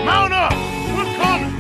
Mount up! We're coming!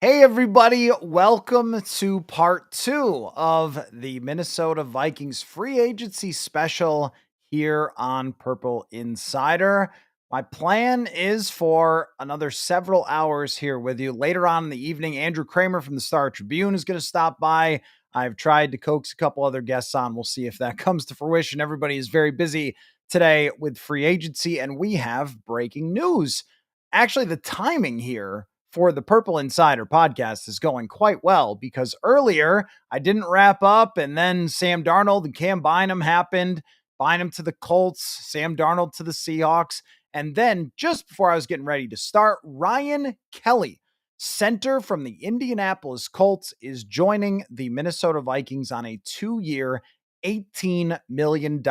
Hey everybody, welcome to part 2 of the Minnesota Vikings free agency special here on Purple Insider. My plan is for another several hours here with you. Later on in the evening, Andrew Kramer from the Star Tribune is going to stop by. I've tried to coax a couple other guests on. We'll see if that comes to fruition. Everybody is very busy today with free agency, and we have breaking news. Actually, the timing here for the Purple Insider podcast is going quite well because earlier I didn't wrap up, and then Sam Darnold and Cam Bynum happened. Bynum to the Colts, Sam Darnold to the Seahawks. And then just before I was getting ready to start, Ryan Kelly, center from the Indianapolis Colts, is joining the Minnesota Vikings on a 2-year, $18 million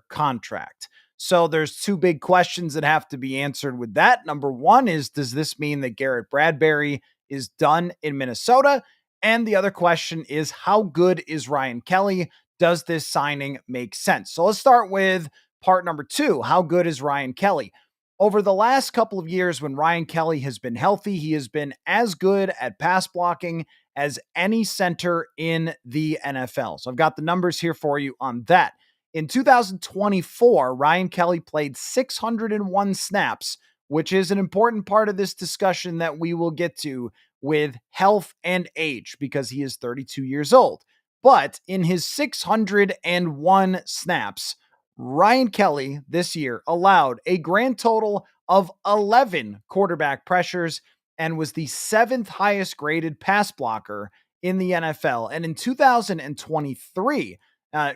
contract. So there's two big questions that have to be answered with that. Number one is, does this mean that Garrett Bradberry is done in Minnesota? And the other question is, how good is Ryan Kelly? Does this signing make sense? So let's start with part number 2. How good is Ryan Kelly? Over the last couple of years, when Ryan Kelly has been healthy, he has been as good at pass blocking as any center in the NFL. So I've got the numbers here for you on that. In 2024, Ryan Kelly played 601 snaps, which is an important part of this discussion that we will get to with health and age because he is 32 years old. But in his 601 snaps, Ryan Kelly this year allowed a grand total of 11 quarterback pressures and was the 7th highest graded pass blocker in the NFL. And in 2023,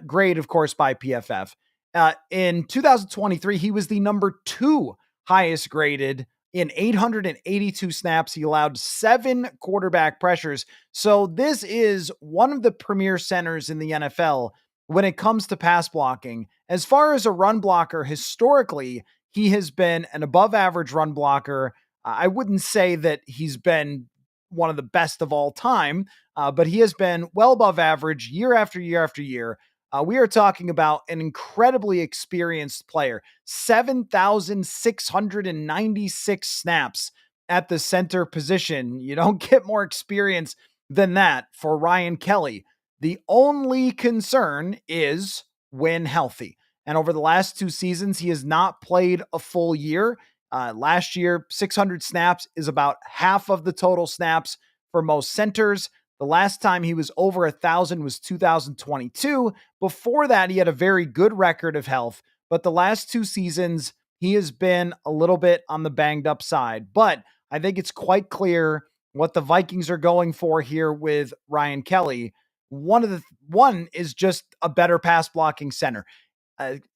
grade, of course, by PFF. In 2023, he was the number 2 highest graded in 882 snaps. He allowed 7 quarterback pressures. So this is one of the premier centers in the NFL when it comes to pass blocking. As far as a run blocker, historically, he has been an above average run blocker. I wouldn't say that he's been one of the best of all time, but he has been well above average year after year after year. We are talking about an incredibly experienced player, 7,696 snaps at the center position. You don't get more experience than that for Ryan Kelly. The only concern is when healthy. And over the last 2 seasons, he has not played a full year. Last year, 600 snaps is about half of the total snaps for most centers. The last time he was over 1,000 was 2022. Before that, he had a very good record of health, but the last 2 seasons, he has been a little bit on the banged up side. But I think it's quite clear what the Vikings are going for here with Ryan Kelly. One is just a better pass blocking center.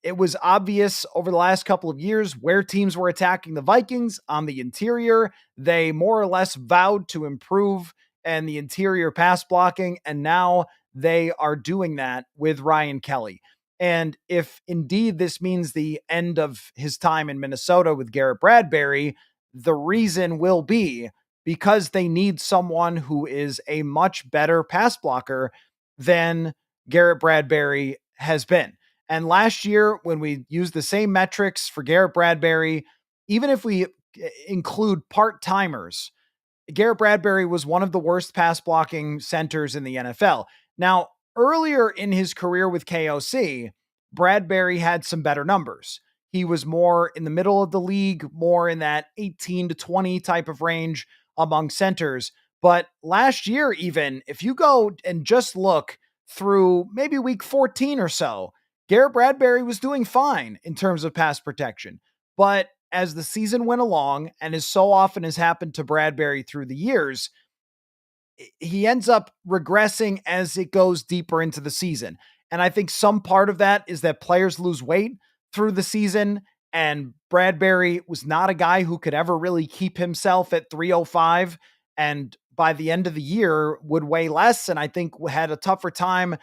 It was obvious over the last couple of years where teams were attacking the Vikings on the interior. They more or less vowed to improve and the interior pass blocking, and now they are doing that with Ryan Kelly. And if indeed this means the end of his time in Minnesota with Garrett Bradberry, the reason will be because they need someone who is a much better pass blocker than Garrett Bradberry has been. And last year, when we used the same metrics for Garrett Bradberry, even if we include part-timers, Garrett Bradberry was one of the worst pass blocking centers in the NFL. Now, earlier in his career with KOC, Bradberry had some better numbers. He was more in the middle of the league, more in that 18 to 20 type of range among centers. But last year, even if you go and just look through maybe week 14 or so, Garrett Bradberry was doing fine in terms of pass protection. But as the season went along, and as so often has happened to Bradberry through the years, he ends up regressing as it goes deeper into the season. And I think some part of that is that players lose weight through the season. And Bradberry was not a guy who could ever really keep himself at 305. And by the end of the year would weigh less. And I think had a tougher time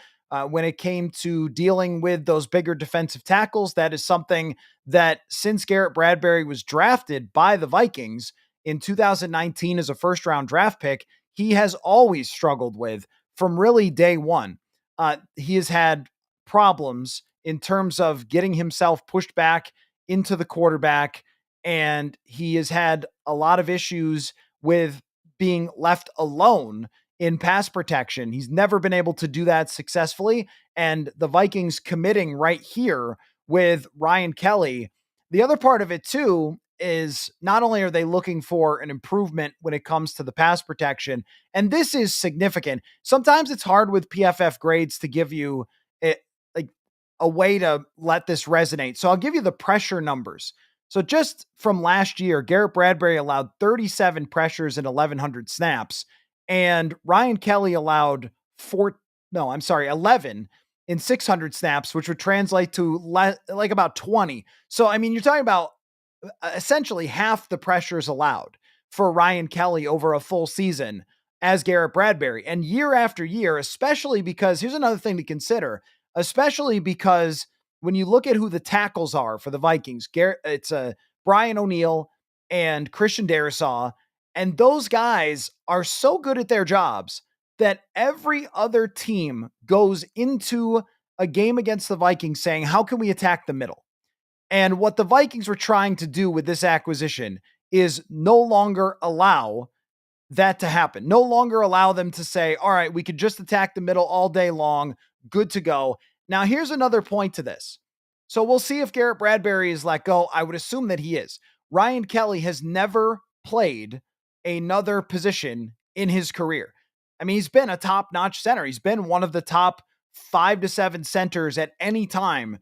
when it came to dealing with those bigger defensive tackles. That is something that since Garrett Bradberry was drafted by the Vikings in 2019 as a first round draft pick, he has always struggled with from really day one. He has had problems in terms of getting himself pushed back into the quarterback, and he has had a lot of issues with being left alone in pass protection. He's never been able to do that successfully, and the Vikings committing right here with Ryan Kelly. The other part of it too is not only are they looking for an improvement when it comes to the pass protection, and this is significant. Sometimes it's hard with PFF grades to give you it, like a way to let this resonate. So I'll give you the pressure numbers. So just from last year, Garrett Bradberry allowed 37 pressures and 1,100 snaps, and Ryan Kelly allowed 11 in 600 snaps, which would translate to like about 20. So, I mean, you're talking about essentially half the pressures allowed for Ryan Kelly over a full season as Garrett Bradberry. And year after year, especially because here's another thing to consider, especially because when you look at who the tackles are for the Vikings, it's Brian O'Neill and Christian Darrisaw, and those guys are so good at their jobs that every other team goes into a game against the Vikings saying, how can we attack the middle? And what the Vikings were trying to do with this acquisition is no longer allow that to happen. No longer allow them to say, all right, we could just attack the middle all day long. Good to go. Now, here's another point to this. So we'll see if Garrett Bradberry is let go. I would assume that he is. Ryan Kelly has never played another position in his career. I mean, he's been a top-notch center. He's been one of the top 5 to 7 centers at any time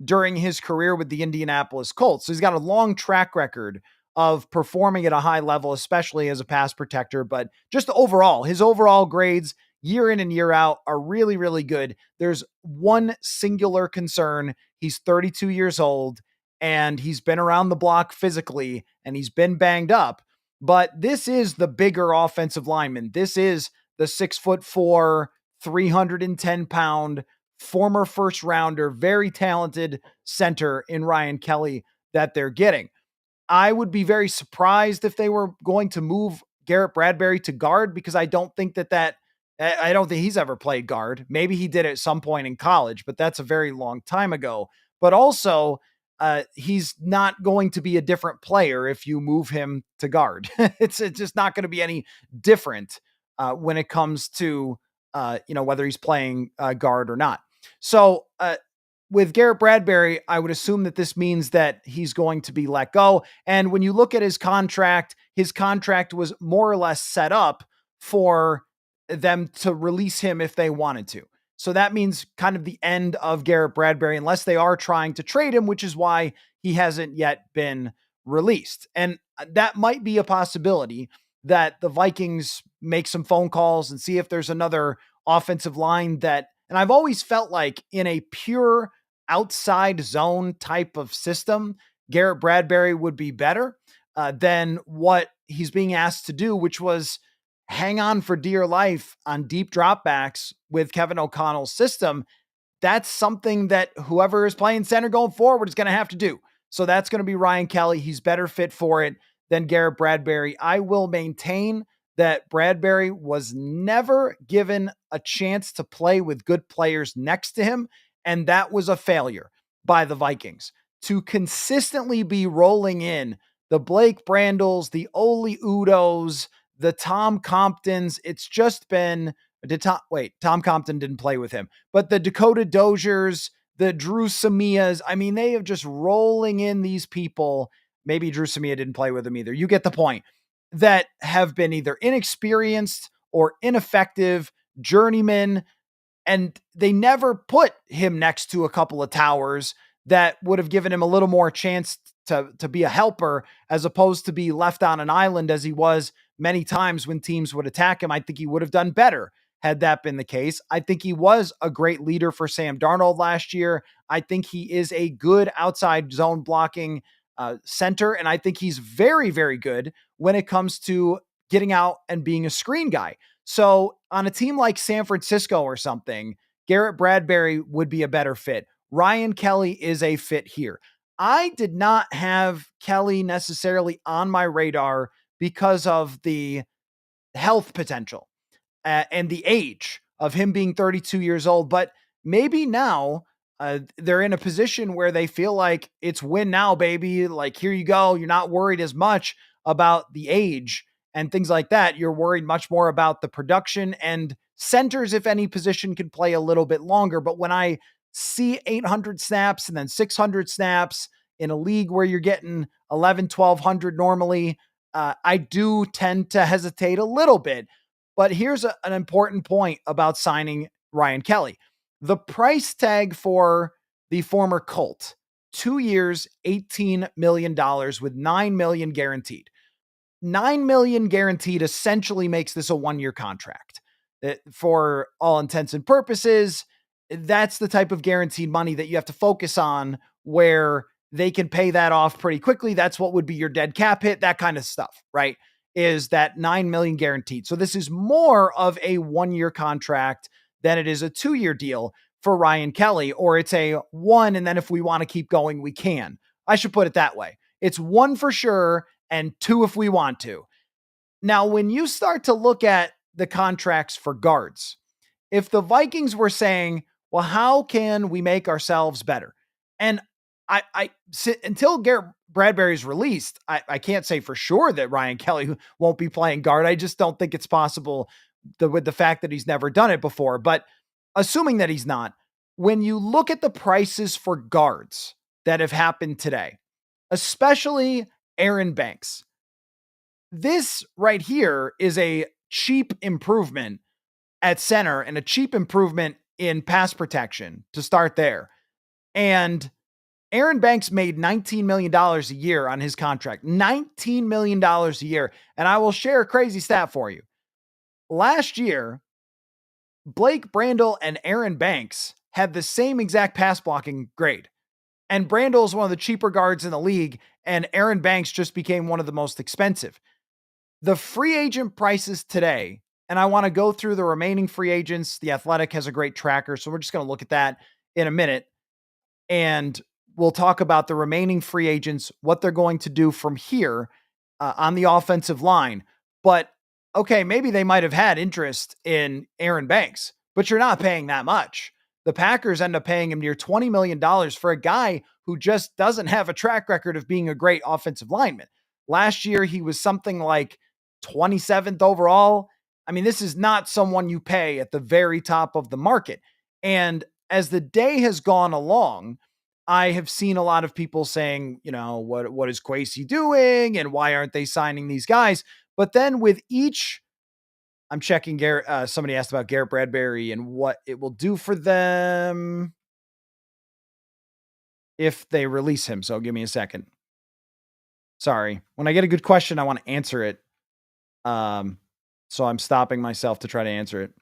during his career with the Indianapolis Colts. So he's got a long track record of performing at a high level, especially as a pass protector, but just overall, his overall grades year in and year out are really, really good. There's one singular concern. He's 32 years old and he's been around the block physically and he's been banged up, but this is the bigger offensive lineman. This is the 6'4", 310-pound former first rounder, very talented center in Ryan Kelly that they're getting. I would be very surprised if they were going to move Garrett Bradberry to guard because I don't think I don't think he's ever played guard. Maybe he did at some point in college, but that's a very long time ago. But also, he's not going to be a different player if you move him to guard. It's just not going to be any different when it comes to whether he's playing guard or not. So with Garrett Bradberry, I would assume that this means that he's going to be let go. And when you look at his contract was more or less set up for them to release him if they wanted to. So that means kind of the end of Garrett Bradberry, unless they are trying to trade him, which is why he hasn't yet been released. And that might be a possibility that the Vikings make some phone calls and see if there's another offensive line that, and I've always felt like in a pure outside zone type of system, Garrett Bradberry would be better than what he's being asked to do, which was hang on for dear life on deep dropbacks with Kevin O'Connell's system. That's something that whoever is playing center going forward is going to have to do. So that's going to be Ryan Kelly. He's better fit for it than Garrett Bradberry. I will maintain that Bradberry was never given a chance to play with good players next to him, and that was a failure by the Vikings. To consistently be rolling in the Blake Brandels, the Oli Udos, the Tom Comptons, it's just been Tom Compton didn't play with him, but the Dakota Doziers, the Drew Samias, I mean, they have just rolling in these people. Maybe Drew Samia didn't play with him either. You get the point. That have been either inexperienced or ineffective journeymen, and they never put him next to a couple of towers that would have given him a little more chance to be a helper as opposed to be left on an island as he was many times when teams would attack him. I think he would have done better had that been the case. I think he was a great leader for Sam Darnold last year. I think he is a good outside zone blocking center. And I think he's very, very good when it comes to getting out and being a screen guy. So on a team like San Francisco or something, Garrett Bradberry would be a better fit. Ryan Kelly is a fit here. I did not have Kelly necessarily on my radar because of the health potential and the age of him being 32 years old. But maybe now they're in a position where they feel like it's win now, baby. Like, here you go. You're not worried as much about the age and things like that. You're worried much more about the production and centers, if any position can play a little bit longer. But when I see 800 snaps and then 600 snaps in a league where you're getting 11, 1200 normally, I do tend to hesitate a little bit. But here's an important point about signing Ryan Kelly. The price tag for the former Colt, 2 years, $18 million with $9 million guaranteed. $9 million guaranteed essentially makes this a 1-year contract. For all intents and purposes, that's the type of guaranteed money that you have to focus on, where they can pay that off pretty quickly. That's what would be your dead cap hit, that kind of stuff, right? Is that $9 million guaranteed. So this is more of a 1-year contract than it is a 2-year deal for Ryan Kelly, or it's a 1, and then if we want to keep going, we can. I should put it that way. It's 1 for sure and 2 if we want to. Now, when you start to look at the contracts for guards, if the Vikings were saying, well, how can we make ourselves better? And until Garrett Bradberry is released, I can't say for sure that Ryan Kelly won't be playing guard. I just don't think it's possible with the fact that he's never done it before. But assuming that he's not, when you look at the prices for guards that have happened today, especially Aaron Banks, this right here is a cheap improvement at center and a cheap improvement in pass protection to start there. And Aaron Banks made $19 million a year on his contract, $19 million a year. And I will share a crazy stat for you. Last year, Blake Brandel and Aaron Banks had the same exact pass blocking grade. And Brandel is one of the cheaper guards in the league, and Aaron Banks just became one of the most expensive. The free agent prices today, and I want to go through the remaining free agents. The Athletic has a great tracker, so we're just going to look at that in a minute. And we'll talk about the remaining free agents, what they're going to do from here on the offensive line. But okay, maybe they might have had interest in Aaron Banks, but you're not paying that much. The Packers end up paying him near $20 million for a guy who just doesn't have a track record of being a great offensive lineman. Last year, he was something like 27th overall. I mean, this is not someone you pay at the very top of the market. And as the day has gone along, I have seen a lot of people saying, you know, what is Kwesi doing and why aren't they signing these guys? But then with each, I'm checking Garrett. Somebody asked about Garrett Bradberry and what it will do for them if they release him. So give me a second. Sorry. When I get a good question, I want to answer it. So I'm stopping myself to try to answer it.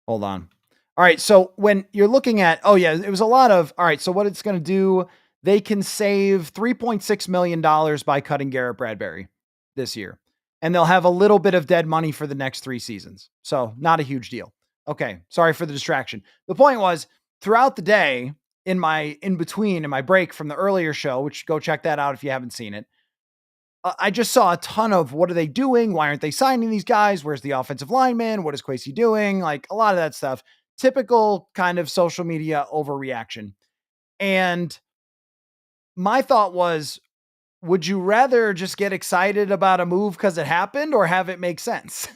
Hold on. All right. So when you're looking at, it was a lot of, all right. So what it's going to do, they can save $3.6 million by cutting Garrett Bradberry this year. And they'll have a little bit of dead money for the next 3 seasons. So not a huge deal. Okay. Sorry for the distraction. The point was, throughout the day, in my break from the earlier show, which go check that out if you haven't seen it, I just saw a ton of what are they doing? Why aren't they signing these guys? Where's the offensive lineman? What is Kwesi doing? Like a lot of that stuff. Typical kind of social media overreaction. And my thought was, would you rather just get excited about a move because it happened or have it make sense?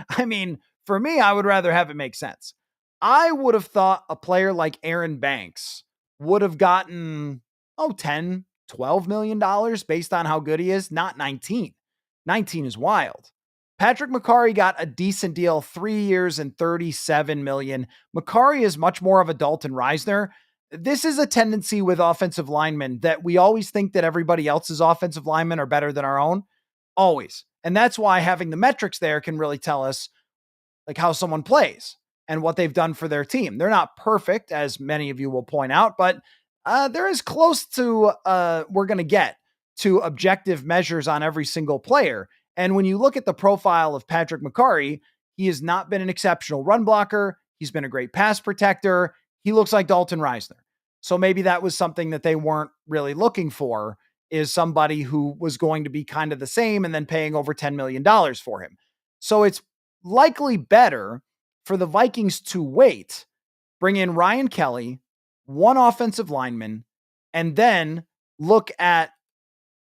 I mean, for me, I would rather have it make sense. I would have thought a player like Aaron Banks would have gotten, 10, $12 million based on how good he is, not 19. 19 is wild. Patrick Mekari got a decent deal, 3 years and $37 million. Mekari is much more of a Dalton Reisner. This is a tendency with offensive linemen that we always think that everybody else's offensive linemen are better than our own. Always. And that's why having the metrics there can really tell us like how someone plays and what they've done for their team. They're not perfect, as many of you will point out, but they're as close to we're going to get to objective measures on every single player. And when you look at the profile of Patrick McCarry, he has not been an exceptional run blocker. He's been a great pass protector. He looks like Dalton Reisner. So maybe that was something that they weren't really looking for, is somebody who was going to be kind of the same and then paying over $10 million for him. So it's likely better for the Vikings to wait, bring in Ryan Kelly, one offensive lineman, and then look at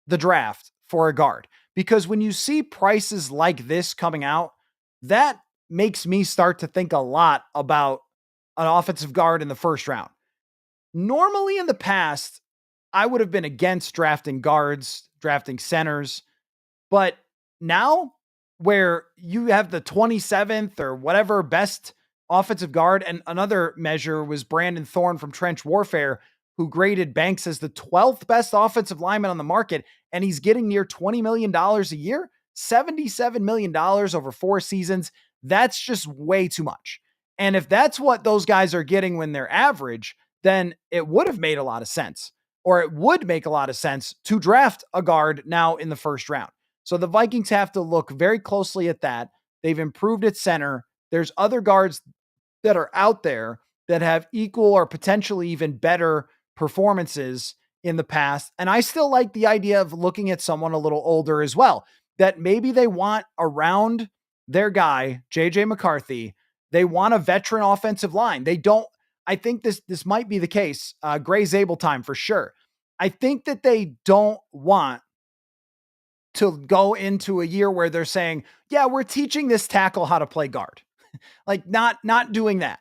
the draft for a guard. Because when you see prices like this coming out, that makes me start to think a lot about an offensive guard in the first round. Normally in the past, I would have been against drafting guards, drafting centers, but now where you have the 27th or whatever best offensive guard, and another measure was Brandon Thorne from Trench Warfare, who graded Banks as the 12th best offensive lineman on the market, and he's getting near $20 million a year, $77 million over 4 seasons. That's just way too much. And if that's what those guys are getting when they're average, then it would have made a lot of sense, or it would make a lot of sense to draft a guard now in the first round. So the Vikings have to look very closely at that. They've improved at center. There's other guards that are out there that have equal or potentially even better performances in the past. And I still like the idea of looking at someone a little older as well, that maybe they want around their guy, JJ McCarthy. They want a veteran offensive line. They don't, I think this might be the case. Gray Zabel time for sure. I think that they don't want to go into a year where they're saying, yeah, we're teaching this tackle how to play guard. Like not doing that.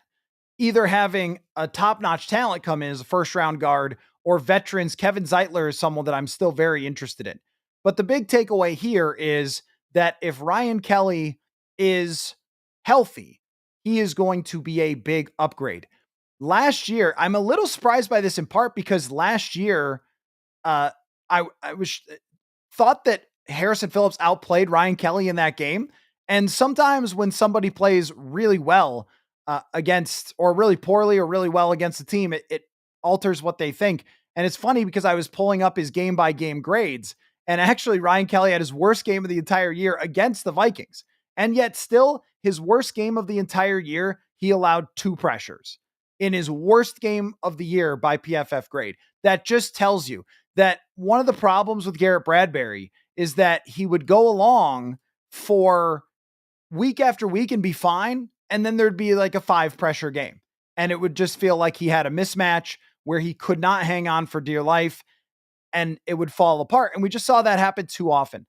Either having a top-notch talent come in as a first-round guard, or veterans. Kevin Zeitler is someone that I'm still very interested in. But the big takeaway here is that if Ryan Kelly is healthy, he is going to be a big upgrade. Last year, I'm a little surprised by this in part because last year, I was thought that Harrison Phillips outplayed Ryan Kelly in that game. And sometimes when somebody plays really well against, or really poorly or really well against the team, it alters what they think. And it's funny because I was pulling up his game by game grades, and actually Ryan Kelly had his worst game of the entire year against the Vikings. And yet still his worst game of the entire year, he allowed 2 pressures in his worst game of the year by PFF grade. That just tells you that one of the problems with Garrett Bradberry is that he would go along for week after week and be fine. And then there'd be like a 5 pressure game. And it would just feel like he had a mismatch where he could not hang on for dear life and it would fall apart. And we just saw that happen too often.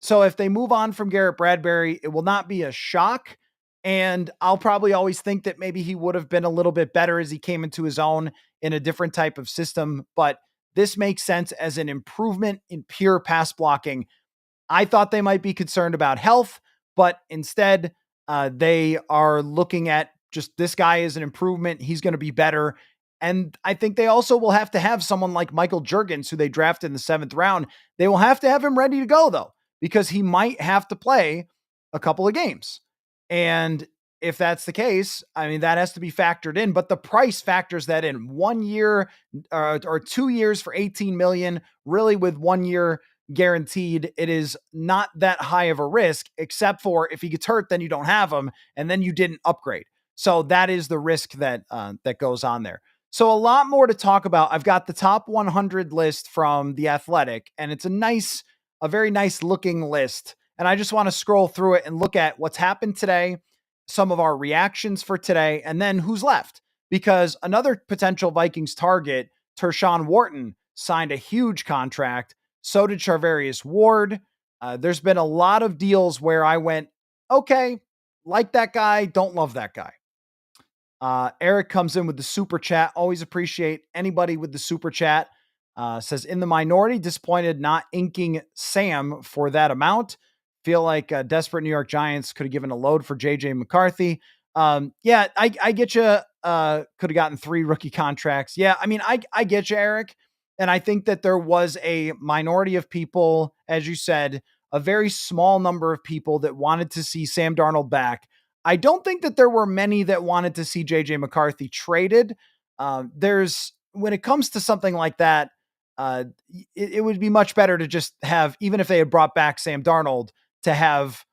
So if they move on from Garrett Bradberry, it will not be a shock. And I'll probably always think that maybe he would have been a little bit better as he came into his own in a different type of system. But this makes sense as an improvement in pure pass blocking. I thought they might be concerned about health, but instead they are looking at just this guy is an improvement. He's going to be better. And I think they also will have to have someone like Michael Juergens, who they drafted in the 7th round. They will have to have him ready to go, though, because he might have to play a couple of games. And if that's the case, I mean, that has to be factored in, but the price factors that in. 1 year or 2 years for $18 million, really with 1 year guaranteed, it is not that high of a risk, except for if he gets hurt, then you don't have him, and then you didn't upgrade. So that is the risk that that goes on there. So a lot more to talk about. I've got the top 100 list from The Athletic, and it's a very nice looking list. And I just want to scroll through it and look at what's happened today, some of our reactions for today, and then who's left. Because another potential Vikings target, Tershawn Wharton, signed a huge contract. So did Charvarius Ward. There's been a lot of deals where I went, okay, like that guy, don't love that guy. Eric comes in with the super chat. Always appreciate anybody with the super chat. Says, in the minority, disappointed not inking Sam for that amount. Feel like desperate New York Giants could have given a load for JJ McCarthy. Yeah, I get you. Could have gotten 3 rookie contracts. Yeah, I mean, I get you, Eric. And I think that there was a minority of people, as you said, a very small number of people that wanted to see Sam Darnold back. I don't think that there were many that wanted to see JJ McCarthy traded. When it comes to something like that, it would be much better to just have, even if they had brought back Sam Darnold, to have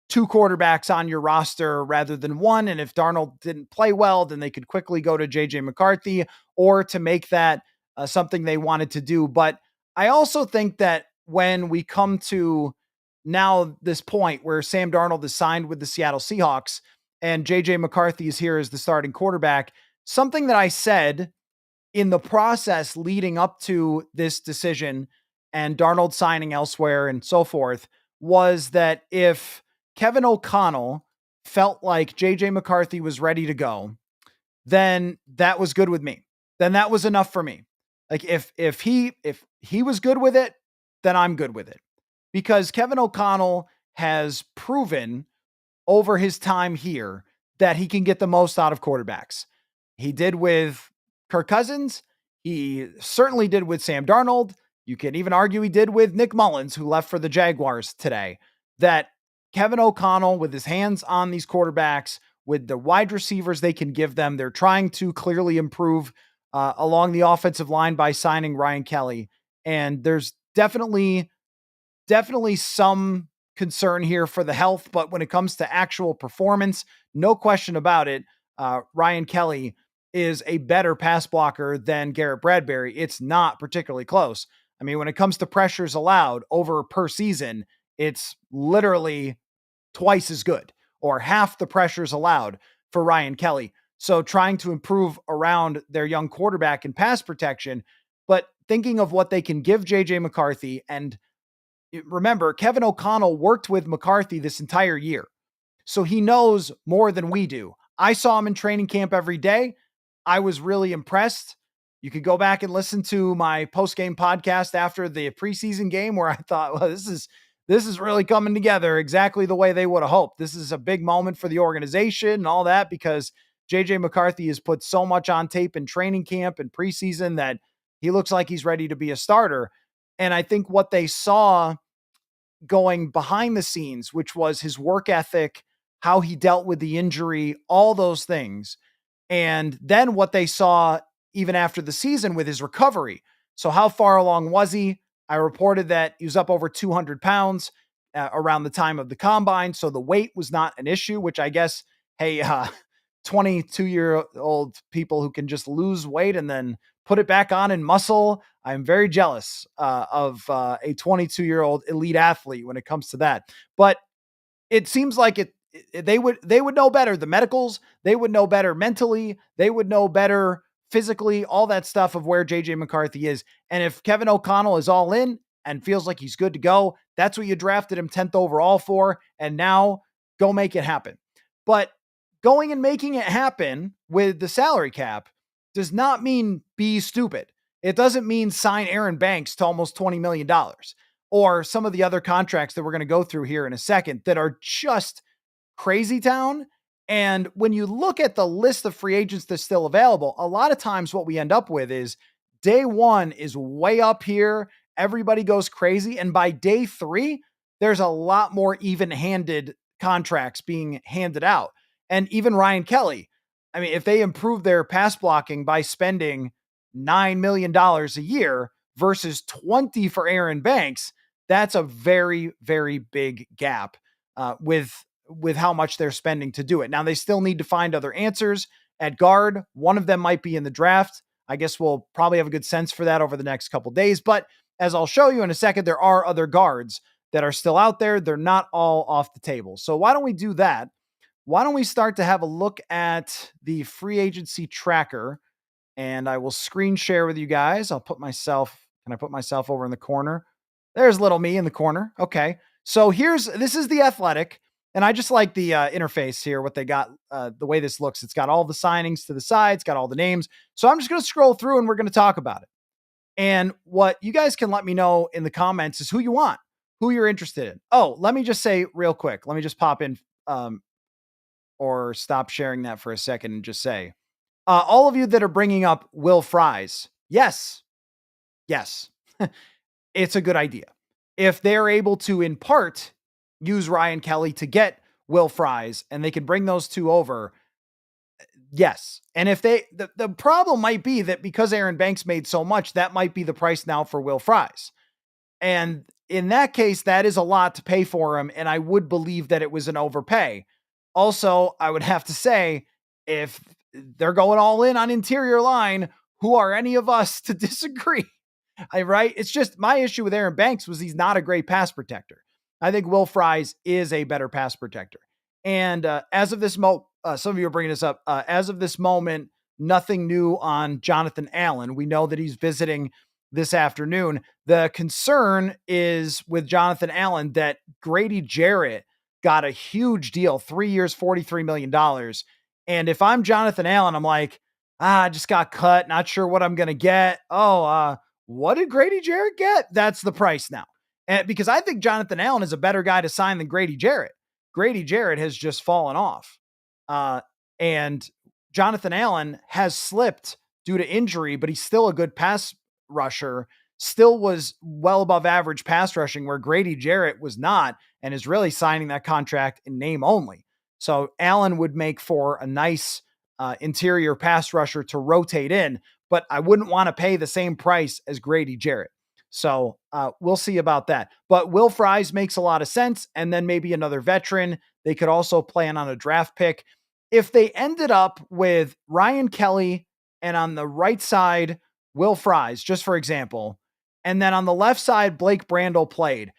two quarterbacks on your roster rather than one. And if Darnold didn't play well, then they could quickly go to JJ McCarthy, or to make that something they wanted to do. But I also think that when we come to now this point where Sam Darnold is signed with the Seattle Seahawks and JJ McCarthy is here as the starting quarterback, something that I said in the process leading up to this decision and Darnold signing elsewhere and so forth was that if Kevin O'Connell felt like JJ McCarthy was ready to go, then that was good with me. Then that was enough for me. Like if he was good with it, then I'm good with it. Because Kevin O'Connell has proven over his time here that he can get the most out of quarterbacks. He did with Kirk Cousins. He certainly did with Sam Darnold. You can even argue he did with Nick Mullins, who left for the Jaguars today. That Kevin O'Connell, with his hands on these quarterbacks, with the wide receivers they can give them, they're trying to clearly improve along the offensive line by signing Ryan Kelly. And there's definitely some concern here for the health, but when it comes to actual performance, no question about it, Ryan Kelly is a better pass blocker than Garrett Bradberry. It's not particularly close. I mean, when it comes to pressures allowed over per season, it's literally twice as good, or half the pressures allowed for Ryan Kelly. So trying to improve around their young quarterback in pass protection, but thinking of what they can give JJ McCarthy. And remember, Kevin O'Connell worked with McCarthy this entire year, so he knows more than we do. I saw him in training camp every day. I was really impressed. You could go back and listen to my post-game podcast after the preseason game where I thought, well, this is really coming together exactly the way they would have hoped. This is a big moment for the organization and all that, because JJ McCarthy has put so much on tape in training camp and preseason that he looks like he's ready to be a starter. And I think what they saw going behind the scenes, which was his work ethic, how he dealt with the injury, all those things. And then what they saw even after the season with his recovery. So how far along was he? I reported that he was up over 200 pounds around the time of the combine. So the weight was not an issue, which I guess, hey, 22-year-old people who can just lose weight and then put it back on in muscle. I'm very jealous of a 22-year-old elite athlete when it comes to that. But it seems like they would know better. The medicals, they would know better mentally. They would know better physically, all that stuff of where JJ McCarthy is. And if Kevin O'Connell is all in and feels like he's good to go, that's what you drafted him 10th overall for. And now go make it happen. But going and making it happen with the salary cap does not mean be stupid. It doesn't mean sign Aaron Banks to almost $20 million or some of the other contracts that we're going to go through here in a second that are just crazy town. And when you look at the list of free agents that's still available, a lot of times what we end up with is day one is way up here. Everybody goes crazy. And by day three, there's a lot more even-handed contracts being handed out. And even Ryan Kelly, I mean, if they improve their pass blocking by spending $9 million a year versus 20 for Aaron Banks, that's a very, very big gap with how much they're spending to do it. Now, they still need to find other answers at guard. One of them might be in the draft. I guess we'll probably have a good sense for that over the next couple days. But as I'll show you in a second, there are other guards that are still out there. They're not all off the table. So why don't we do that? Why don't we start to have a look at the free agency tracker? And I will screen share with you guys. Can I put myself over in the corner? There's little me in the corner. Okay. So this is the Athletic. And I just like the interface here, what they got, the way this looks. It's got all the signings to the side. It's got all the names. So I'm just going to scroll through and we're going to talk about it. And what you guys can let me know in the comments is who you want, who you're interested in. Oh, let me just say real quick. Let me just pop in or stop sharing that for a second and just say, all of you that are bringing up Will Fries, yes, it's a good idea. If they're able to, in part, use Ryan Kelly to get Will Fries and they can bring those two over, yes. And if the problem might be that because Aaron Banks made so much, that might be the price now for Will Fries. And in that case, that is a lot to pay for him. And I would believe that it was an overpay. Also, I would have to say, if they're going all in on interior line, who are any of us to disagree? Right? It's just my issue with Aaron Banks was he's not a great pass protector. I think Will Fries is a better pass protector. And as of this moment, some of you are bringing this up. As of this moment, nothing new on Jonathan Allen. We know that he's visiting this afternoon. The concern is with Jonathan Allen that Grady Jarrett got a huge deal, 3 years, $43 million. And if I'm Jonathan Allen, I'm like, I just got cut. Not sure what I'm going to get. What did Grady Jarrett get? That's the price now. And because I think Jonathan Allen is a better guy to sign than Grady Jarrett. Grady Jarrett has just fallen off. And Jonathan Allen has slipped due to injury, but he's still a good pass rusher, still was well above average pass rushing where Grady Jarrett was not, and is really signing that contract in name only. So Allen would make for a nice interior pass rusher to rotate in, but I wouldn't want to pay the same price as Grady Jarrett. So we'll see about that. But Will Fries makes a lot of sense. And then maybe another veteran. They could also plan on a draft pick. If they ended up with Ryan Kelly and on the right side, Will Fries, just for example, and then on the left side, Blake Brandel played,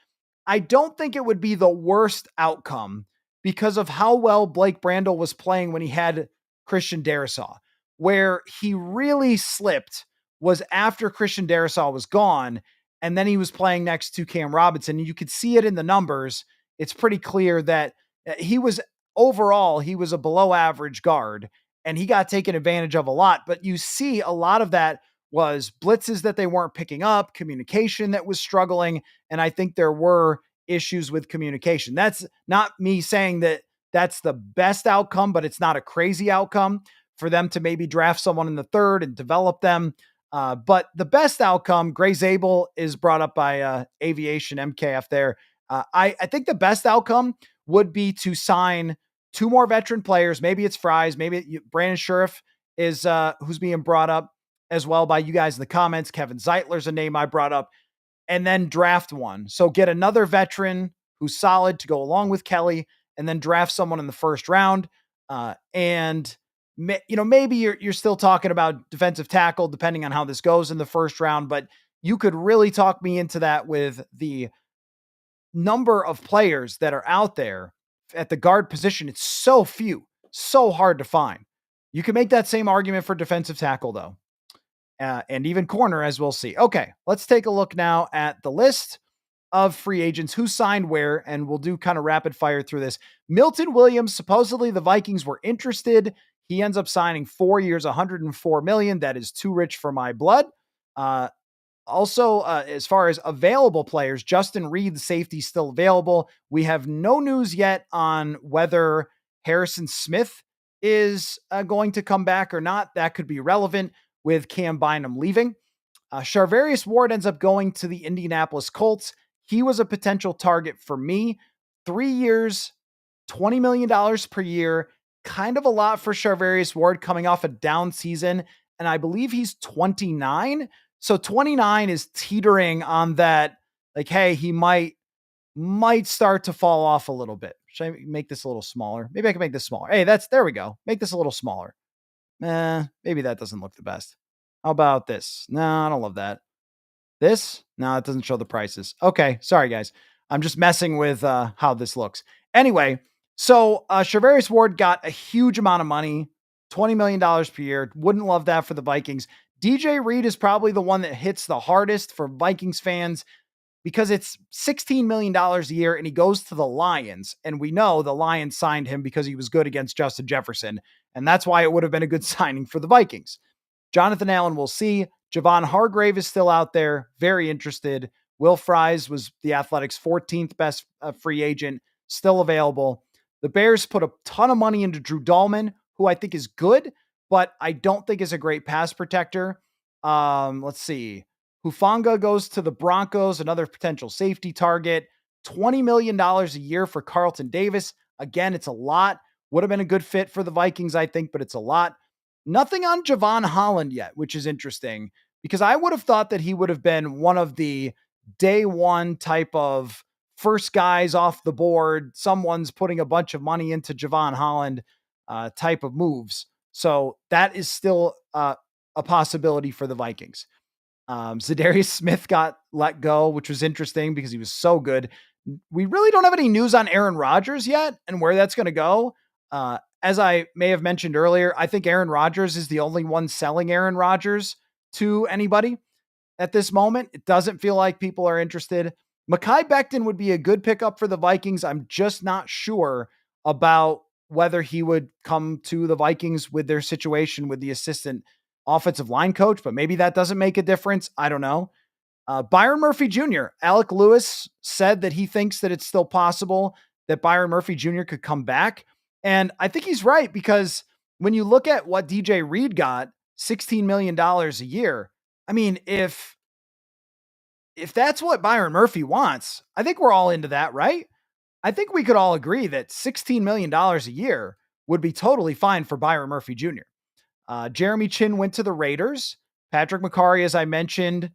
I don't think it would be the worst outcome because of how well Blake Brandel was playing when he had Christian Darrisaw. Where he really slipped was after Christian Darrisaw was gone, and then he was playing next to Cam Robinson. You could see it in the numbers. It's pretty clear that he was a below average guard, and he got taken advantage of a lot. But you see a lot of that was blitzes that they weren't picking up, communication that was struggling, and I think there were issues with communication. That's not me saying that that's the best outcome, but it's not a crazy outcome for them to maybe draft someone in the third and develop them. But the best outcome, Gray Zabel is brought up by Aviation MKF there. I think the best outcome would be to sign two more veteran players. Maybe it's Fries. Maybe Brandon Sheriff is who's being brought up as well by you guys in the comments. Kevin Zeitler's a name I brought up. And then draft one. So get another veteran who's solid to go along with Kelly, and then draft someone in the first round. Maybe you're still talking about defensive tackle, depending on how this goes in the first round, but you could really talk me into that with the number of players that are out there at the guard position. It's so few, so hard to find. You can make that same argument for defensive tackle, though. And even corner, as we'll see. Okay, let's take a look now at the list of free agents who signed where, and we'll do kind of rapid fire through this. Milton Williams, supposedly the Vikings were interested. He ends up signing 4 years, $104 million. That is too rich for my blood. Also, as far as available players, Justin Reed, the safety, still available. We have no news yet on whether Harrison Smith is going to come back or not. That could be relevant with Cam Bynum leaving. Charvarius Ward ends up going to the Indianapolis Colts. He was a potential target for me. 3 years, $20 million per year. Kind of a lot for Charvarius Ward coming off a down season. And I believe he's 29. So 29 is teetering on that, like, hey, he might start to fall off a little bit. Should I make this a little smaller? Maybe I can make this smaller. Hey, there we go. Make this a little smaller. Maybe that doesn't look the best. How about this? No, I don't love that. This? No, it doesn't show the prices. Okay, sorry guys. I'm just messing with how this looks. Anyway, so Charvarius Ward got a huge amount of money, $20 million per year. Wouldn't love that for the Vikings. DJ Reed is probably the one that hits the hardest for Vikings fans because it's $16 million a year and he goes to the Lions. And we know the Lions signed him because he was good against Justin Jefferson. And that's why it would have been a good signing for the Vikings. Jonathan Allen, we'll see. Javon Hargrave is still out there. Very interested. Will Fries was the Athletics' 14th best free agent, still available. The Bears put a ton of money into Drew Dahlman, who I think is good, but I don't think is a great pass protector. Let's see. Hufanga goes to the Broncos, another potential safety target. $20 million a year for Carlton Davis. Again, it's a lot. Would have been a good fit for the Vikings, I think, but it's a lot. Nothing on Javon Holland yet, which is interesting because I would have thought that he would have been one of the day one type of first guys off the board. Someone's putting a bunch of money into Javon Holland type of moves. So that is still a possibility for the Vikings. Zadarius Smith got let go, which was interesting because he was so good. We really don't have any news on Aaron Rodgers yet and where that's going to go. As I may have mentioned earlier, I think Aaron Rodgers is the only one selling Aaron Rodgers to anybody at this moment. It doesn't feel like people are interested. Mekhi Becton would be a good pickup for the Vikings. I'm just not sure about whether he would come to the Vikings with their situation with the assistant offensive line coach, but maybe that doesn't make a difference. I don't know. Byron Murphy Jr. Alec Lewis said that he thinks that it's still possible that Byron Murphy Jr. could come back. And I think he's right because when you look at what DJ Reed got, $16 million a year, I mean, if that's what Byron Murphy wants, I think we're all into that, right? I think we could all agree that $16 million a year would be totally fine for Byron Murphy Jr. Jeremy Chin went to the Raiders. Patrick McCarry, as I mentioned,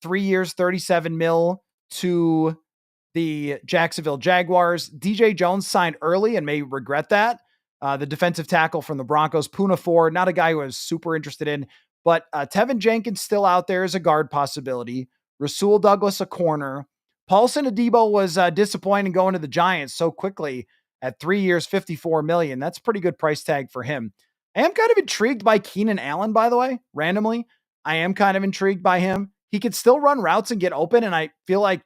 3 years, 37 mil to the Jacksonville Jaguars. DJ Jones signed early and may regret that. The defensive tackle from the Broncos, Puna Ford, not a guy who I was super interested in, but Tevin Jenkins still out there as a guard possibility. Rasul Douglas, a corner. Paulson Adebo was disappointing going to the Giants so quickly at 3 years, $54 million. That's a pretty good price tag for him. I am kind of intrigued by Keenan Allen, by the way, randomly. I am kind of intrigued by him. He could still run routes and get open, and I feel like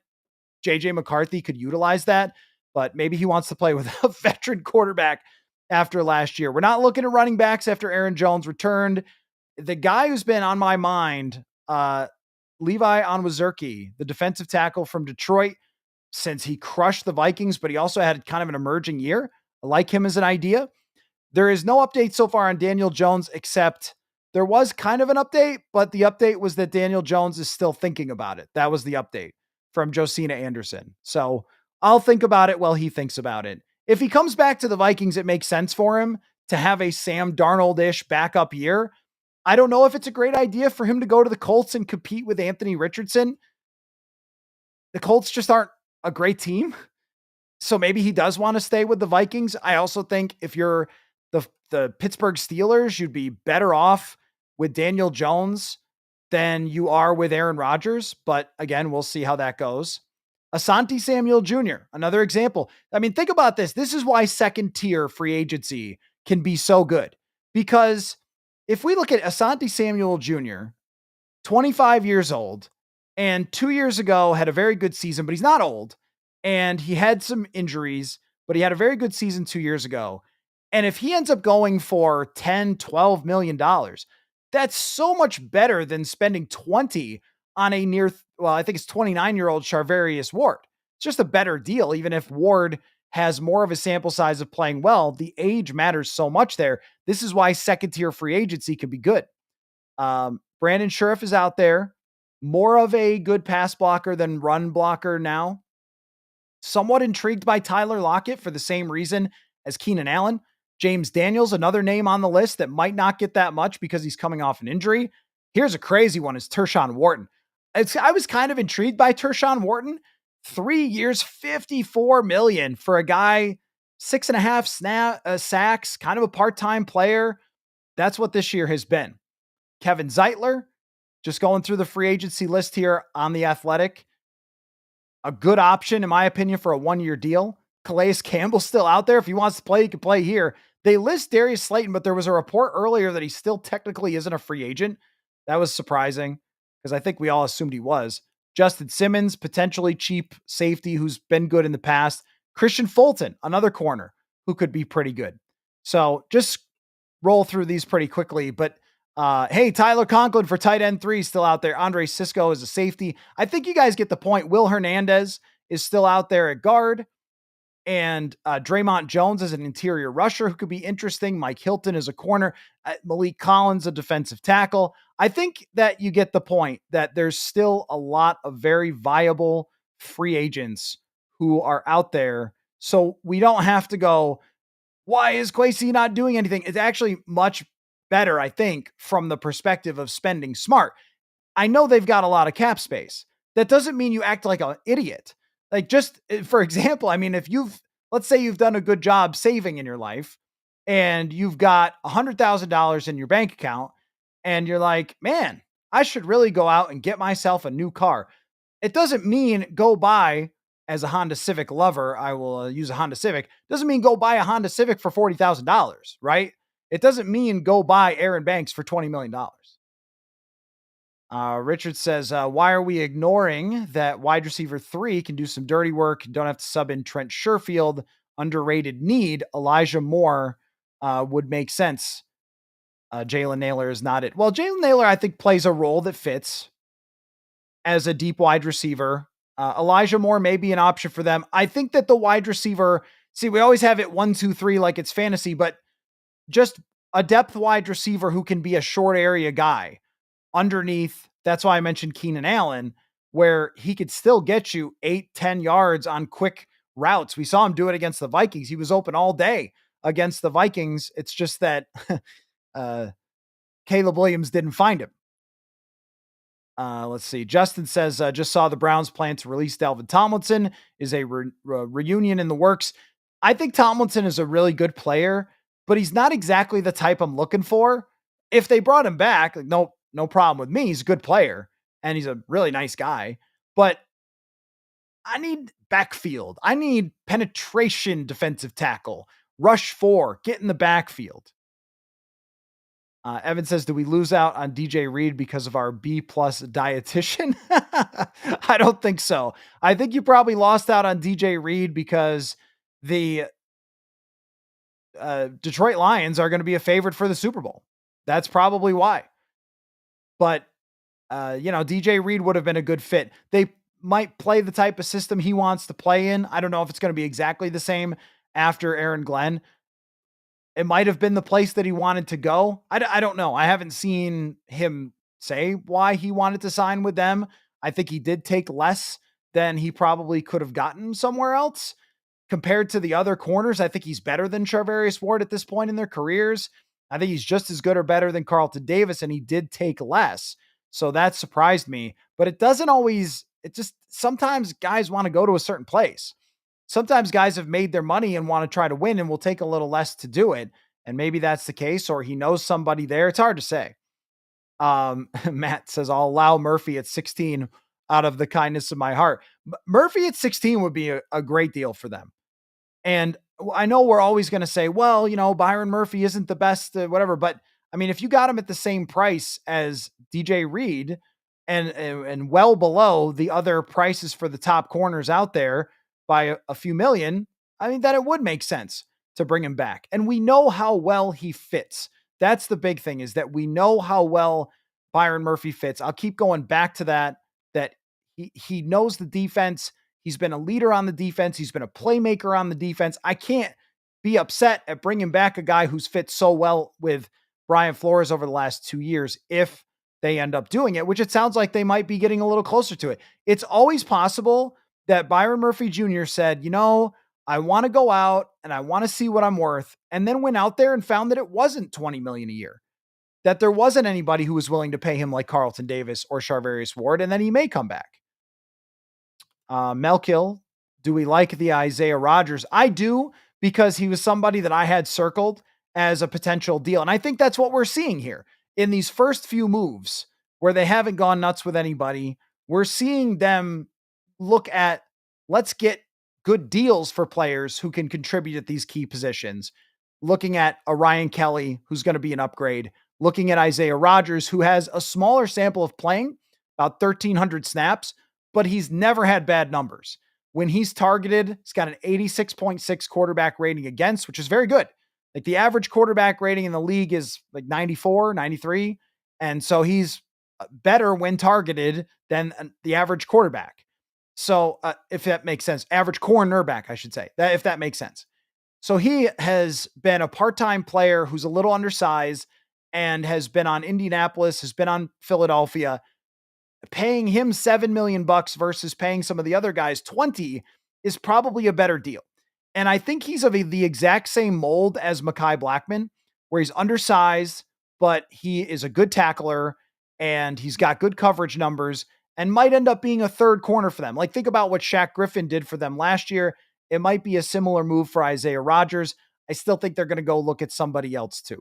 JJ McCarthy could utilize that, but maybe he wants to play with a veteran quarterback after last year. We're not looking at running backs after Aaron Jones returned. The guy who's been on my mind, Levi Onwuzurike, the defensive tackle from Detroit, since he crushed the Vikings, but he also had kind of an emerging year. I like him as an idea. There is no update so far on Daniel Jones, except there was kind of an update, but the update was that Daniel Jones is still thinking about it. That was the update from Josina Anderson. So I'll think about it while he thinks about it. If he comes back to the Vikings, it makes sense for him to have a Sam Darnold-ish backup year. I don't know if it's a great idea for him to go to the Colts and compete with Anthony Richardson. The Colts just aren't a great team. So maybe he does want to stay with the Vikings. I also think if you're the Pittsburgh Steelers, you'd be better off with Daniel Jones than you are with Aaron Rodgers. But again, we'll see how that goes. Asante Samuel Jr., another example. I mean, think about this. This is why second tier free agency can be so good. Because if we look at Asante Samuel Jr., 25 years old, and 2 years ago had a very good season, but he's not old. And he had some injuries, but he had a very good season 2 years ago. And if he ends up going for $10, $12 million, that's so much better than spending 20 on I think it's 29-year-old Charvarius Ward. It's just a better deal, even if Ward has more of a sample size of playing well. The age matters so much there. This is why second-tier free agency can be good. Brandon Scherff is out there. More of a good pass blocker than run blocker now. Somewhat intrigued by Tyler Lockett for the same reason as Keenan Allen. James Daniels, another name on the list that might not get that much because he's coming off an injury. Here's a crazy one, is Tershawn Wharton. I was kind of intrigued by Tershawn Wharton. 3 years, $54 million for a guy, 6.5 sacks, kind of a part-time player. That's what this year has been. Kevin Zeitler, just going through the free agency list here on The Athletic. A good option, in my opinion, for a 1-year deal. Calais Campbell's still out there. If he wants to play, he can play here. They list Darius Slayton, but there was a report earlier that he still technically isn't a free agent. That was surprising because I think we all assumed he was. Justin Simmons, potentially cheap safety who's been good in the past. Christian Fulton, another corner who could be pretty good. So just roll through these pretty quickly. But hey, Tyler Conklin for tight end 3 still out there. Andre Cisco is a safety. I think you guys get the point. Will Hernandez is still out there at guard. And Draymond Jones is an interior rusher who could be interesting. Mike Hilton is a corner. Malik Collins, a defensive tackle. I think that you get the point that there's still a lot of very viable free agents who are out there. So we don't have to go, why is Kwesi not doing anything? It's actually much better, I think, from the perspective of spending smart. I know they've got a lot of cap space. That doesn't mean you act like an idiot. Like, just for example, I mean, if let's say you've done a good job saving in your life and you've got $100,000 in your bank account and you're like, man, I should really go out and get myself a new car. It doesn't mean go buy, as a Honda Civic lover, I will use a Honda Civic. Doesn't mean go buy a Honda Civic for $40,000, right? It doesn't mean go buy Aaron Banks for $20 million. Richard says, why are we ignoring that wide receiver 3 can do some dirty work? Don't have to sub in Trent Sherfield. Underrated need. Elijah Moore would make sense. Jalen Naylor is not it. Well, Jalen Naylor, I think, plays a role that fits as a deep wide receiver. Elijah Moore may be an option for them. I think that the wide receiver, see, we always have it 1, 2, 3 like it's fantasy, but just a depth wide receiver who can be a short area guy underneath. That's why I mentioned Keenan Allen, where he could still get you 8-10 yards on quick routes. We saw him do it against the Vikings. He was open all day against the Vikings. It's just that Caleb Williams didn't find him. Let's see. Justin says, just saw the Browns plan to release Dalvin Tomlinson. Is a reunion in the works. I think Tomlinson is a really good player, but he's not exactly the type I'm looking for. If they brought him back, like, no problem with me. He's a good player and he's a really nice guy, but I need backfield. I need penetration defensive tackle, rush 4, get in the backfield. Evan says, do we lose out on DJ Reed because of our B+ dietitian? I don't think so. I think you probably lost out on DJ Reed because the Detroit Lions are going to be a favorite for the Super Bowl. That's probably why. But, DJ Reed would have been a good fit. They might play the type of system he wants to play in. I don't know if it's going to be exactly the same after Aaron Glenn. It might have been the place that he wanted to go. I don't know. I haven't seen him say why he wanted to sign with them. I think he did take less than he probably could have gotten somewhere else. Compared to the other corners, I think he's better than Charvarius Ward at this point in their careers. I think he's just as good or better than Carlton Davis, and he did take less. So that surprised me. But it just sometimes guys want to go to a certain place. Sometimes guys have made their money and want to try to win and will take a little less to do it. And maybe that's the case, or he knows somebody there. It's hard to say. Matt says, I'll allow Murphy at 16 out of the kindness of my heart. Murphy at 16 would be a great deal for them. And I know we're always going to say, well, Byron Murphy isn't the best, whatever. But I mean, if you got him at the same price as DJ Reed and well below the other prices for the top corners out there by a few million, I mean, that it would make sense to bring him back. And we know how well he fits. That's the big thing, is that we know how well Byron Murphy fits. I'll keep going back to that he knows the defense. He's been a leader on the defense. He's been a playmaker on the defense. I can't be upset at bringing back a guy who's fit so well with Brian Flores over the last 2 years if they end up doing it, which it sounds like they might be getting a little closer to it. It's always possible that Byron Murphy Jr. said, I want to go out and I want to see what I'm worth, and then went out there and found that it wasn't $20 million a year, that there wasn't anybody who was willing to pay him like Carlton Davis or Charvarius Ward, and then he may come back. Melkill, do we like the Isaiah Rodgers? I do, because he was somebody that I had circled as a potential deal. And I think that's what we're seeing here in these first few moves where they haven't gone nuts with anybody. We're seeing them look at, let's get good deals for players who can contribute at these key positions. Looking at a Ryan Kelly, who's going to be an upgrade. Looking at Isaiah Rodgers, who has a smaller sample of playing, about 1,300 snaps, but he's never had bad numbers. When he's targeted, he's got an 86.6 quarterback rating against, which is very good. Like, the average quarterback rating in the league is like 94, 93. And so he's better when targeted than the average quarterback. So if that makes sense, average cornerback, I should say, that if that makes sense. So he has been a part-time player who's a little undersized and has been on Indianapolis, has been on Philadelphia. Paying him $7 million versus paying some of the other guys 20 is probably a better deal. And I think he's of the exact same mold as Mekhi Blackmon, where he's undersized, but he is a good tackler and he's got good coverage numbers and might end up being a third corner for them. Like, think about what Shaq Griffin did for them last year. It might be a similar move for Isaiah Rodgers. I still think they're going to go look at somebody else too.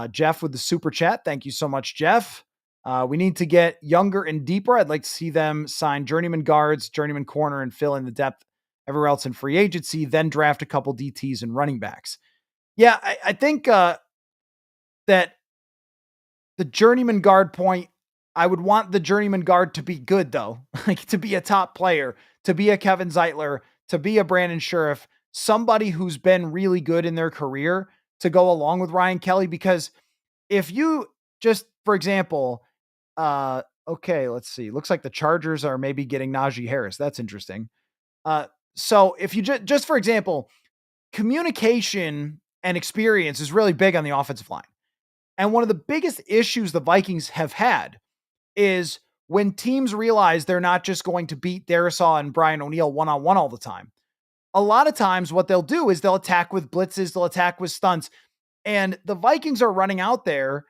Jeff with the super chat. Thank you so much, Jeff. We need to get younger and deeper. I'd like to see them sign journeyman guards, journeyman corner, and fill in the depth everywhere else in free agency, then draft a couple DTs and running backs. Yeah, I think that the journeyman guard point, I would want the journeyman guard to be good, though, like to be a top player, to be a Kevin Zeitler, to be a Brandon Sheriff, somebody who's been really good in their career to go along with Ryan Kelly. Because if you just, for example, okay, let's see. Looks like the Chargers are maybe getting Najee Harris. That's interesting. So if you just for example, communication and experience is really big on the offensive line. And one of the biggest issues the Vikings have had is when teams realize they're not just going to beat Darisaw and Brian O'Neill one-on-one all the time. A lot of times what they'll do is they'll attack with blitzes, they'll attack with stunts. And the Vikings are running out there,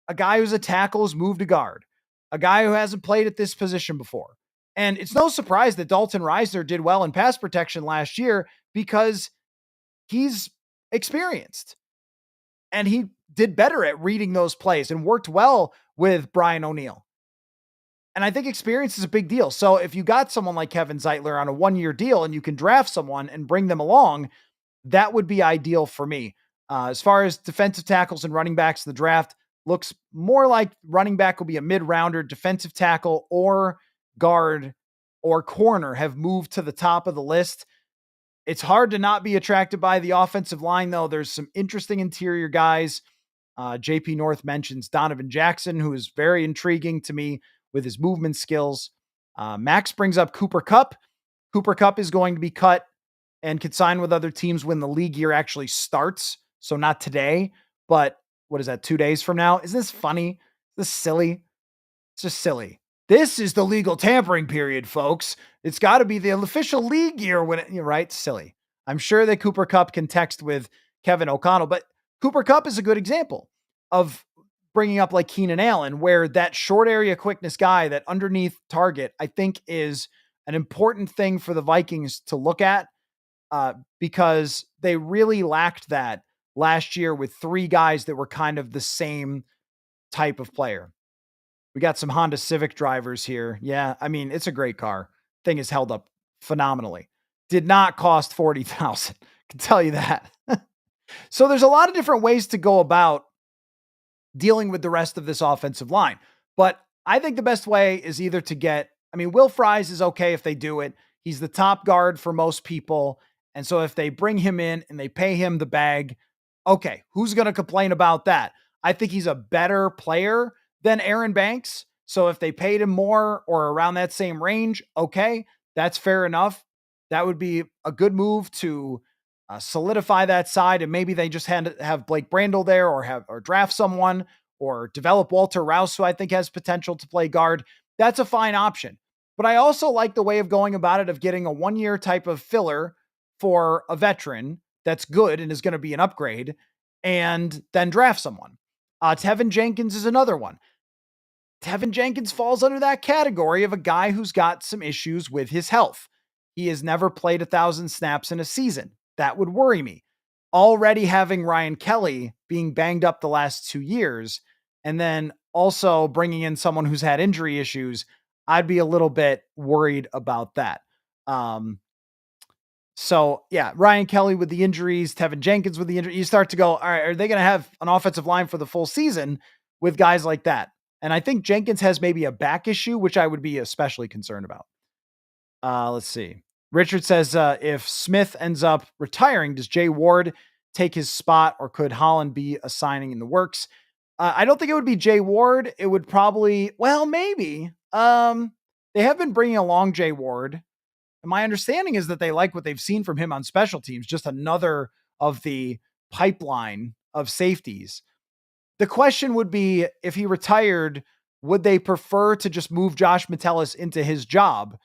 a guy who's a tackle is moved to guard, a guy who hasn't played at this position before. And it's no surprise that Dalton Reisner did well in pass protection last year because he's experienced and he did better at reading those plays and worked well with Brian O'Neill. And I think experience is a big deal. So if you got someone like Kevin Zeitler on a 1-year deal and you can draft someone and bring them along, that would be ideal for me. As far as defensive tackles and running backs, the draft looks more like running back will be a mid-rounder. Defensive tackle or guard or corner have moved to the top of the list. It's hard to not be attracted by the offensive line, though. There's some interesting interior guys. JP North mentions Donovan Jackson, who is very intriguing to me with his movement skills. Max brings up Cooper Kupp. Cooper Kupp is going to be cut and could sign with other teams when the league year actually starts. So not today, but what is that, 2 days from now? Isn't this funny? Is this silly? It's just silly. This is the legal tampering period, folks. It's got to be the official league year when you're right. Silly. I'm sure that Cooper Kupp can text with Kevin O'Connell, but Cooper Kupp is a good example of bringing up like Keenan Allen, where that short area quickness guy, that underneath target, I think is an important thing for the Vikings to look at because they really lacked that last year with 3 guys that were kind of the same type of player. We got some Honda Civic drivers here. Yeah, I mean, it's a great car. Thing is held up phenomenally. Did not cost $40,000. Can tell you that. So there's a lot of different ways to go about dealing with the rest of this offensive line. But I think the best way is either to get, I mean, Will Fries is okay if they do it. He's the top guard for most people. And so if they bring him in and they pay him the bag, okay, who's going to complain about that? I think he's a better player than Aaron Banks. So if they paid him more or around that same range, okay, that's fair enough. That would be a good move to solidify that side. And maybe they just have Blake Brandel there or draft someone or develop Walter Rouse, who I think has potential to play guard. That's a fine option. But I also like the way of going about it of getting a 1-year type of filler for a veteran that's good and is going to be an upgrade and then draft someone. Tevin Jenkins is another one. Tevin Jenkins falls under that category of a guy who's got some issues with his health. He has never played 1,000 snaps in a season. That would worry me. Already having Ryan Kelly being banged up the last 2 years, and then also bringing in someone who's had injury issues, I'd be a little bit worried about that. So yeah, Ryan Kelly with the injuries, Tevin Jenkins with the injury, you start to go, all right, are they going to have an offensive line for the full season with guys like that? And I think Jenkins has maybe a back issue, which I would be especially concerned about. Let's see. Richard says, if Smith ends up retiring, does Jay Ward take his spot or could Holland be a signing in the works? I don't think it would be Jay Ward. It would probably, well, maybe. They have been bringing along Jay Ward. And my understanding is that they like what they've seen from him on special teams, just another of the pipeline of safeties. The question would be, if he retired, would they prefer to just move Josh Metellus into his job?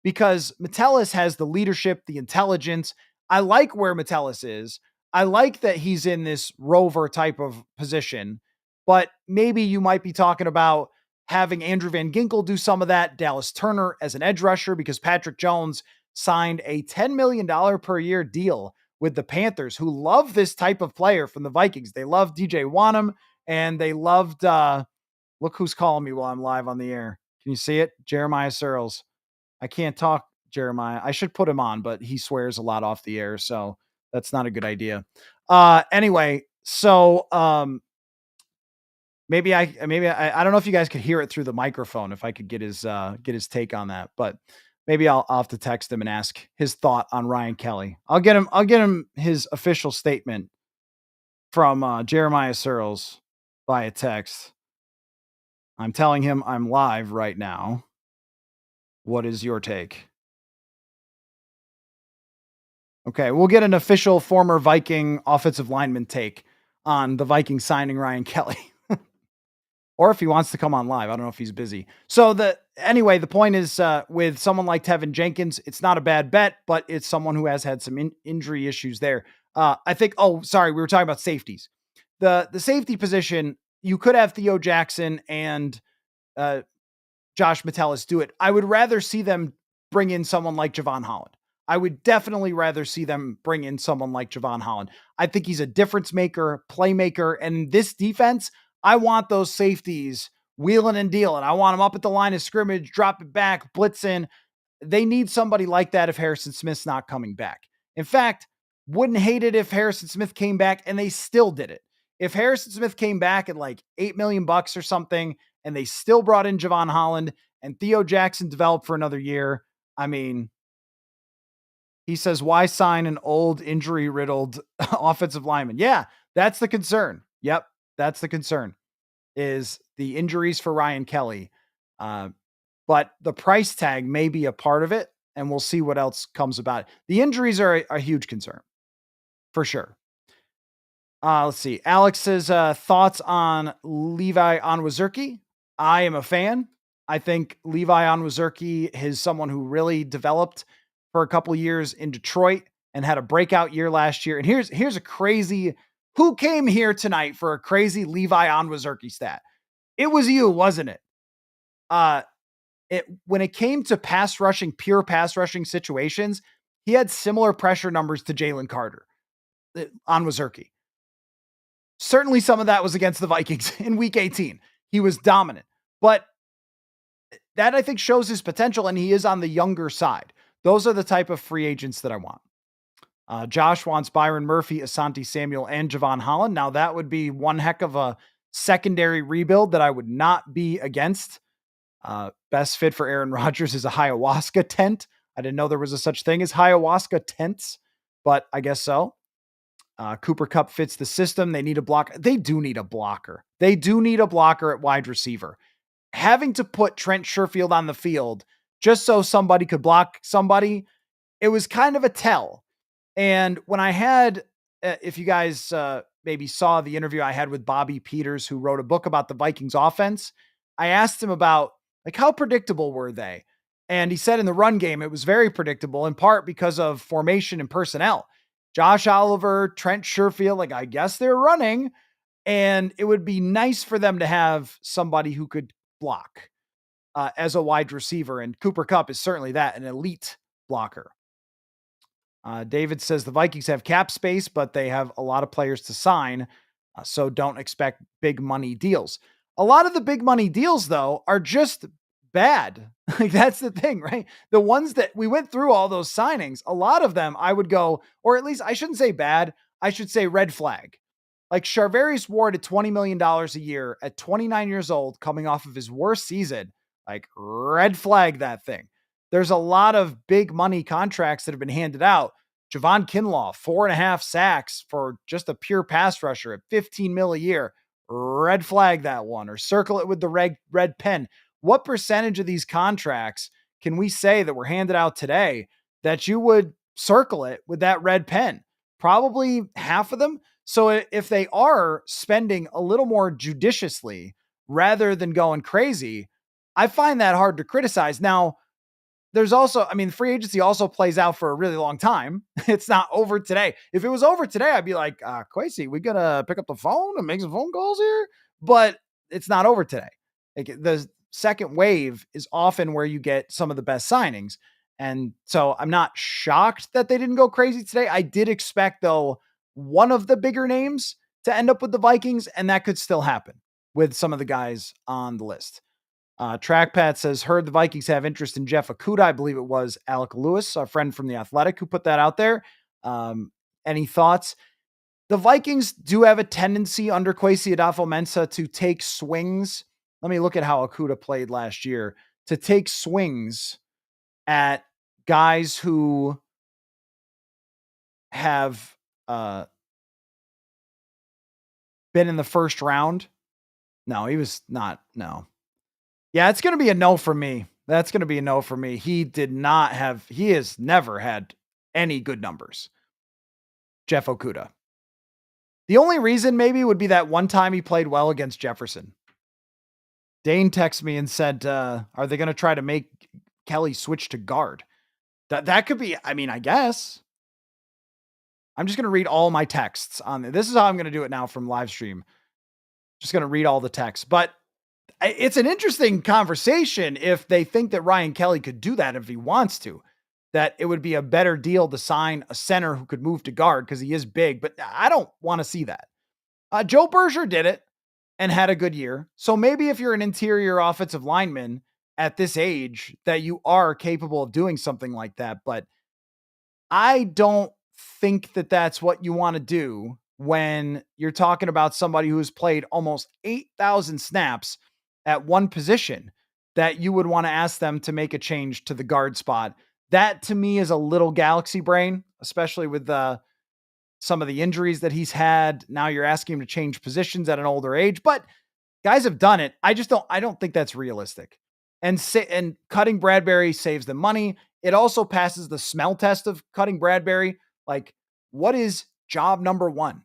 Because Metellus has the leadership, the intelligence. I like where Metellus is. I like that he's in this rover type of position, but maybe you might be talking about having Andrew Van Ginkel do some of that, Dallas Turner as an edge rusher, because Patrick Jones signed a $10 million per year deal with the Panthers, who love this type of player from the Vikings. They love DJ Wanham, and they loved, look who's calling me while I'm live on the air. Can you see it? Jeremiah Searles. I can't talk, Jeremiah. I should put him on, but he swears a lot off the air, so that's not a good idea. Anyway, so maybe I don't know if you guys could hear it through the microphone, if I could get his take on that, but maybe I'll have to text him and ask his thought on Ryan Kelly. I'll get him his official statement from Jeremiah Searles via text. I'm telling him I'm live right now. What is your take? Okay, we'll get an official former Viking offensive lineman take on the Vikings signing Ryan Kelly. Or if he wants to come on live. I don't know if he's busy. So the point is, with someone like Tevin Jenkins, it's not a bad bet, but it's someone who has had some injury issues there. I think, we were talking about safeties. The safety position, you could have Theo Jackson and Josh Metellus do it. I would rather see them bring in someone like Javon Holland. I would definitely rather see them bring in someone like Javon Holland. I think he's a difference maker, playmaker, and this defense, I want those safeties wheeling and dealing. I want them up at the line of scrimmage, drop it back, blitzing. They need somebody like that if Harrison Smith's not coming back. In fact, wouldn't hate it if Harrison Smith came back and they still did it. If Harrison Smith came back at like $8 million or something, and they still brought in Javon Holland and Theo Jackson developed for another year, I mean, he says, why sign an old injury-riddled offensive lineman? Yeah, that's the concern. Yep, that's the concern, is the injuries for Ryan Kelly. But the price tag may be a part of it, and we'll see what else comes about it. The injuries are a huge concern, for sure. Let's see. Alex's thoughts on Levi Onwuzurike. I am a fan. I think Levi Onwuzurike is someone who really developed for a couple of years in Detroit and had a breakout year last year. And here's a crazy, who came here tonight for a crazy Levi Onwuzurike stat? It was you, wasn't it? When it came to pure pass rushing situations, he had similar pressure numbers to Jalen Carter, Onwuzurike. Certainly some of that was against the Vikings in week 18. He was dominant, but that I think shows his potential, and he is on the younger side. Those are the type of free agents that I want. Josh wants Byron Murphy, Asante Samuel, and Javon Holland. Now that would be one heck of a secondary rebuild that I would not be against. Best fit for Aaron Rodgers is a ayahuasca tent. I didn't know there was a such thing as ayahuasca tents, but I guess so. Cooper Kupp fits the system. They need a blocker. They do need a blocker. They do need a blocker at wide receiver. Having to put Trent Sherfield on the field just so somebody could block somebody, it was kind of a tell. And when I had, if you guys maybe saw the interview I had with Bobby Peters, who wrote a book about the Vikings offense, I asked him about, like, how predictable were they? And he said in the run game, it was very predictable, in part because of formation and personnel. Josh Oliver, Trent Sherfield, like, I guess they're running, and it would be nice for them to have somebody who could block as a wide receiver. And Cooper Kupp is certainly that, an elite blocker. David says the Vikings have cap space, but they have a lot of players to sign, so don't expect big money deals. A lot of the big money deals, though, are just bad. Like, that's the thing, right? The ones that we went through, all those signings, a lot of them I would go, or at least I shouldn't say bad, I should say red flag. Like Charvarius Ward at $20 million a year at 29 years old, coming off of his worst season, like, red flag that thing. There's a lot of big money contracts that have been handed out. Javon Kinlaw, 4.5 sacks for just a pure pass rusher at 15 mil a year. Red flag that one, or circle it with the red pen. What percentage of these contracts can we say that were handed out today that you would circle it with that red pen? Probably half of them. So if they are spending a little more judiciously rather than going crazy, I find that hard to criticize. Now, there's also, I mean, free agency also plays out for a really long time. It's not over today. If it was over today, I'd be like, Quasi, we gotta pick up the phone and make some phone calls here. But it's not over today. Like, the second wave is often where you get some of the best signings. And so I'm not shocked that they didn't go crazy today. I did expect, though, one of the bigger names to end up with the Vikings, and that could still happen with some of the guys on the list. Trackpad says, heard the Vikings have interest in Jeff Okudah. I believe it was Alec Lewis, a friend from The Athletic, who put that out there. Any thoughts? The Vikings do have a tendency under Kwesi Adofo-Mensah to take swings. Let me look at how Okudah played last year. To take swings at guys who have been in the first round. No, he was not. No. Yeah, it's going to be a no for me. That's going to be a no for me. He has never had any good numbers. Jeff Okudah. The only reason maybe would be that one time he played well against Jefferson. Dane texted me and said, are they going to try to make Kelly switch to guard? That could be, I mean, I guess. I'm just going to read all my texts on this. Is how I'm going to do it now from live stream. Just going to read all the texts, but it's an interesting conversation if they think that Ryan Kelly could do that if he wants to, that it would be a better deal to sign a center who could move to guard because he is big, but I don't want to see that. Joe Berger did it and had a good year. So maybe if you're an interior offensive lineman at this age that you are capable of doing something like that, but I don't think that that's what you want to do when you're talking about somebody who's played almost 8,000 snaps at one position, that you would want to ask them to make a change to the guard spot. That to me is a little galaxy brain, especially with some of the injuries that he's had. Now you're asking him to change positions at an older age, but guys have done it. I don't think that's realistic. And cutting Bradberry saves them money. It also passes the smell test of cutting Bradberry. Like, what is job number one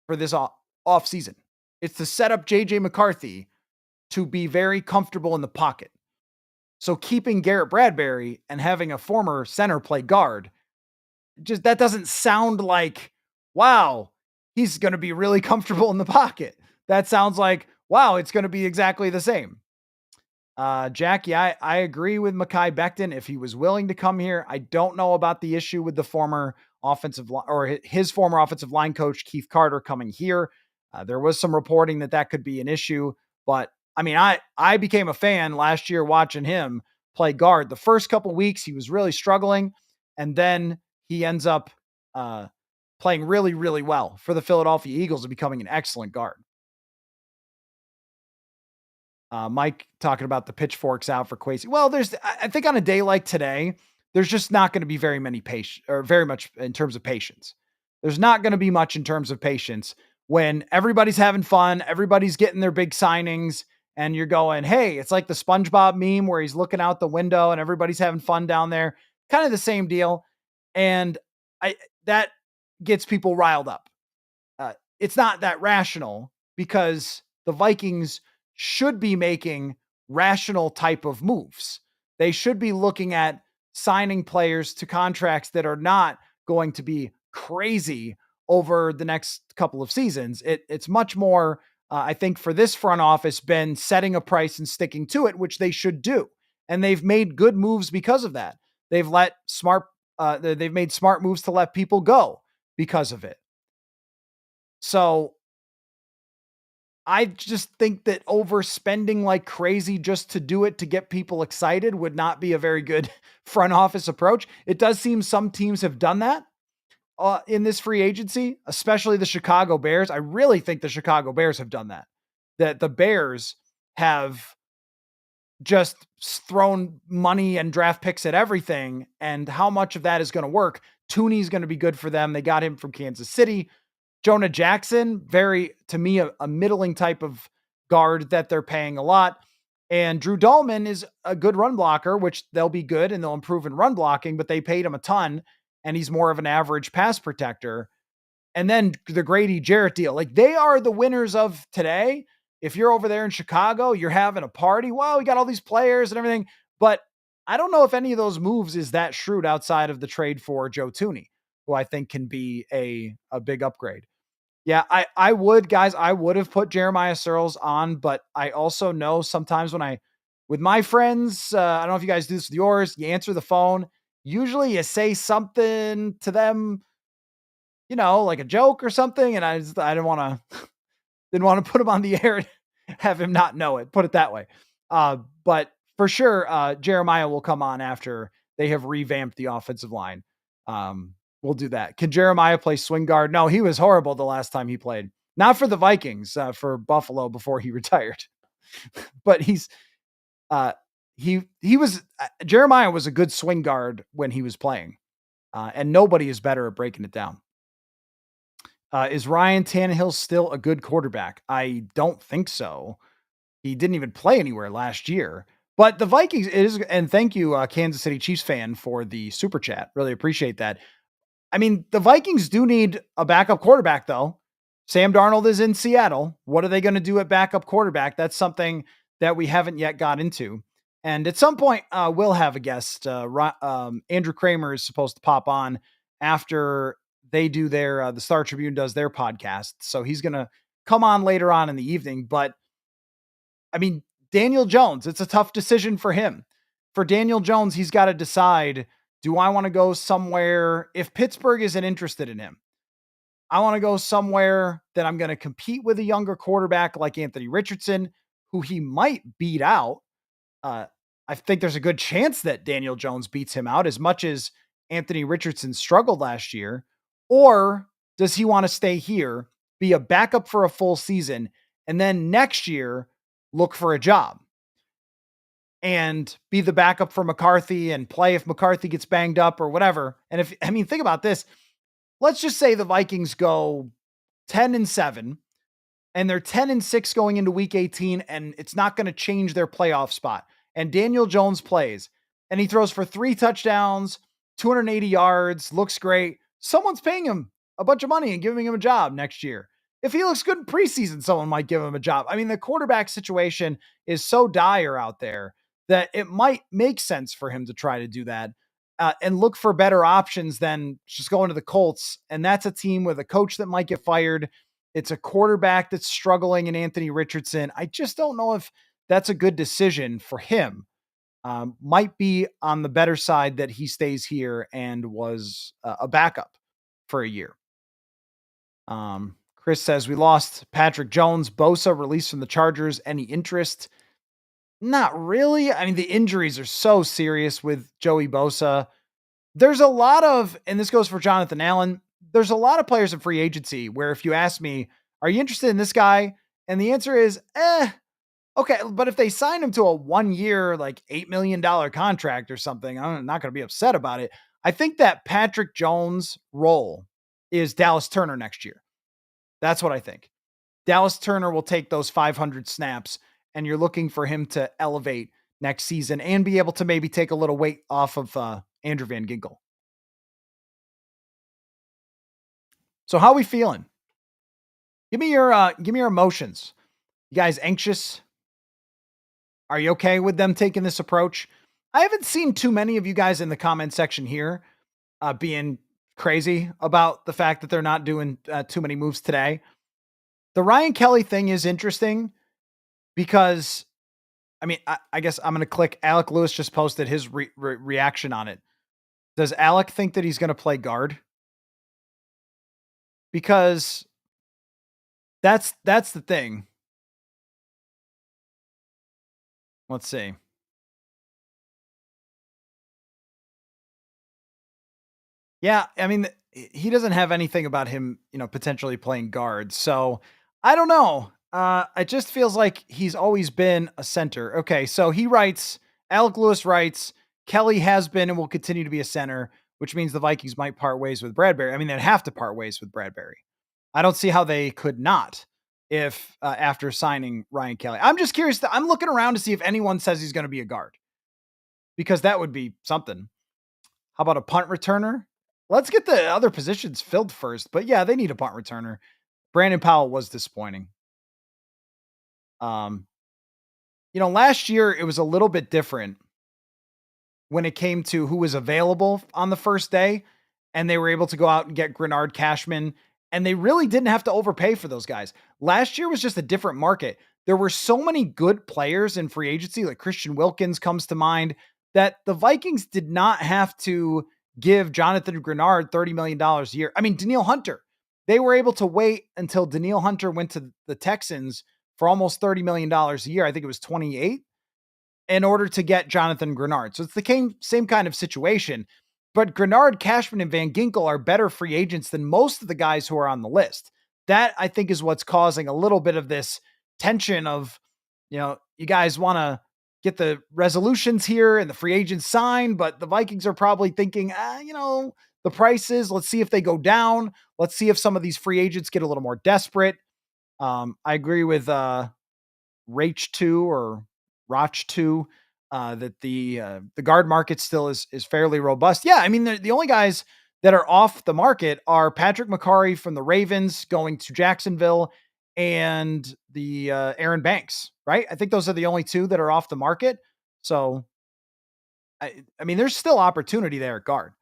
for this off season? It's to set up JJ McCarthy to be very comfortable in the pocket. So keeping Garrett Bradberry and having a former center play guard, just that doesn't sound like, wow, he's going to be really comfortable in the pocket. That sounds like, wow, it's going to be exactly the same. Jackie, I agree with Mekhi Becton. If he was willing to come here, I don't know about the issue with the former offensive or his former offensive line coach, Keith Carter, coming here. There was some reporting that could be an issue, but I mean, I became a fan last year watching him play guard. The first couple weeks, he was really struggling, and then he ends up playing really, really well for the Philadelphia Eagles and becoming an excellent guard. Mike talking about the pitchforks out for Kwesi. Well, I think on a day like today, there's just not going to be very much in terms of patience. There's not going to be much in terms of patience when everybody's having fun, everybody's getting their big signings, and you're going, hey, it's like the SpongeBob meme where he's looking out the window and everybody's having fun down there. Kind of the same deal. And that gets people riled up. It's not that rational because the Vikings should be making rational type of moves. They should be looking at signing players to contracts that are not going to be crazy over the next couple of seasons. It's much more, I think, for this front office, been setting a price and sticking to it, which they should do. And they've made good moves because of that. They've made smart moves to let people go because of it. So I just think that overspending like crazy just to do it to get people excited would not be a very good front office approach. It does seem some teams have done that in this free agency, especially the Chicago Bears. I really think the Chicago Bears have done that. That the Bears have just thrown money and draft picks at everything, and how much of that is going to work. Tooney's going to be good for them. They got him from Kansas City. Jonah Jackson, to me, a middling type of guard that they're paying a lot. And Drew Dahlman is a good run blocker, which they'll be good and they'll improve in run blocking, but they paid him a ton and he's more of an average pass protector. And then the Grady Jarrett deal, like they are the winners of today. If you're over there in Chicago, you're having a party. Wow, we got all these players and everything. But I don't know if any of those moves is that shrewd outside of the trade for Joe Tooney, who I think can be a big upgrade. Yeah, I would, guys, I would have put Jeremiah Searles on, but I also know sometimes when with my friends, I don't know if you guys do this with yours, you answer the phone. Usually you say something to them, like a joke or something. And I didn't want to put him on the air and have him not know it, put it that way. But for sure, Jeremiah will come on after they have revamped the offensive line. We'll do that. Can Jeremiah play swing guard? No, he was horrible the last time he played. Not for the Vikings, for Buffalo before he retired. But uh, he was Jeremiah was a good swing guard when he was playing, and nobody is better at breaking it down. Is Ryan Tannehill still a good quarterback? I don't think so. He didn't even play anywhere last year. But the Vikings is, and thank you, Kansas City Chiefs fan, for the super chat. Really appreciate that. I mean, the Vikings do need a backup quarterback, though. Sam Darnold is in Seattle. What are they going to do at backup quarterback? That's something that we haven't yet got into. And at some point, we'll have a guest. Andrew Kramer is supposed to pop on after they do the Star Tribune does their podcast. So he's going to come on later on in the evening. But I mean, Daniel Jones, it's a tough decision for him. For Daniel Jones, he's got to decide, do I want to go somewhere if Pittsburgh isn't interested in him? I want to go somewhere that I'm going to compete with a younger quarterback like Anthony Richardson, who he might beat out. Uh, I think there's a good chance that Daniel Jones beats him out as much as Anthony Richardson struggled last year. Or does he want to stay here, be a backup for a full season, and then next year look for a job and be the backup for McCarthy and play if McCarthy gets banged up or whatever? And think about this. Let's just say the Vikings go 10-7 and they're 10-6 going into week 18, and it's not going to change their playoff spot. And Daniel Jones plays and he throws for 3 touchdowns, 280 yards, looks great. Someone's paying him a bunch of money and giving him a job next year. If he looks good in preseason, someone might give him a job. I mean, the quarterback situation is so dire out there that it might make sense for him to try to do that, and look for better options than just going to the Colts. And that's a team with a coach that might get fired. It's a quarterback that's struggling in Anthony Richardson. I just don't know if that's a good decision for him. Might be on the better side that he stays here and was a backup for a year. Chris says we lost Patrick Jones. Bosa released from the Chargers. Any interest? Not really. I mean, the injuries are so serious with Joey Bosa. There's a lot of, and this goes for Jonathan Allen, there's a lot of players in free agency where if you ask me, are you interested in this guy? And the answer is, okay. But if they sign him to a 1-year, like $8 million contract or something, I'm not going to be upset about it. I think that Patrick Jones' role is Dallas Turner next year. That's what I think. Dallas Turner will take those 500 snaps, and you're looking for him to elevate next season and be able to maybe take a little weight off of Andrew Van Ginkel. So how are we feeling? Give me your emotions. You guys anxious? Are you okay with them taking this approach? I haven't seen too many of you guys in the comment section here being crazy about the fact that they're not doing too many moves today. The Ryan Kelly thing is interesting because, I mean, I guess I'm going to click. Alec Lewis just posted his reaction on it. Does Alec think that he's going to play guard? Because that's the thing. Let's see. Yeah, I mean, he doesn't have anything about him, potentially playing guard. So I don't know. It just feels like he's always been a center. Okay, so Alec Lewis writes, Kelly has been and will continue to be a center, which means the Vikings might part ways with Bradberry. I mean, they'd have to part ways with Bradberry. I don't see how they could not if after signing Ryan Kelly. I'm just curious. I'm looking around to see if anyone says he's going to be a guard, because that would be something. How about a punt returner? Let's get the other positions filled first. But yeah, they need a punt returner. Brandon Powell was disappointing. Last year it was a little bit different when it came to who was available on the first day, and they were able to go out and get Grenard, Cashman, and they really didn't have to overpay for those guys. Last year was just a different market. There were so many good players in free agency, like Christian Wilkins comes to mind, that the Vikings did not have to give Jonathan Grenard $30 million a year. I mean, Danielle Hunter, they were able to wait until Danielle Hunter went to the Texans for almost $30 million a year. I think it was 28 in order to get Jonathan Grenard. So it's the same kind of situation. But Grenard, Cashman, and Van Ginkel are better free agents than most of the guys who are on the list. That, I think, is what's causing a little bit of this tension of, you guys want to get the resolutions here and the free agents signed, but the Vikings are probably thinking, the prices, let's see if they go down. Let's see if some of these free agents get a little more desperate. I agree with Rach 2 or Roch 2 that the guard market still is fairly robust. Yeah, I mean, the only guys that are off the market are Patrick McCarry from the Ravens going to Jacksonville and the Aaron Banks, right? I think those are the only two that are off the market. So, I mean, there's still opportunity there at guard.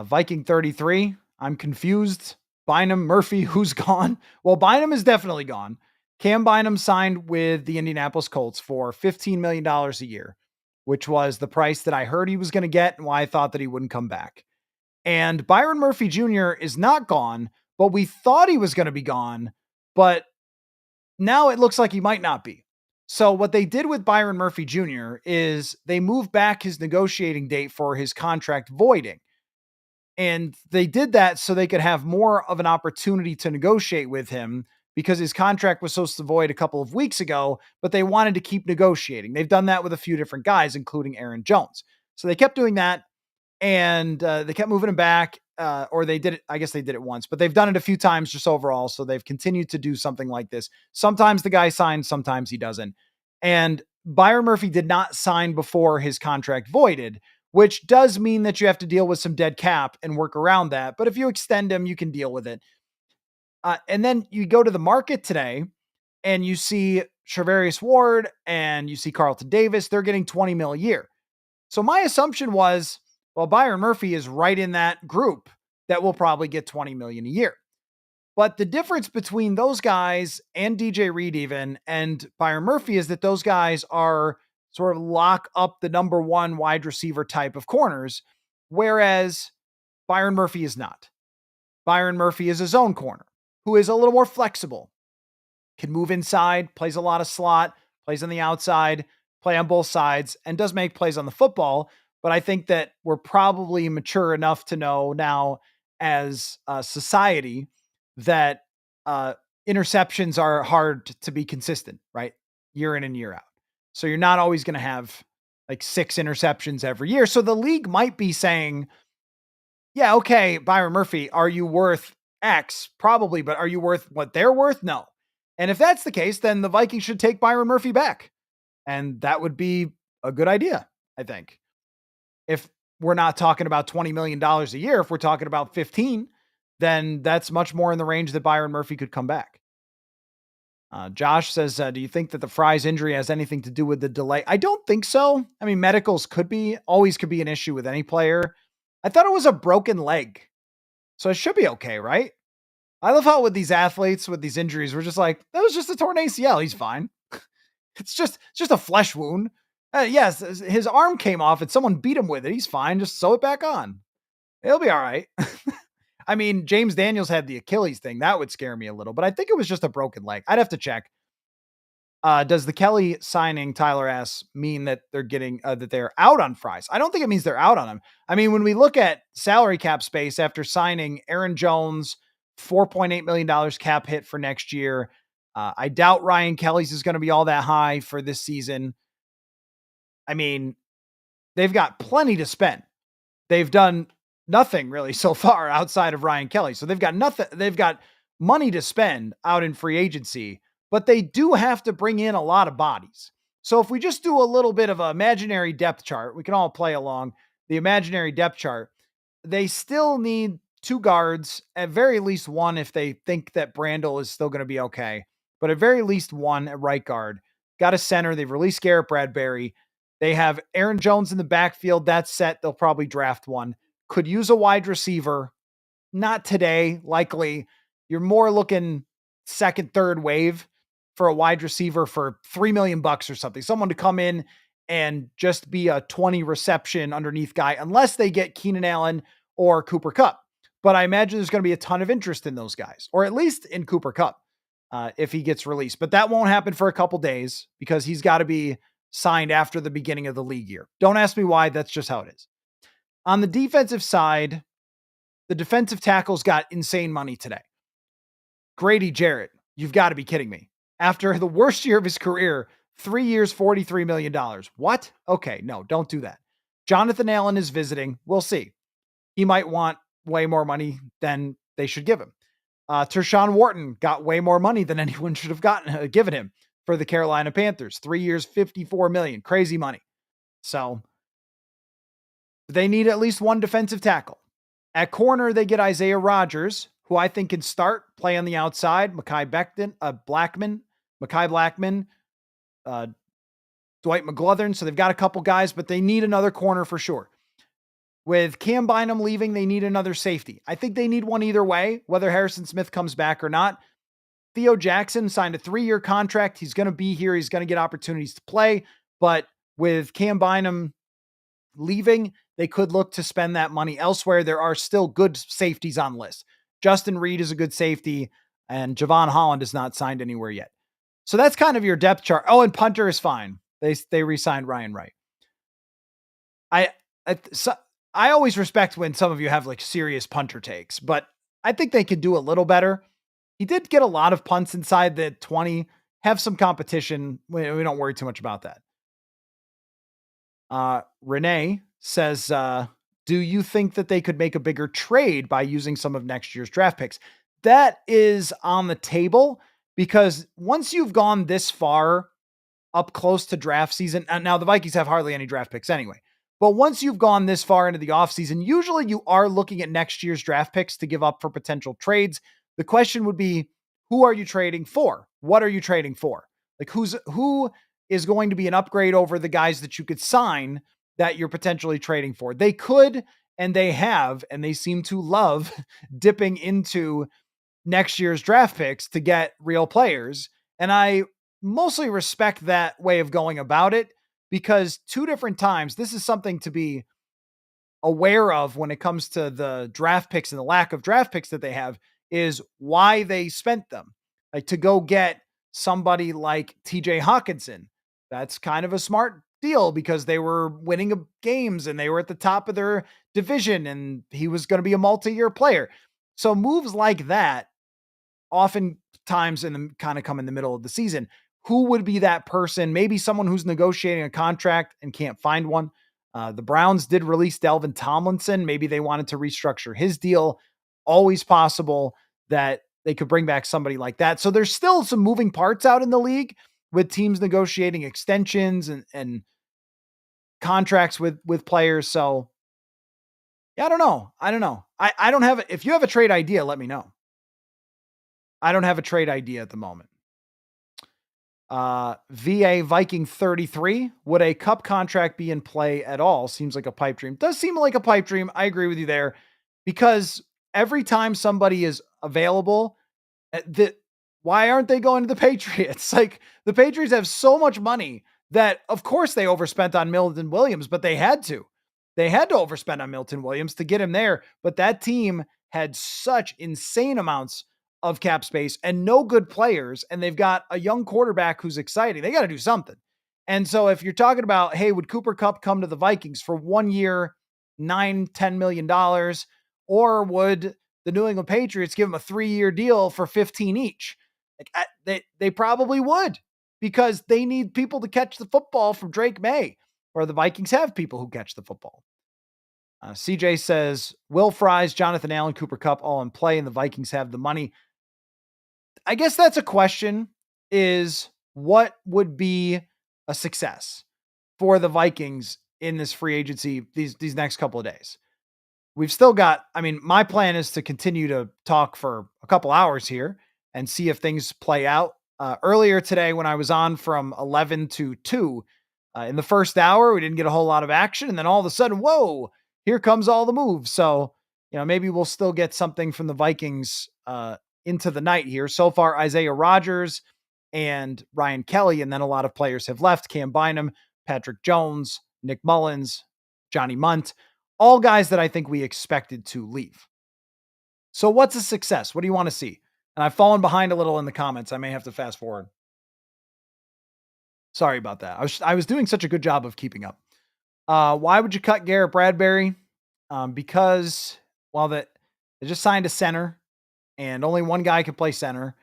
Viking 33, I'm confused. Bynum, Murphy, who's gone? Well, Bynum is definitely gone. Cam Bynum signed with the Indianapolis Colts for $15 million a year, which was the price that I heard he was going to get and why I thought that he wouldn't come back. And Byron Murphy Jr. is not gone, but we thought he was going to be gone, but now it looks like he might not be. So what they did with Byron Murphy Jr. is they moved back his negotiating date for his contract voiding. And they did that so they could have more of an opportunity to negotiate with him because his contract was supposed to void a couple of weeks ago, but they wanted to keep negotiating. They've done that with a few different guys, including Aaron Jones. So they kept doing that, and they kept moving him back, or they did it. I guess they did it once, but they've done it a few times just overall. So they've continued to do something like this. Sometimes the guy signs, sometimes he doesn't. And Byron Murphy did not sign before his contract voided, which does mean that you have to deal with some dead cap and work around that. But if you extend him, you can deal with it. And then you go to the market today and you see Charvarius Ward and you see Carlton Davis. They're getting 20 mil a year. So my assumption was, well, Byron Murphy is right in that group that will probably get 20 million a year. But the difference between those guys and DJ Reed even and Byron Murphy is that those guys are sort of lock up the number one wide receiver type of corners, whereas Byron Murphy is not. Byron Murphy is a zone corner who is a little more flexible, can move inside, plays a lot of slot, plays on the outside, play on both sides, and does make plays on the football. But I think that we're probably mature enough to know now as a society that interceptions are hard to be consistent, right? Year in and year out. So you're not always going to have like 6 interceptions every year. So the league might be saying, yeah, okay, Byron Murphy, are you worth X? Probably, but are you worth what they're worth? No. And if that's the case, then the Vikings should take Byron Murphy back. And that would be a good idea, I think. If we're not talking about $20 million a year, if we're talking about 15, then that's much more in the range that Byron Murphy could come back. Josh says, do you think that the Fries injury has anything to do with the delay? I don't think so. I mean, medicals always could be an issue with any player. I thought it was a broken leg. So it should be okay, right? I love how with these athletes, with these injuries, we're just like, that was just a torn ACL. He's fine. It's just a flesh wound. Yes, his arm came off and someone beat him with it. He's fine. Just sew it back on. He'll be all right. I mean, James Daniels had the Achilles thing. That would scare me a little, but I think it was just a broken leg. I'd have to check. Does the Kelly signing, Tyler asks, mean that they're getting that they're out on Fries? I don't think it means they're out on him. I mean, when we look at salary cap space after signing Aaron Jones, $4.8 million cap hit for next year. I doubt Ryan Kelly's is going to be all that high for this season. I mean, they've got plenty to spend. They've done nothing really so far outside of Ryan Kelly. So they've got nothing. They've got money to spend out in free agency, but they do have to bring in a lot of bodies. So if we just do a little bit of an imaginary depth chart, we can all play along the imaginary depth chart. They still need 2 guards, at very least 1 if they think that Brandel is still going to be okay, but at very least 1 at right guard. Got a center. They've released Garrett Bradberry. They have Aaron Jones in the backfield. That's set. They'll probably draft one. Could use a wide receiver. Not today, likely. You're more looking second, third wave for a wide receiver for $3 million or something. Someone to come in and just be a 20 reception underneath guy, unless they get Keenan Allen or Cooper Kupp. But I imagine there's going to be a ton of interest in those guys, or at least in Cooper Kupp if he gets released. But that won't happen for a couple days because he's got to be signed after the beginning of the league year. Don't ask me why. That's just how it is. On the defensive side, the defensive tackles got insane money today. Grady Jarrett, you've got to be kidding me. After the worst year of his career, 3 years, $43 million. What? Okay, no, don't do that. Jonathan Allen is visiting. We'll see. He might want way more money than they should give him. Tershawn Wharton got way more money than anyone should have given him for the Carolina Panthers. 3 years, $54 million. Crazy money. So they need at least one defensive tackle. At corner, they get Isaiah Rodgers, who I think can start, play on the outside. Mekhi Blackman, Dwight McGlothern. So they've got a couple guys, but they need another corner for sure. With Cam Bynum leaving, they need another safety. I think they need one either way, whether Harrison Smith comes back or not. Theo Jackson signed a 3-year contract. He's going to be here. He's going to get opportunities to play. But with Cam Bynum leaving, they could look to spend that money elsewhere. There are still good safeties on the list. Justin Reed is a good safety, and Javon Holland is not signed anywhere yet. So that's kind of your depth chart. Oh, and punter is fine. They re-signed Ryan Wright. I always respect when some of you have like serious punter takes, but I think they could do a little better. He did get a lot of punts inside the 20, have some competition. We don't worry too much about that. Renee says, do you think that they could make a bigger trade by using some of next year's draft picks? That is on the table because once you've gone this far up close to draft season, and now the Vikings have hardly any draft picks anyway, but once you've gone this far into the offseason, usually you are looking at next year's draft picks to give up for potential trades. The question would be, who are you trading for? What are you trading for? Like who is going to be an upgrade over the guys that you could sign that you're potentially trading for? They could, and they have, and they seem to love dipping into next year's draft picks to get real players. And I mostly respect that way of going about it because 2 different times, this is something to be aware of when it comes to the draft picks and the lack of draft picks that they have is why they spent them. Like to go get somebody like TJ Hawkinson. That's kind of a smart deal because they were winning games and they were at the top of their division and he was going to be a multi-year player. So moves like that oftentimes kind of come in the middle of the season. Who would be that person? Maybe someone who's negotiating a contract and can't find one. The Browns did release Delvin Tomlinson. Maybe they wanted to restructure his deal. Always possible that they could bring back somebody like that. So there's still some moving parts out in the league with teams negotiating extensions and contracts with players. So yeah, I don't know. I don't have, if you have a trade idea, let me know. I don't have a trade idea at the moment. VA Viking 33. Would a Cup contract be in play at all? Seems like a pipe dream. Does seem like a pipe dream. I agree with you there because every time somebody is available, why aren't they going to the Patriots? Like the Patriots have so much money that of course they overspent on Milton Williams, but they had to overspend on Milton Williams to get him there. But that team had such insane amounts of cap space and no good players. And they've got a young quarterback who's exciting. They got to do something. And so if you're talking about, hey, would Cooper Kupp come to the Vikings for 1 year, $10 million, or would the New England Patriots give him a 3-year deal for 15 each? Like they probably would because they need people to catch the football from Drake May, or the Vikings have people who catch the football. CJ says, Will Fries, Jonathan Allen, Cooper Kupp all in play, and the Vikings have the money. I guess that's a question, is what would be a success for the Vikings in this free agency these next couple of days? We've still got, my plan is to continue to talk for a couple hours here and see if things play out. Earlier today when I was on from 11 to 2, In the first hour, we didn't get a whole lot of action. And then all of a sudden, whoa, here comes all the moves. So, maybe we'll still get something from the Vikings into the night here. So far, Isaiah Rodgers and Ryan Kelly, and then a lot of players have left. Cam Bynum, Patrick Jones, Nick Mullins, Johnny Munt, all guys that I think we expected to leave. So what's a success? What do you want to see? And I've fallen behind a little in the comments. I may have to fast forward. Sorry about that. I was doing such a good job of keeping up. Why would you cut Garrett Bradberry? Because, well, they just signed a center and only one guy can play center.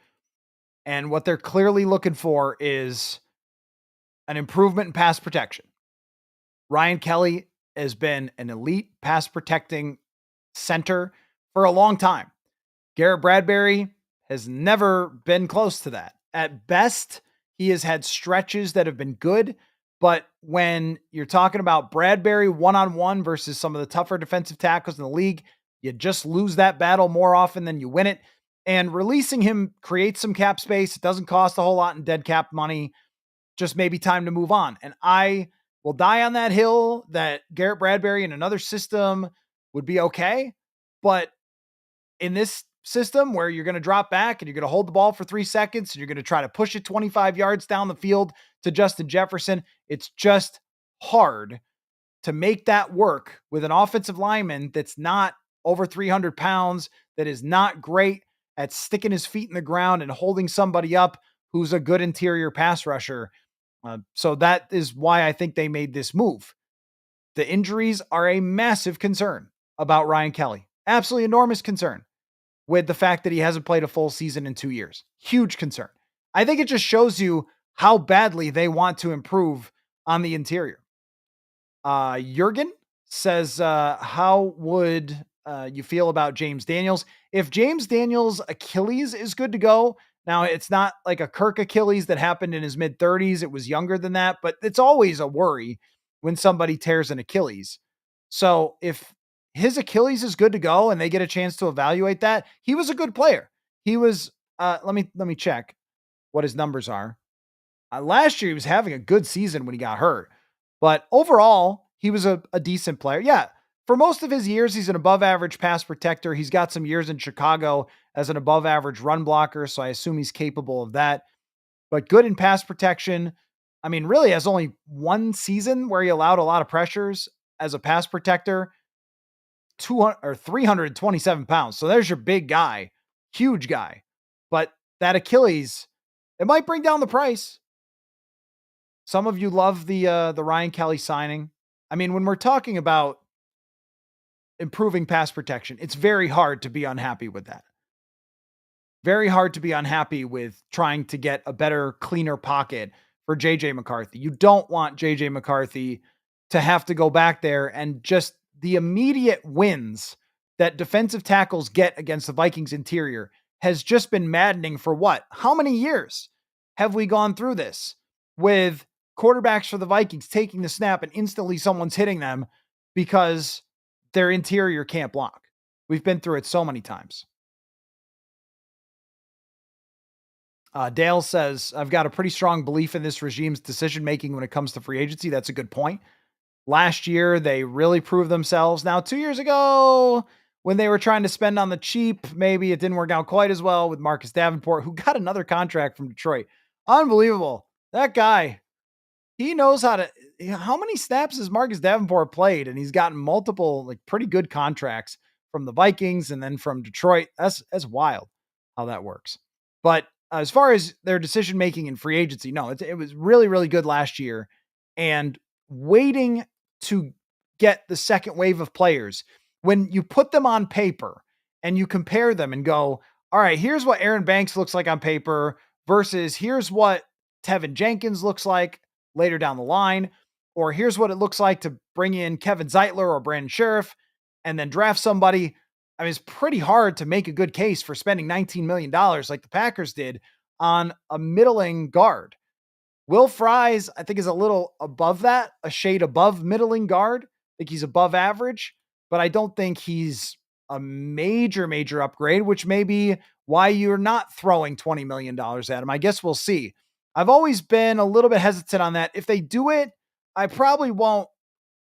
And what they're clearly looking for is an improvement in pass protection. Ryan Kelly has been an elite pass protecting center for a long time. Garrett Bradberry has never been close to that. At best, he has had stretches that have been good, but when you're talking about Bradberry one-on-one versus some of the tougher defensive tackles in the league, you just lose that battle more often than you win it. And releasing him creates some cap space. It doesn't cost a whole lot in dead cap money. Just maybe time to move on. And I will die on that hill that Garrett Bradberry in another system would be okay. But in this system where you're going to drop back and you're going to hold the ball for 3 seconds and you're going to try to push it 25 yards down the field to Justin Jefferson, it's just hard to make that work with an offensive lineman that's not over 300 pounds, that is not great at sticking his feet in the ground and holding somebody up who's a good interior pass rusher. So that is why I think they made this move. The injuries are a massive concern about Ryan Kelly. Absolutely enormous concern with the fact that he hasn't played a full season in 2 years. Huge concern. I think it just shows you how badly they want to improve on the interior. Jurgen says, how would you feel about James Daniels? If James Daniels' Achilles is good to go, now it's not like a Kirk Achilles that happened in his mid-30s. It was younger than that, but it's always a worry when somebody tears an Achilles. So if his Achilles is good to go and they get a chance to evaluate that, he was a good player. He was, let me check what his numbers are. Last year, he was having a good season when he got hurt, but overall, he was a decent player. Yeah. For most of his years, he's an above average pass protector. He's got some years in Chicago as an above average run blocker. So I assume he's capable of that, but good in pass protection. I mean, really has only one season where he allowed a lot of pressures as a pass protector. 200 or 327 pounds. So there's your big guy, huge guy. But that Achilles, it might bring down the price. Some of you love the Ryan Kelly signing. I mean, when we're talking about improving pass protection, it's very hard to be unhappy with that. Very hard to be unhappy with trying to get a better, cleaner pocket for JJ McCarthy. You don't want JJ McCarthy to have to go back there and just the immediate wins that defensive tackles get against the Vikings interior has just been maddening for what? How many years have we gone through this with quarterbacks for the Vikings taking the snap and instantly someone's hitting them because their interior can't block? We've been through it so many times. Dale says, I've got a pretty strong belief in this regime's decision-making when it comes to free agency. That's a good point. Last year, they really proved themselves. Now, 2 years ago, when they were trying to spend on the cheap, maybe it didn't work out quite as well with Marcus Davenport, who got another contract from Detroit. Unbelievable. That guy, he knows how to, how many snaps has Marcus Davenport played? And he's gotten multiple, like pretty good contracts from the Vikings and then from Detroit. That's wild how that works. But as far as their decision-making in free agency, no, it was really, really good last year. And waiting to get the second wave of players, when you put them on paper and you compare them and go, all right, here's what Aaron Banks looks like on paper versus here's what Tevin Jenkins looks like later down the line, or here's what it looks like to bring in Kevin Zeitler or Brandon Sheriff and then draft somebody. I mean, it's pretty hard to make a good case for spending $19 million like the Packers did on a middling guard. Will Fries, I think, is a little above that, a shade above middling guard. I think he's above average, but I don't think he's a major upgrade, which may be why you're not throwing $20 million at him. I guess we'll see. I've always been a little bit hesitant on that. If they do it, I probably won't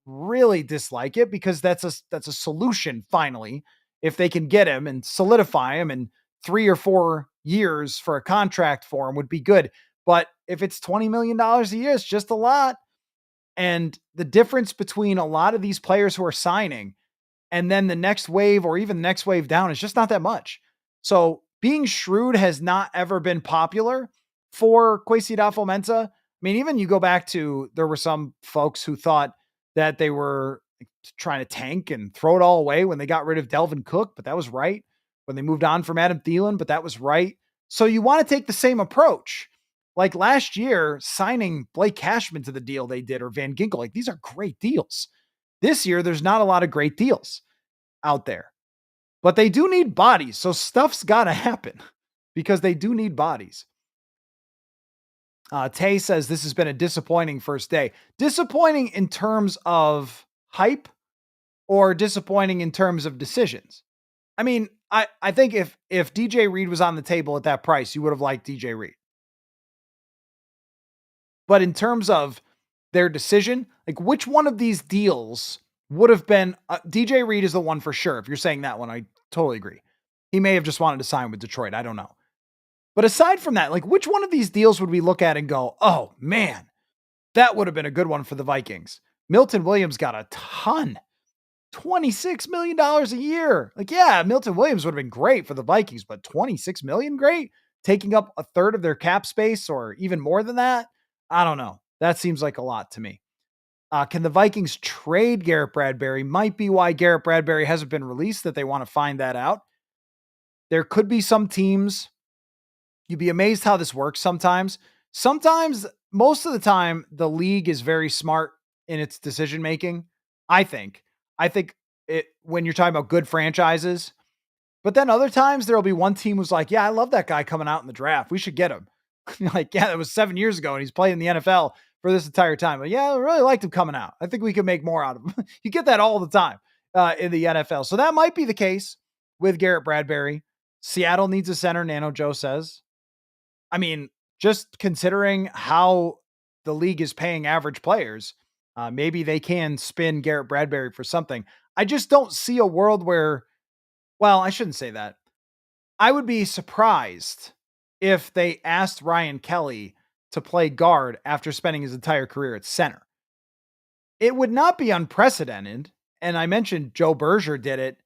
really dislike it because that's a solution finally. If they can get him and solidify him in 3 or 4 years for a contract for him would be good. But if it's $20 million a year, it's just a lot. And the difference between a lot of these players who are signing and then the next wave or even the next wave down is just not that much. So being shrewd has not ever been popular for Kwesi adofo-mensah. I mean, even you go back to, there were some folks who thought that they were trying to tank and throw it all away when they got rid of Delvin Cook, but that was right. When they moved on from Adam Thielen, but that was right. So you want to take the same approach. Like last year, signing Blake Cashman to the deal they did, or Van Ginkel, like these are great deals. This year, there's not a lot of great deals out there, but they do need bodies. So stuff's got to happen because they do need bodies. Tay says this has been a disappointing first day. Disappointing in terms of hype or disappointing in terms of decisions? I mean, I think if DJ Reed was on the table at that price, you would have liked DJ Reed. But in terms of their decision, like which one of these deals would have been DJ Reed is the one for sure. If you're saying that one, I totally agree. He may have just wanted to sign with Detroit. I don't know. But aside from that, like which one of these deals would we look at and go, oh man, that would have been a good one for the Vikings? Milton Williams got a ton, $26 million a year. Like, yeah, Milton Williams would have been great for the Vikings, but $26 million, great. Taking up a third of their cap space or even more than that. I don't know. That seems like a lot to me. Can the Vikings trade Garrett Bradberry? Might be why Garrett Bradberry hasn't been released, that they want to find that out. There could be some teams. You'd be amazed how this works sometimes. Sometimes, most of the time, the league is very smart in its decision making. I think it when you're talking about good franchises. But then other times there'll be one team who's like, yeah, I love that guy coming out in the draft. We should get him. Like, yeah, that was 7 years ago and he's playing in the NFL for this entire time. But yeah, I really liked him coming out. I think we could make more out of him. You get that all the time in the NFL. So that might be the case with Garrett Bradberry. Seattle needs a center, Nano Joe says. I mean, just considering how the league is paying average players, maybe they can spin Garrett Bradberry for something. I just don't see a world where, well, I shouldn't say that. I would be surprised if they asked Ryan Kelly to play guard after spending his entire career at center. It would not be unprecedented. And I mentioned Joe Berger did it.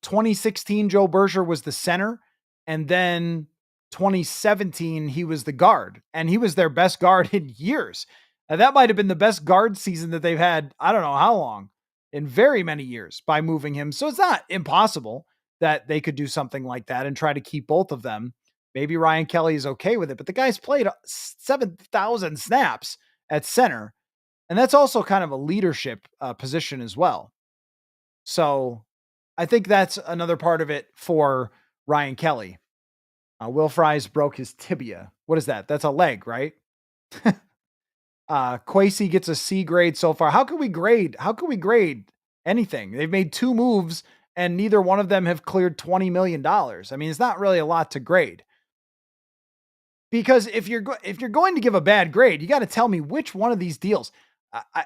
2016, Joe Berger was the center. And then 2017, he was the guard. And he was their best guard in years. And that might have been the best guard season that they've had, I don't know how long, in very many years by moving him. So it's not impossible that they could do something like that and try to keep both of them. Maybe Ryan Kelly is okay with it, but the guy's played 7,000 snaps at center. And that's also kind of a leadership position as well. So I think that's another part of it for Ryan Kelly. Will Fries broke his tibia. What is that? That's a leg, right? Kwesi gets a C grade so far. How can we grade? How can we grade anything? They've made 2 moves and neither one of them have cleared $20 million. I mean, it's not really a lot to grade. Because if you're going to give a bad grade, you got to tell me which one of these deals.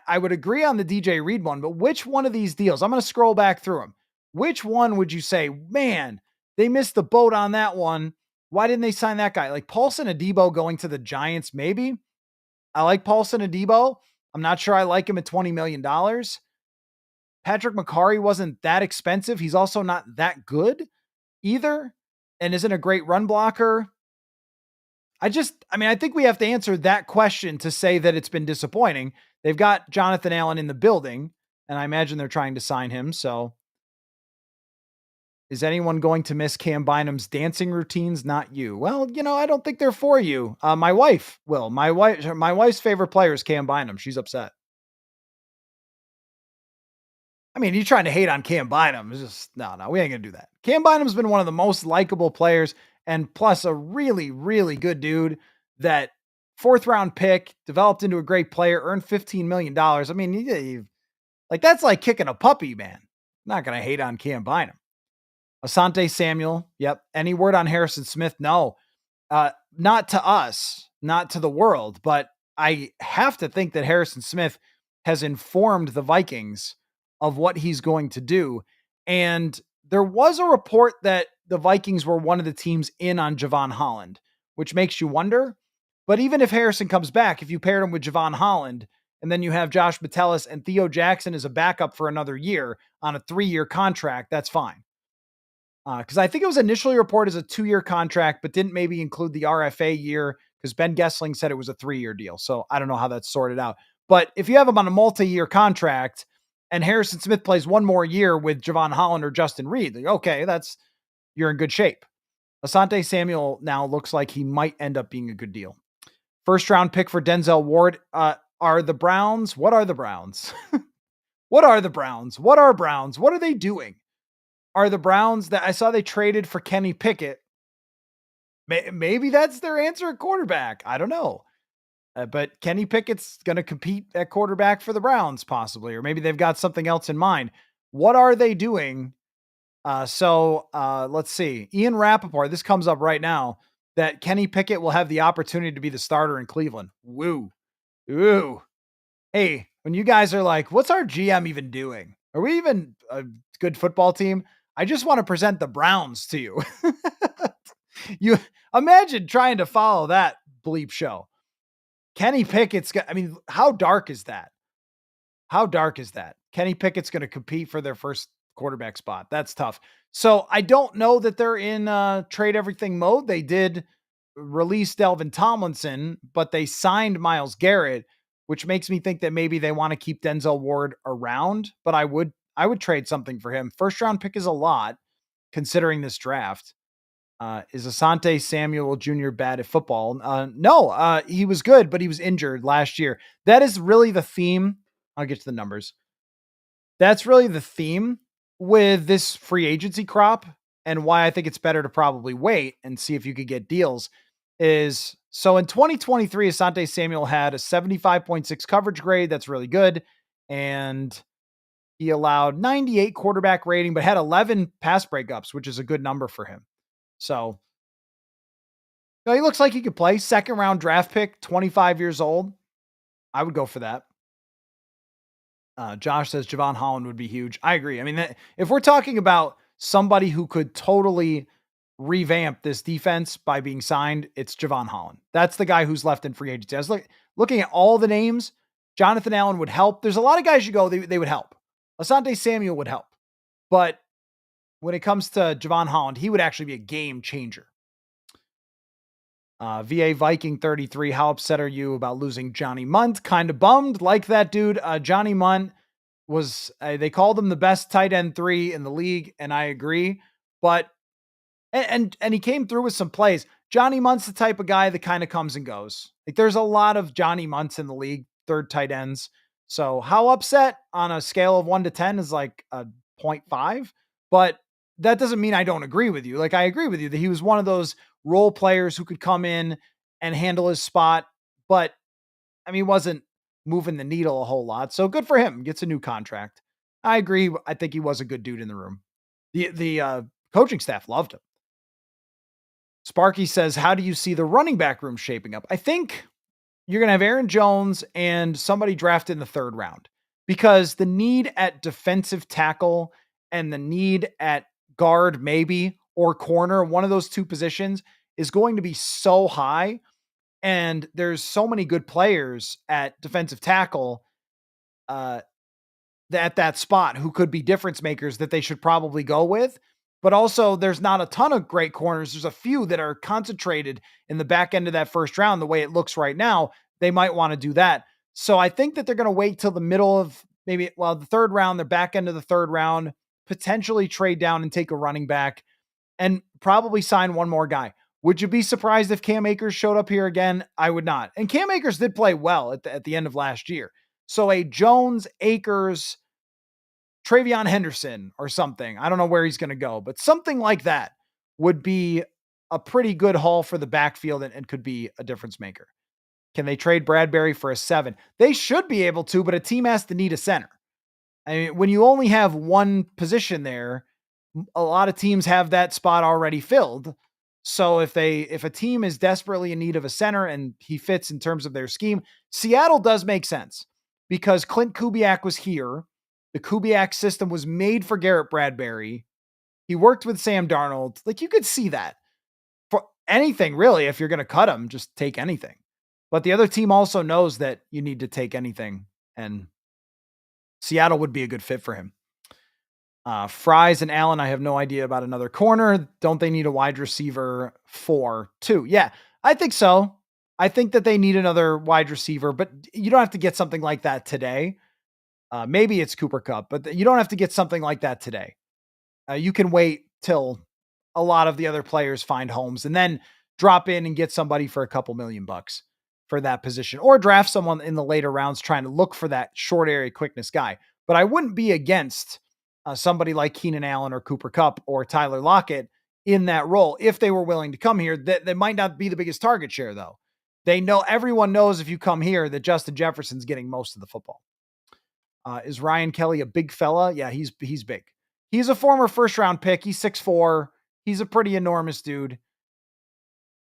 I would agree on the DJ Reed one, but which one of these deals? I'm going to scroll back through them. Which one would you say, man, they missed the boat on that one? Why didn't they sign that guy? Like Paulson Adebo going to the Giants, maybe. I like Paulson Adebo. I'm not sure I like him at $20 million. Patrick McCarry wasn't that expensive. He's also not that good either and isn't a great run blocker. I think we have to answer that question to say that it's been disappointing. They've got Jonathan Allen in the building, and I imagine they're trying to sign him. So is anyone going to miss Cam Bynum's dancing routines? Not you. Well, I don't think they're for you. My wife will. My wife's favorite player is Cam Bynum. She's upset. I mean, you trying to hate on Cam Bynum. It's just, no, we ain't going to do that. Cam Bynum's been one of the most likable players and plus a really, really good dude that 4th round pick, developed into a great player, earned $15 million. I mean, that's like kicking a puppy, man. I'm not going to hate on Cam Bynum. Asante Samuel. Yep. Any word on Harrison Smith? No, not to us, not to the world, but I have to think that Harrison Smith has informed the Vikings of what he's going to do. And there was a report that the Vikings were one of the teams in on Javon Holland, which makes you wonder. But even if Harrison comes back, if you paired him with Javon Holland, and then you have Josh Metellus and Theo Jackson as a backup for another year on a 3-year contract, that's fine. Because I think it was initially reported as a 2-year contract, but didn't maybe include the RFA year because Ben Gessling said it was a 3-year deal. So I don't know how that's sorted out. But if you have him on a multi-year contract and Harrison Smith plays one more year with Javon Holland or Justin Reed, okay, you're in good shape. Asante Samuel now looks like he might end up being a good deal. First round pick for Denzel Ward. Are the Browns? What are the Browns? What are the Browns? What are Browns? What are they doing? Are the Browns that I saw they traded for Kenny Pickett? Maybe that's their answer at quarterback. I don't know. But Kenny Pickett's going to compete at quarterback for the Browns possibly, or maybe they've got something else in mind. What are they doing? Let's see. Ian Rappaport, this comes up right now, that Kenny Pickett will have the opportunity to be the starter in Cleveland. Woo. Ooh. Hey, when you guys are like, what's our GM even doing? Are we even a good football team? I just want to present the Browns to you. You imagine trying to follow that bleep show. Kenny Pickett's got, how dark is that? How dark is that? Kenny Pickett's going to compete for their first quarterback spot. That's tough. So I don't know that they're in trade everything mode. They did release Delvin Tomlinson, but they signed Myles Garrett, which makes me think that maybe they want to keep Denzel Ward around, but I would trade something for him. First round pick is a lot considering this draft. Is Asante Samuel Jr. bad at football? No, he was good, but he was injured last year. That is really the theme. I'll get to the numbers. That's really the theme with this free agency crop, and why I think it's better to probably wait and see if you could get deals is, so in 2023, Asante Samuel had a 75.6 coverage grade. That's really good. And he allowed 98 quarterback rating, but had 11 pass breakups, which is a good number for him. So he looks like he could play. Second round draft pick, 25 years old. I would go for that. Josh says Javon Holland would be huge. I agree. If we're talking about somebody who could totally revamp this defense by being signed, it's Javon Holland. That's the guy who's left in free agency. I was looking at all the names. Jonathan Allen would help. There's a lot of guys you go, they would help. Asante Samuel would help. But when it comes to Javon Holland, he would actually be a game changer. VA Viking 33. How upset are you about losing Johnny Munt? Kind of bummed. Like that dude. Johnny Munt was, they called him the best tight end 3 in the league. And I agree, but, and he came through with some plays. Johnny Munt's the type of guy that kind of comes and goes. Like, there's a lot of Johnny Munts in the league, third tight ends. So how upset on a scale of 1 to 10 is like a 0.5, but that doesn't mean I don't agree with you. Like, I agree with you that he was one of those role players who could come in and handle his spot, but he wasn't moving the needle a whole lot. So good for him. Gets a new contract. I agree. I think he was a good dude in the room. The coaching staff loved him. Sparky says, how do you see the running back room shaping up? I think you're going to have Aaron Jones and somebody drafted in the 3rd round, because the need at defensive tackle and the need at guard, maybe, or corner, one of those 2 positions, is going to be so high. And there's so many good players at defensive tackle at that spot who could be difference makers that they should probably go with. But also, there's not a ton of great corners. There's a few that are concentrated in the back end of that 1st round. The way it looks right now, they might want to do that. So I think that they're going to wait till the middle of the 3rd round, the back end of the 3rd round, potentially trade down and take a running back and probably sign one more guy. Would you be surprised if Cam Akers showed up here again? I would not. And Cam Akers did play well at the end of last year. So a Jones, Akers, Travion Henderson or something, I don't know where he's going to go, but something like that would be a pretty good haul for the backfield and could be a difference maker. Can they trade Bradberry for a 7? They should be able to, but a team has to need a center. When you only have one position there, a lot of teams have that spot already filled. So if a team is desperately in need of a center and he fits in terms of their scheme, Seattle does make sense. because Clint Kubiak was here. The Kubiak system was made for Garrett Bradberry. He worked with Sam Darnold. Like, you could see that for anything, really. If you're going to cut him, just take anything. But the other team also knows that you need to take anything, and Seattle would be a good fit for him. Fries and Allen, I have no idea about another corner. Don't they need a wide receiver 4 too? Yeah, I think so. I think that they need another wide receiver, but you don't have to get something like that today. Maybe it's Cooper Kupp, but you don't have to get something like that today. You can wait till a lot of the other players find homes and then drop in and get somebody for a couple $1,000,000 for that position, or draft someone in the later rounds trying to look for that short area quickness guy. But I wouldn't be against somebody like Keenan Allen or Cooper Kupp or Tyler Lockett in that role if they were willing to come here. That might not be the biggest target share, though. Everyone knows if you come here that Justin Jefferson's getting most of the football. Is Ryan Kelly a big fella? Yeah, he's big. He's a former first round pick. He's 6'4". He's a pretty enormous dude.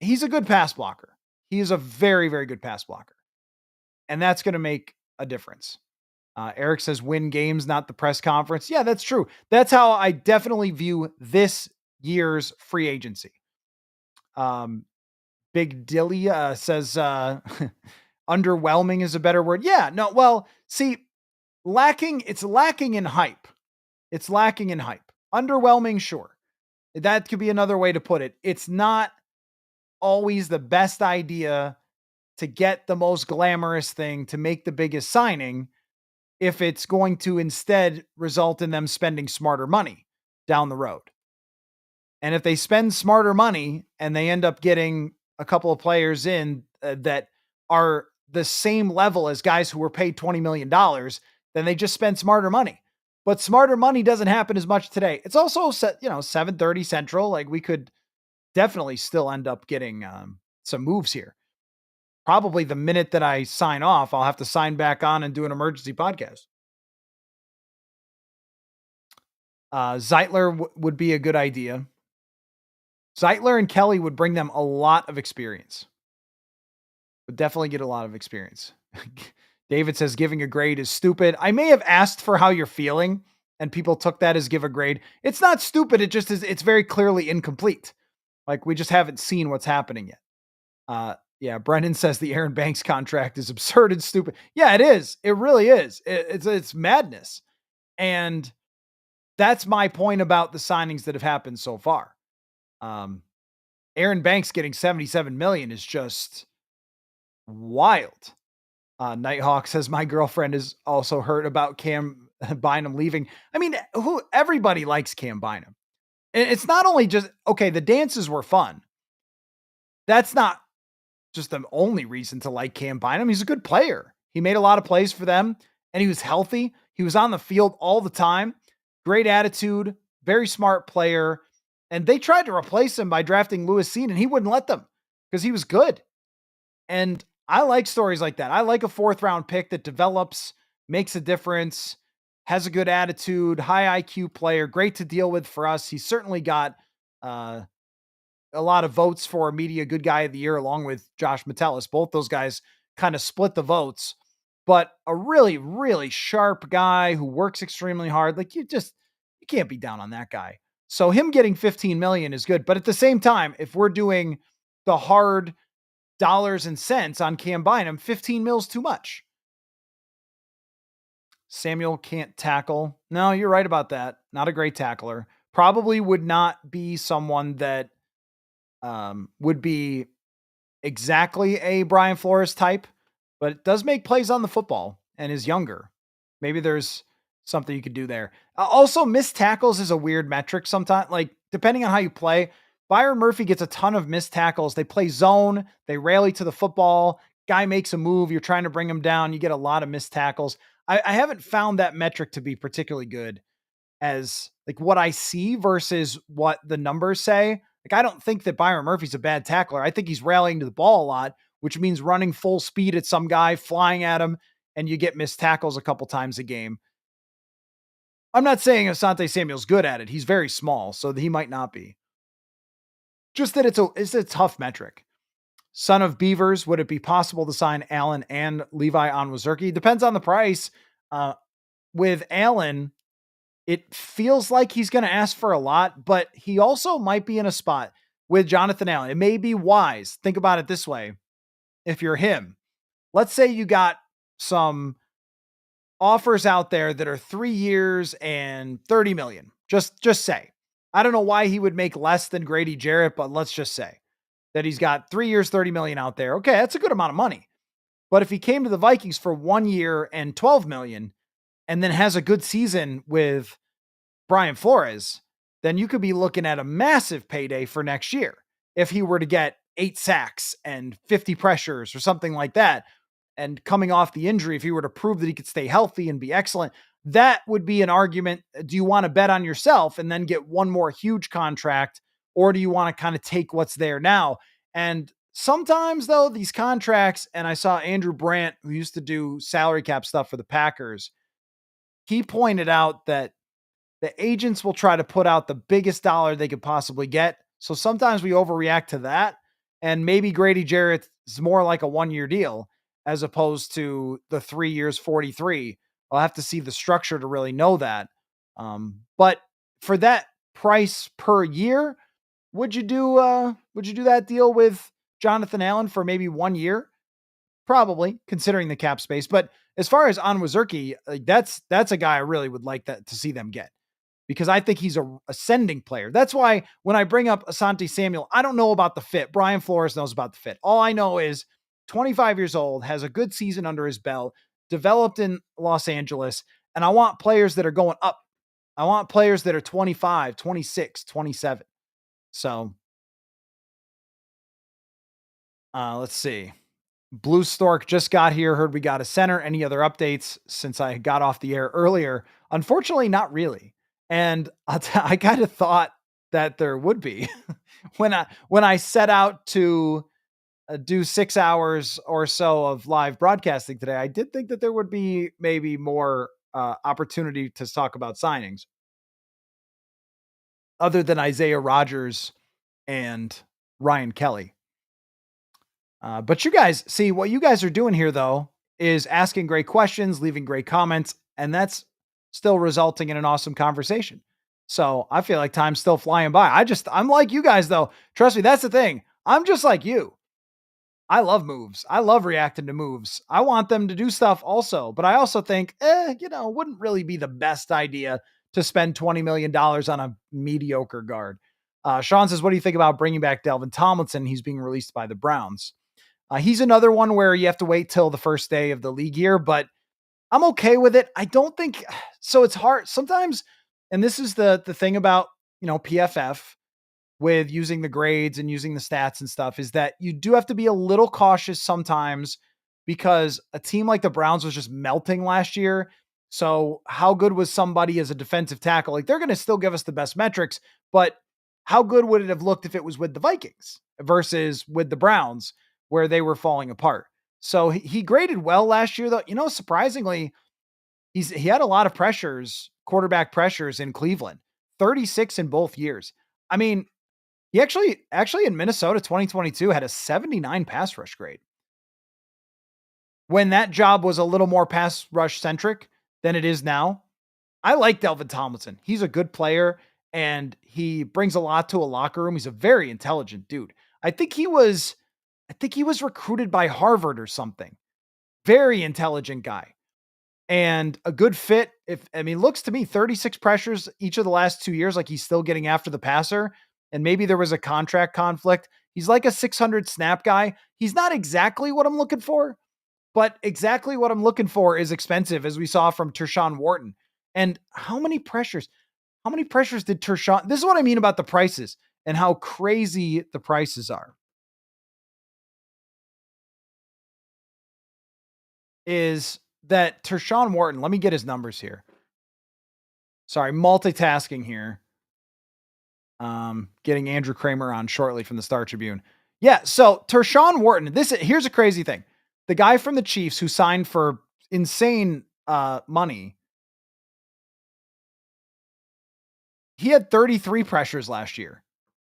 He's a good pass blocker. He is a very, very good pass blocker. And that's going to make a difference. Eric says win games, not the press conference. Yeah, that's true. That's how I definitely view this year's free agency. Big Dilly says underwhelming is a better word. Yeah, no, well, see, it's lacking in hype. It's lacking in hype. Underwhelming, sure. That could be another way to put it. It's not always the best idea to get the most glamorous thing to make the biggest signing if it's going to instead result in them spending smarter money down the road. And if they spend smarter money and they end up getting a couple of players in that are the same level as guys who were paid $20 million, then they just spend smarter money. But smarter money doesn't happen as much today. It's also 7:30 Central. Like, we could definitely still end up getting some moves here. Probably the minute that I sign off, I'll have to sign back on and do an emergency podcast. Zeitler would be a good idea. Zeitler and Kelly would bring them a lot of experience. Would definitely get a lot of experience. David says giving a grade is stupid. I may have asked for how you're feeling, and people took that as give a grade. It's not stupid. It just is. It's very clearly incomplete. Like, we just haven't seen what's happening yet. Yeah, Brendan says the Aaron Banks contract is absurd and stupid. Yeah, it is. It really is. It's madness. And that's my point about the signings that have happened so far. Aaron Banks getting $77 million is just wild. Nighthawk says my girlfriend is also hurt about Cam Bynum leaving. I mean, everybody likes Cam Bynum. It's not only just, okay, the dances were fun. That's not just the only reason to like Cam Bynum. He's a good player. He made a lot of plays for them, and he was healthy. He was on the field all the time. Great attitude, very smart player. And they tried to replace him by drafting Lewis Cine, and he wouldn't let them because he was good. And I like stories like that. I like a 4th round pick that develops, makes a difference, has a good attitude, high IQ player, great to deal with for us. He's certainly got a lot of votes for Media Good Guy of the Year, along with Josh Metellus. Both those guys kind of split the votes, but a really, really sharp guy who works extremely hard. Like, you can't be down on that guy. So him getting 15 million is good. But at the same time, if we're doing the hard dollars and cents on Cam Bynum, 15 mil's too much. Samuel can't tackle. No, you're right about that. Not a great tackler. Probably would not be someone that would be exactly a Brian Flores type, but it does make plays on the football and is younger. Maybe there's something you could do there. Also, missed tackles is a weird metric sometimes. Like, depending on how you play, Byron Murphy gets a ton of missed tackles. They play zone. They rally to the football. Guy makes a move. You're trying to bring him down. You get a lot of missed tackles. I haven't found that metric to be particularly good as like what I see versus what the numbers say. Like, I don't think that Byron Murphy's a bad tackler. I think he's rallying to the ball a lot, which means running full speed at some guy, flying at him, and you get missed tackles a couple times a game. I'm not saying Asante Samuel's good at it. He's very small, so he might not be. Just that it's a tough metric. Son of Beavers, would it be possible to sign Allen and Levi on Wazurki? Depends on the price. With Allen, it feels like he's going to ask for a lot, but he also might be in a spot with Jonathan Allen. It may be wise. Think about it this way. If you're him, let's say you got some offers out there that are 3 years and 30 million. Just say. I don't know why he would make less than Grady Jarrett, but let's just say that he's got 3 years, 30 million out there. Okay, that's a good amount of money. But if he came to the Vikings for 1 year and 12 million and then has a good season with Brian Flores, then you could be looking at a massive payday for next year. If he were to get 8 sacks and 50 pressures or something like that, and coming off the injury, if he were to prove that he could stay healthy and be excellent, that would be an argument. Do you want to bet on yourself and then get one more huge contract? Or do you want to kind of take what's there now? And sometimes, though, these contracts, and I saw Andrew Brandt, who used to do salary cap stuff for the Packers, he pointed out that the agents will try to put out the biggest dollar they could possibly get. So sometimes we overreact to that. And maybe Grady Jarrett is more like a 1-year deal as opposed to the 3 years, 43. I'll have to see the structure to really know that. But for that price per year, would you do that deal with Jonathan Allen for maybe 1 year? Probably, considering the cap space. But as far as Onwuzurike, that's a guy I really would like that to see them get, because I think he's a ascending player. That's why when I bring up Asante Samuel, I don't know about the fit. Brian Flores knows about the fit. All I know is 25 years old, has a good season under his belt, developed in Los Angeles, and I want players that are going up. I want players that are 25, 26, 27. So let's see. Blue Stork just got here. Heard we got a center. Any other updates since I got off the air earlier? Unfortunately, not really. And I kind of thought that there would be when I set out to do 6 hours or so of live broadcasting today. I did think that there would be maybe more opportunity to talk about signings other than Isaiah Rodgers and Ryan Kelly. But you guys see what you guys are doing here, though, is asking great questions, leaving great comments, and that's still resulting in an awesome conversation. So I feel like time's still flying by. I'm like you guys, though. Trust me, that's the thing. I'm just like you. I love moves. I love reacting to moves. I want them to do stuff also, but I also think, wouldn't really be the best idea to spend $20 million on a mediocre guard. Sean says, what do you think about bringing back Delvin Tomlinson? He's being released by the Browns. He's another one where you have to wait till the first day of the league year, but I'm okay with it. I don't think so. It's hard sometimes. And this is the thing about, PFF with using the grades and using the stats and stuff, is that you do have to be a little cautious sometimes, because a team like the Browns was just melting last year. So how good was somebody as a defensive tackle? Like, they're going to still give us the best metrics, but how good would it have looked if it was with the Vikings versus with the Browns, where they were falling apart? So he graded well last year, though. Surprisingly, he had a lot of quarterback pressures in Cleveland, 36 in both years. I mean, he actually in Minnesota 2022 had a 79 pass rush grade, when that job was a little more pass rush centric than it is now. I like Delvin Tomlinson. He's a good player and he brings a lot to a locker room. He's a very intelligent dude. I think he was recruited by Harvard or something. Very intelligent guy and a good fit. Looks to me 36 pressures each of the last 2 years. Like, he's still getting after the passer, and maybe there was a contract conflict. He's like a 600 snap guy. He's not exactly what I'm looking for, but exactly what I'm looking for is expensive, as we saw from Tershawn Wharton. And how many pressures did Tershawn? This is what I mean about the prices and how crazy the prices are. Is that Tershawn Wharton? Let me get his numbers here. Sorry, multitasking here. Getting Andrew Kramer on shortly from the Star Tribune. Yeah, so Tershawn Wharton, here's a crazy thing. The guy from the Chiefs who signed for insane money, he had 33 pressures last year,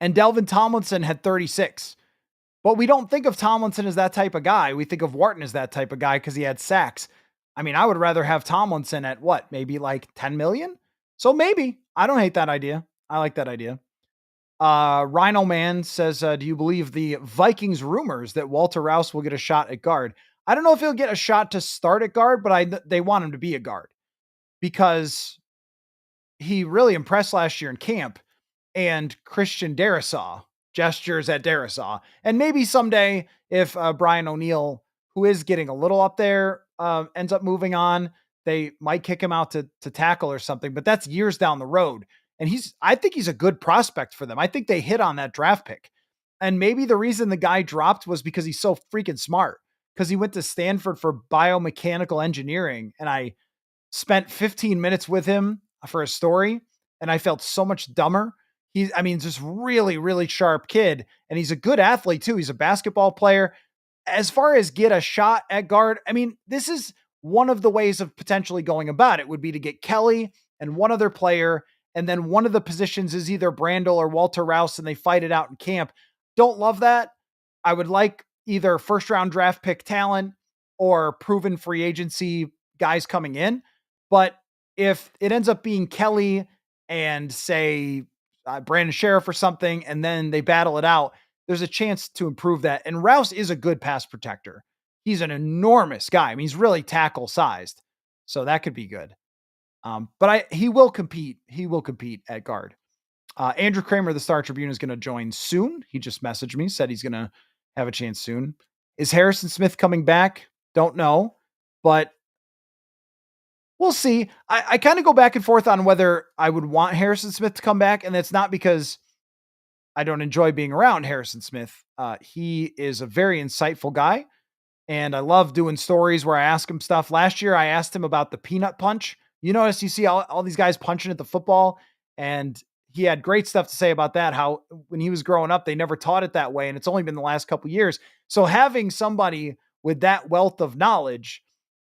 and Delvin Tomlinson had 36. But we don't think of Tomlinson as that type of guy. We think of Wharton as that type of guy because he had sacks. I mean, I would rather have Tomlinson at what, maybe like 10 million? So maybe. I don't hate that idea. I like that idea. Rhino Man says, do you believe the Vikings rumors that Walter Rouse will get a shot at guard? I don't know if he'll get a shot to start at guard, but they want him to be a guard because he really impressed last year in camp. And Christian Darrisaw gestures at Darrisaw. And maybe someday, if Brian O'Neill, who is getting a little up there, ends up moving on, they might kick him out to tackle or something. But that's years down the road. And I think he's a good prospect for them. I think they hit on that draft pick. And maybe the reason the guy dropped was because he's so freaking smart, because he went to Stanford for biomechanical engineering. And I spent 15 minutes with him for a story, and I felt so much dumber. Just really, really sharp kid. And he's a good athlete too. He's a basketball player. As far as get a shot at guard, this is one of the ways of potentially going about it would be to get Kelly and one other player. And then one of the positions is either Brandel or Walter Rouse, and they fight it out in camp. Don't love that. I would like either first round draft pick talent or proven free agency guys coming in. But if it ends up being Kelly and say Brandon Sheriff or something, and then they battle it out, there's a chance to improve that. And Rouse is a good pass protector. He's an enormous guy. He's really tackle sized. So that could be good. But he will compete. He will compete at guard. Andrew Kramer, the Star Tribune, is going to join soon. He just messaged me, said he's going to have a chance soon. Is Harrison Smith coming back? Don't know, but we'll see. I kind of go back and forth on whether I would want Harrison Smith to come back. And that's not because I don't enjoy being around Harrison Smith. He is a very insightful guy. And I love doing stories where I ask him stuff. Last year, I asked him about the peanut punch. You notice you see all these guys punching at the football, and he had great stuff to say about that, how when he was growing up, they never taught it that way. And it's only been the last couple of years. So having somebody with that wealth of knowledge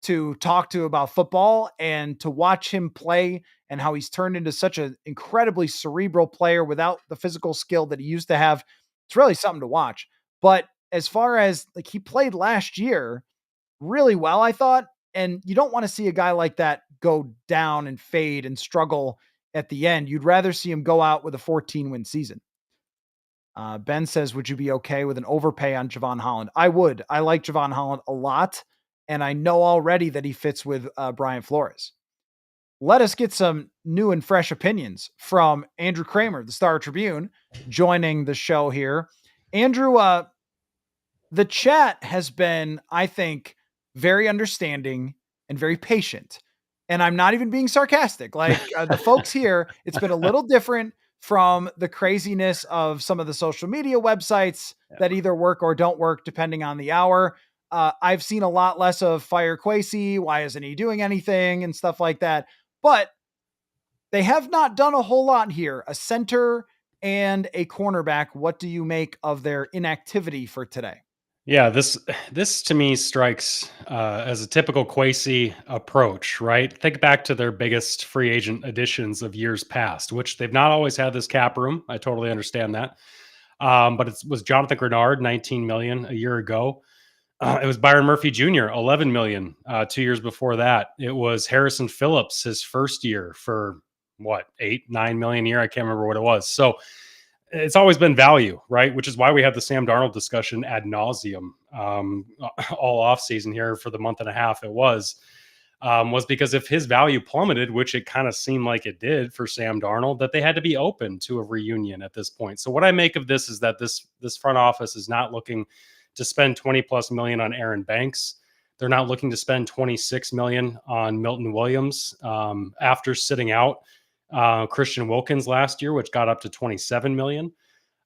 to talk to about football and to watch him play and how he's turned into such an incredibly cerebral player without the physical skill that he used to have, it's really something to watch. But as far as like he played last year really well, I thought, and you don't want to see a guy like that go down and fade and struggle at the end. You'd rather see him go out with a 14-win season. Ben says, would you be okay with an overpay on Javon Holland? I would. I like Javon Holland a lot, and I know already that he fits with Brian Flores. Let us get some new and fresh opinions from Andrew Kramer, the Star Tribune, joining the show here. Andrew, the chat has been, I think, very understanding and very patient. And I'm not even being sarcastic. Like the folks here, it's been a little different from the craziness of some of the social media websites that either work or don't work depending on the hour. I've seen a lot less of Fire Quasey. Why isn't he doing anything and stuff like that? But they have not done a whole lot here. A center and a cornerback. What do you make of their inactivity for today? Yeah, this to me strikes as a typical Quasey approach, right? Think back to their biggest free agent additions of years past, which they've not always had this cap room. I totally understand that. But it was Jonathan Grenard, 19 million a year ago. It was Byron Murphy Jr., 11 million 2 years before that. It was Harrison Phillips, his first year for what, 8-9 million a year. I can't remember what it was. So it's always been value, right? Which is why we have the Sam Darnold discussion ad nauseum all offseason here for the month and a half it was because if his value plummeted, which it kind of seemed like it did for Sam Darnold, that they had to be open to a reunion at this point. So what I make of this is that this front office is not looking to spend 20 plus million on Aaron Banks. They're not looking to spend 26 million on Milton Williams after sitting out Christian Wilkins last year, which got up to 27 million.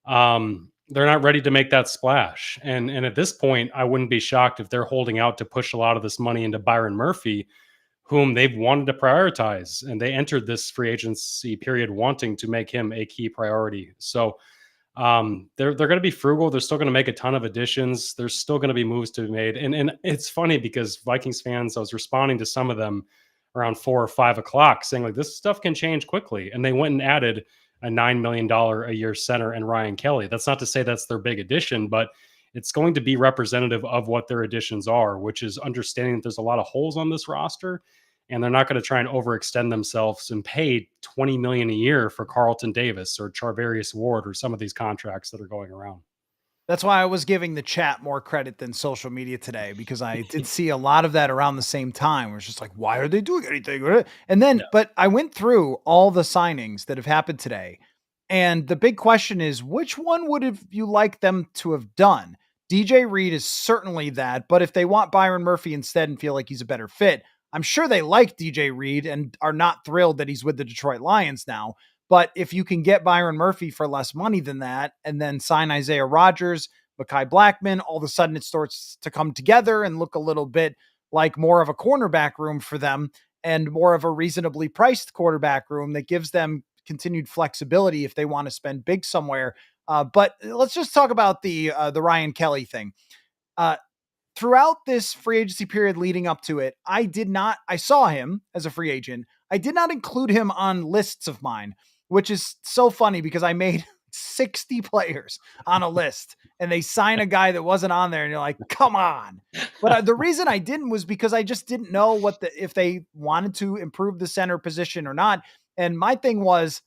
They're not ready to make that splash. And at this point, I wouldn't be shocked if they're holding out to push a lot of this money into Byron Murphy, whom they've wanted to prioritize. And they entered this free agency period wanting to make him a key priority. So they're going to be frugal. They're still going to make a ton of additions. There's still going to be moves to be made. And it's funny because Vikings fans, I was responding to some of them around 4 or 5 o'clock saying like, this stuff can change quickly. And they went and added a $9 million a year center and Ryan Kelly. That's not to say that's their big addition, but it's going to be representative of what their additions are, which is understanding that there's a lot of holes on this roster, and they're not going to try and overextend themselves and pay $20 million a year for Carlton Davis or Charvarius Ward or some of these contracts that are going around. That's why I was giving the chat more credit than social media today, because I did see a lot of that around the same time. Where it's just like, why are they doing anything? And then, but I went through all the signings that have happened today. And the big question is, which one would have you liked them to have done? DJ Reed is certainly that. But if they want Byron Murphy instead and feel like he's a better fit, I'm sure they like DJ Reed and are not thrilled that he's with the Detroit Lions now. But if you can get Byron Murphy for less money than that, and then sign Isaiah Rodgers, Mekhi Blackman, all of a sudden it starts to come together and look a little bit like more of a cornerback room for them and more of a reasonably priced quarterback room that gives them continued flexibility if they want to spend big somewhere. But let's just talk about the Ryan Kelly thing. Throughout this free agency period leading up to it, I saw him as a free agent. I did not include him on lists of mine, which is so funny because I made 60 players on a list and they sign a guy that wasn't on there and you're like, come on. But the reason I didn't was because I just didn't know if they wanted to improve the center position or not. And my thing was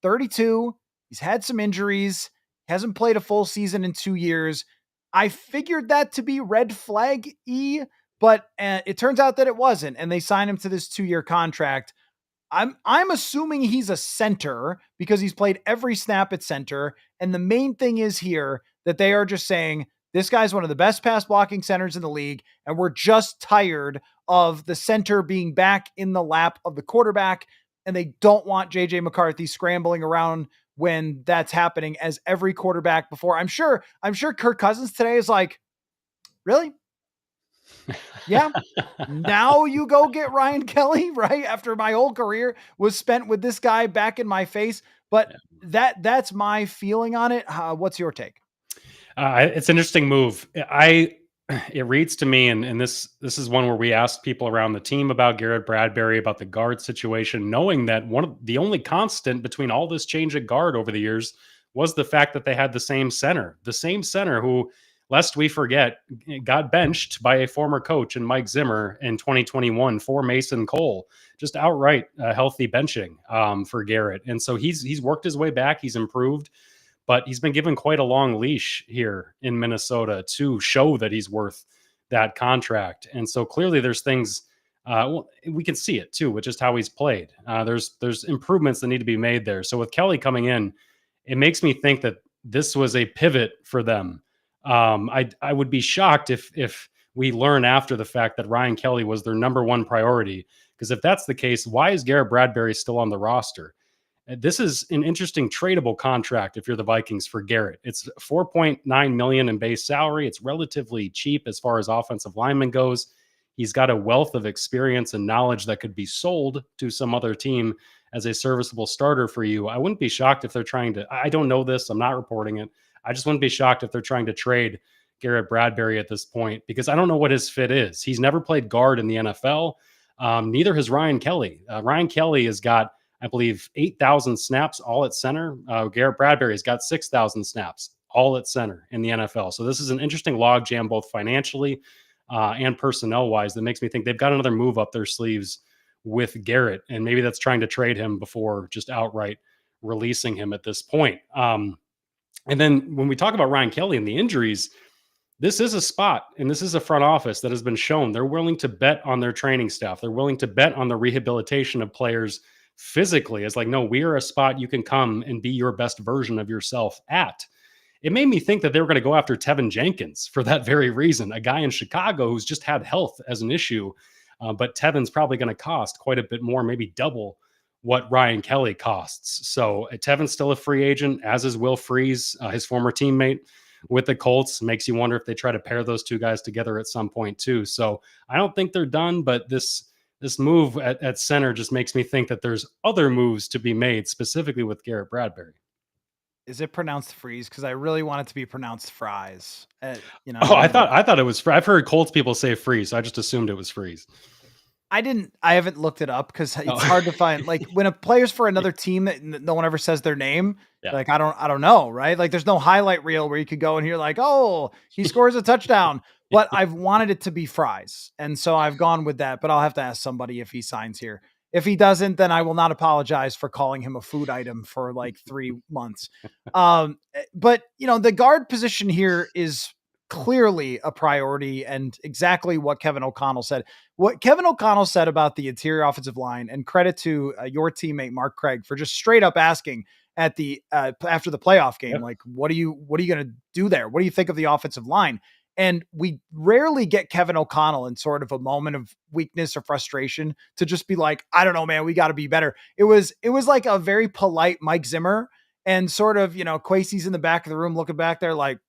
32, he's had some injuries, hasn't played a full season in 2 years. I figured that to be red flag-y, but it turns out that it wasn't. And they signed him to this 2-year contract. I'm assuming he's a center because he's played every snap at center. And the main thing is here that they are just saying, this guy's one of the best pass blocking centers in the league. And we're just tired of the center being back in the lap of the quarterback. And they don't want JJ McCarthy scrambling around when that's happening as every quarterback before. I'm sure Kirk Cousins today is like, really? Yeah. Now you go get Ryan Kelly, right? After my whole career was spent with this guy back in my face. But that's my feeling on it. What's your take? It's an interesting move. It reads to me, and this is one where we asked people around the team about Garrett Bradberry, about the guard situation, knowing that one of the only constant between all this change at guard over the years was the fact that they had the same center who, lest we forget, got benched by a former coach in Mike Zimmer in 2021 for Mason Cole, just outright healthy benching for Garrett. And so he's worked his way back. He's improved, but he's been given quite a long leash here in Minnesota to show that he's worth that contract. And so clearly there's things, we can see it too, with just how he's played. There's improvements that need to be made there. So with Kelly coming in, it makes me think that this was a pivot for them. I would be shocked if we learn after the fact that Ryan Kelly was their number one priority, because if that's the case, why is Garrett Bradberry still on the roster? This is an interesting tradable contract if you're the Vikings for Garrett. It's $4.9 million in base salary. It's relatively cheap as far as offensive lineman goes. He's got a wealth of experience and knowledge that could be sold to some other team as a serviceable starter for you. I wouldn't be shocked if they're trying to, I don't know this, I'm not reporting it. I just wouldn't be shocked if they're trying to trade Garrett Bradberry at this point, because I don't know what his fit is. He's never played guard in the NFL. Neither has Ryan Kelly. Ryan Kelly has got, I believe, 8,000 snaps all at center. Garrett Bradberry has got 6,000 snaps all at center in the NFL. So this is an interesting logjam, both financially and personnel-wise, that makes me think they've got another move up their sleeves with Garrett, and maybe that's trying to trade him before just outright releasing him at this point. And then when we talk about Ryan Kelly and the injuries, this is a spot and this is a front office that has been shown they're willing to bet on their training staff. They're willing to bet on the rehabilitation of players physically. It's like, no, we are a spot you can come and be your best version of yourself at. It made me think that they were going to go after Tevin Jenkins for that very reason, a guy in Chicago who's just had health as an issue. But Tevin's probably going to cost quite a bit more, maybe double what Ryan Kelly costs. So Tevin's still a free agent, as is Will Freeze, his former teammate with the Colts. Makes you wonder if they try to pair those two guys together at some point too. So I don't think they're done, but this move at center just makes me think that there's other moves to be made, specifically with Garrett Bradberry. Is it pronounced freeze? Because I really want it to be pronounced fries. I thought it was. I've heard Colts people say freeze. So I just assumed it was freeze. I haven't looked it up because it's Oh. hard to find. Like when a player's for another team that no one ever says their name, Yeah. like I don't know, right? Like there's no highlight reel where you could go and hear like, oh, he scores a touchdown. But I've wanted it to be Fries, and so I've gone with that. But I'll have to ask somebody if he signs here. If he doesn't, then I will not apologize for calling him a food item for like 3 months. But the guard position here is clearly a priority, and exactly what Kevin O'Connell said. What Kevin O'Connell said about the interior offensive line, and credit to your teammate Mark Craig for just straight up asking at the after the playoff game, Yep. like, what are you going to do there? What do you think of the offensive line? And we rarely get Kevin O'Connell in sort of a moment of weakness or frustration to just be like, I don't know, man, we got to be better. It was like a very polite Mike Zimmer, and sort of, Quasey's in the back of the room looking back there like,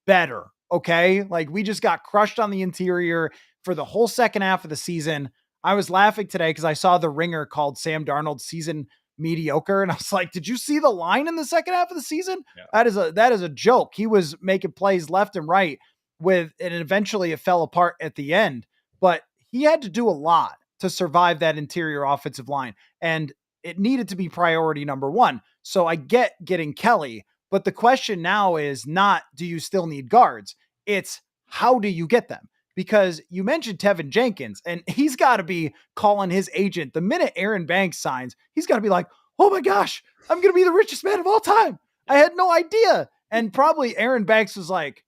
better. Okay. Like we just got crushed on the interior for the whole second half of the season. I was laughing today because I saw the Ringer called Sam Darnold's season mediocre. And I was like, did you see the line in the second half of the season? Yeah. That is a joke. He was making plays left and right and eventually it fell apart at the end, but he had to do a lot to survive that interior offensive line. And it needed to be priority number one. So I get getting Kelly, but the question now is not, do you still need guards? It's how do you get them? Because you mentioned Tevin Jenkins, and he's got to be calling his agent the minute Aaron Banks signs. He's got to be like, oh my gosh, I'm going to be the richest man of all time. I had no idea. And probably Aaron Banks was like,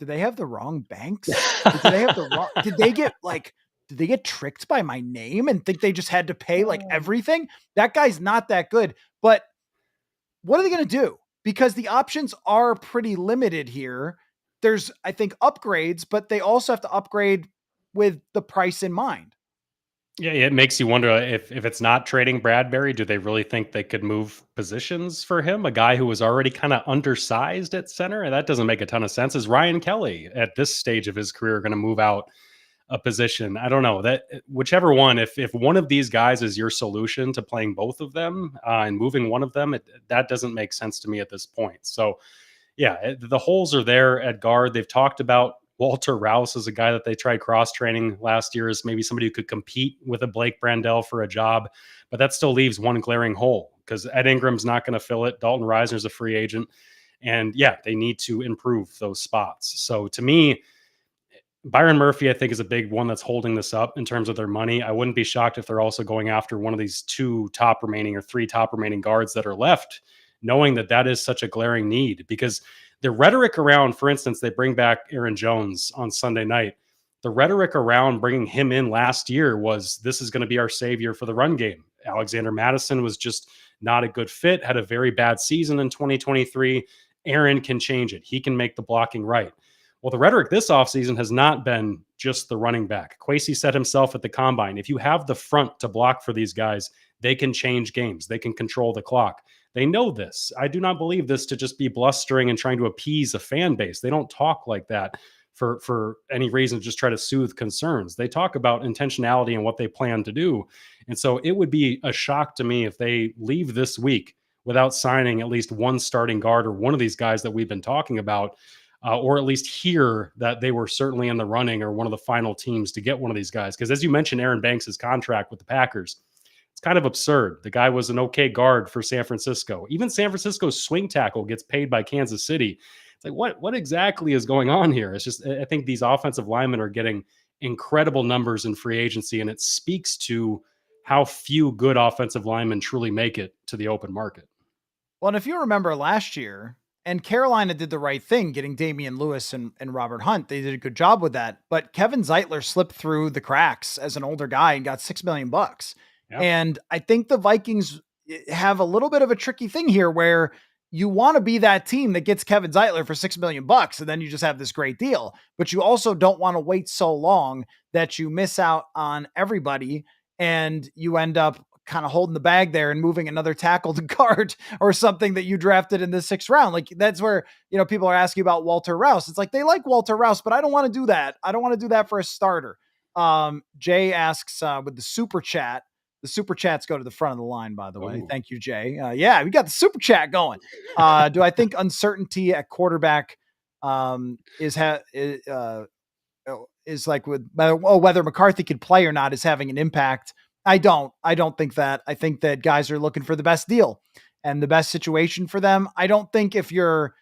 did they have the wrong Banks? Did they get tricked by my name and think they just had to pay like everything? That guy's not that good. But what are they going to do? Because the options are pretty limited here. There's, I think, upgrades, but they also have to upgrade with the price in mind. Yeah, it makes you wonder if it's not trading Bradberry, do they really think they could move positions for him? A guy who was already kind of undersized at center? And that doesn't make a ton of sense. Is Ryan Kelly at this stage of his career going to move out a position? I don't know. That whichever one, if one of these guys is your solution to playing both of them and moving one of them, that doesn't make sense to me at this point. So yeah, the holes are there at guard. They've talked about Walter Rouse as a guy that they tried cross training last year as maybe somebody who could compete with a Blake Brandel for a job, but that still leaves one glaring hole because Ed Ingram's not going to fill it. Dalton Reisner's a free agent, and yeah, they need to improve those spots. So to me, Byron Murphy, I think, is a big one that's holding this up in terms of their money. I wouldn't be shocked if they're also going after one of these three top remaining guards that are left, knowing that is such a glaring need. Because the rhetoric around, for instance, they bring back Aaron Jones on Sunday night. The rhetoric around bringing him in last year was, this is going to be our savior for the run game. Alexander Madison was just not a good fit, had a very bad season in 2023. Aaron can change it. He can make the blocking right. Well, the rhetoric this offseason has not been just the running back. Quasey said himself at the combine, if you have the front to block for these guys, they can change games. They can control the clock. They know this. I do not believe this to just be blustering and trying to appease a fan base. They don't talk like that for any reason to just try to soothe concerns. They talk about intentionality and what they plan to do. And so it would be a shock to me if they leave this week without signing at least one starting guard or one of these guys that we've been talking about. Or at least hear that they were certainly in the running or one of the final teams to get one of these guys. Because as you mentioned, Aaron Banks' contract with the Packers, it's kind of absurd. The guy was an okay guard for San Francisco. Even San Francisco's swing tackle gets paid by Kansas City. It's like, what exactly is going on here? It's just, I think these offensive linemen are getting incredible numbers in free agency, and it speaks to how few good offensive linemen truly make it to the open market. Well, and if you remember last year, and Carolina did the right thing getting Damian Lewis and Robert Hunt. They did a good job with that. But Kevin Zeitler slipped through the cracks as an older guy and got $6 million. Yeah. And I think the Vikings have a little bit of a tricky thing here where you want to be that team that gets Kevin Zeitler for $6 million and then you just have this great deal. But you also don't want to wait so long that you miss out on everybody and you end up kind of holding the bag there and moving another tackle to guard or something that you drafted in the 6th round. Like that's where, people are asking about Walter Rouse. It's like, they like Walter Rouse, but I don't want to do that. I don't want to do that for a starter. Jay asks with the super chat, the super chats go to the front of the line, by the way. Ooh. Thank you, Jay. Yeah, we got the super chat going. Do I think uncertainty at quarterback is is like whether McCarthy could play or not is having an impact. I don't think that. I think that guys are looking for the best deal and the best situation for them. I don't think if you're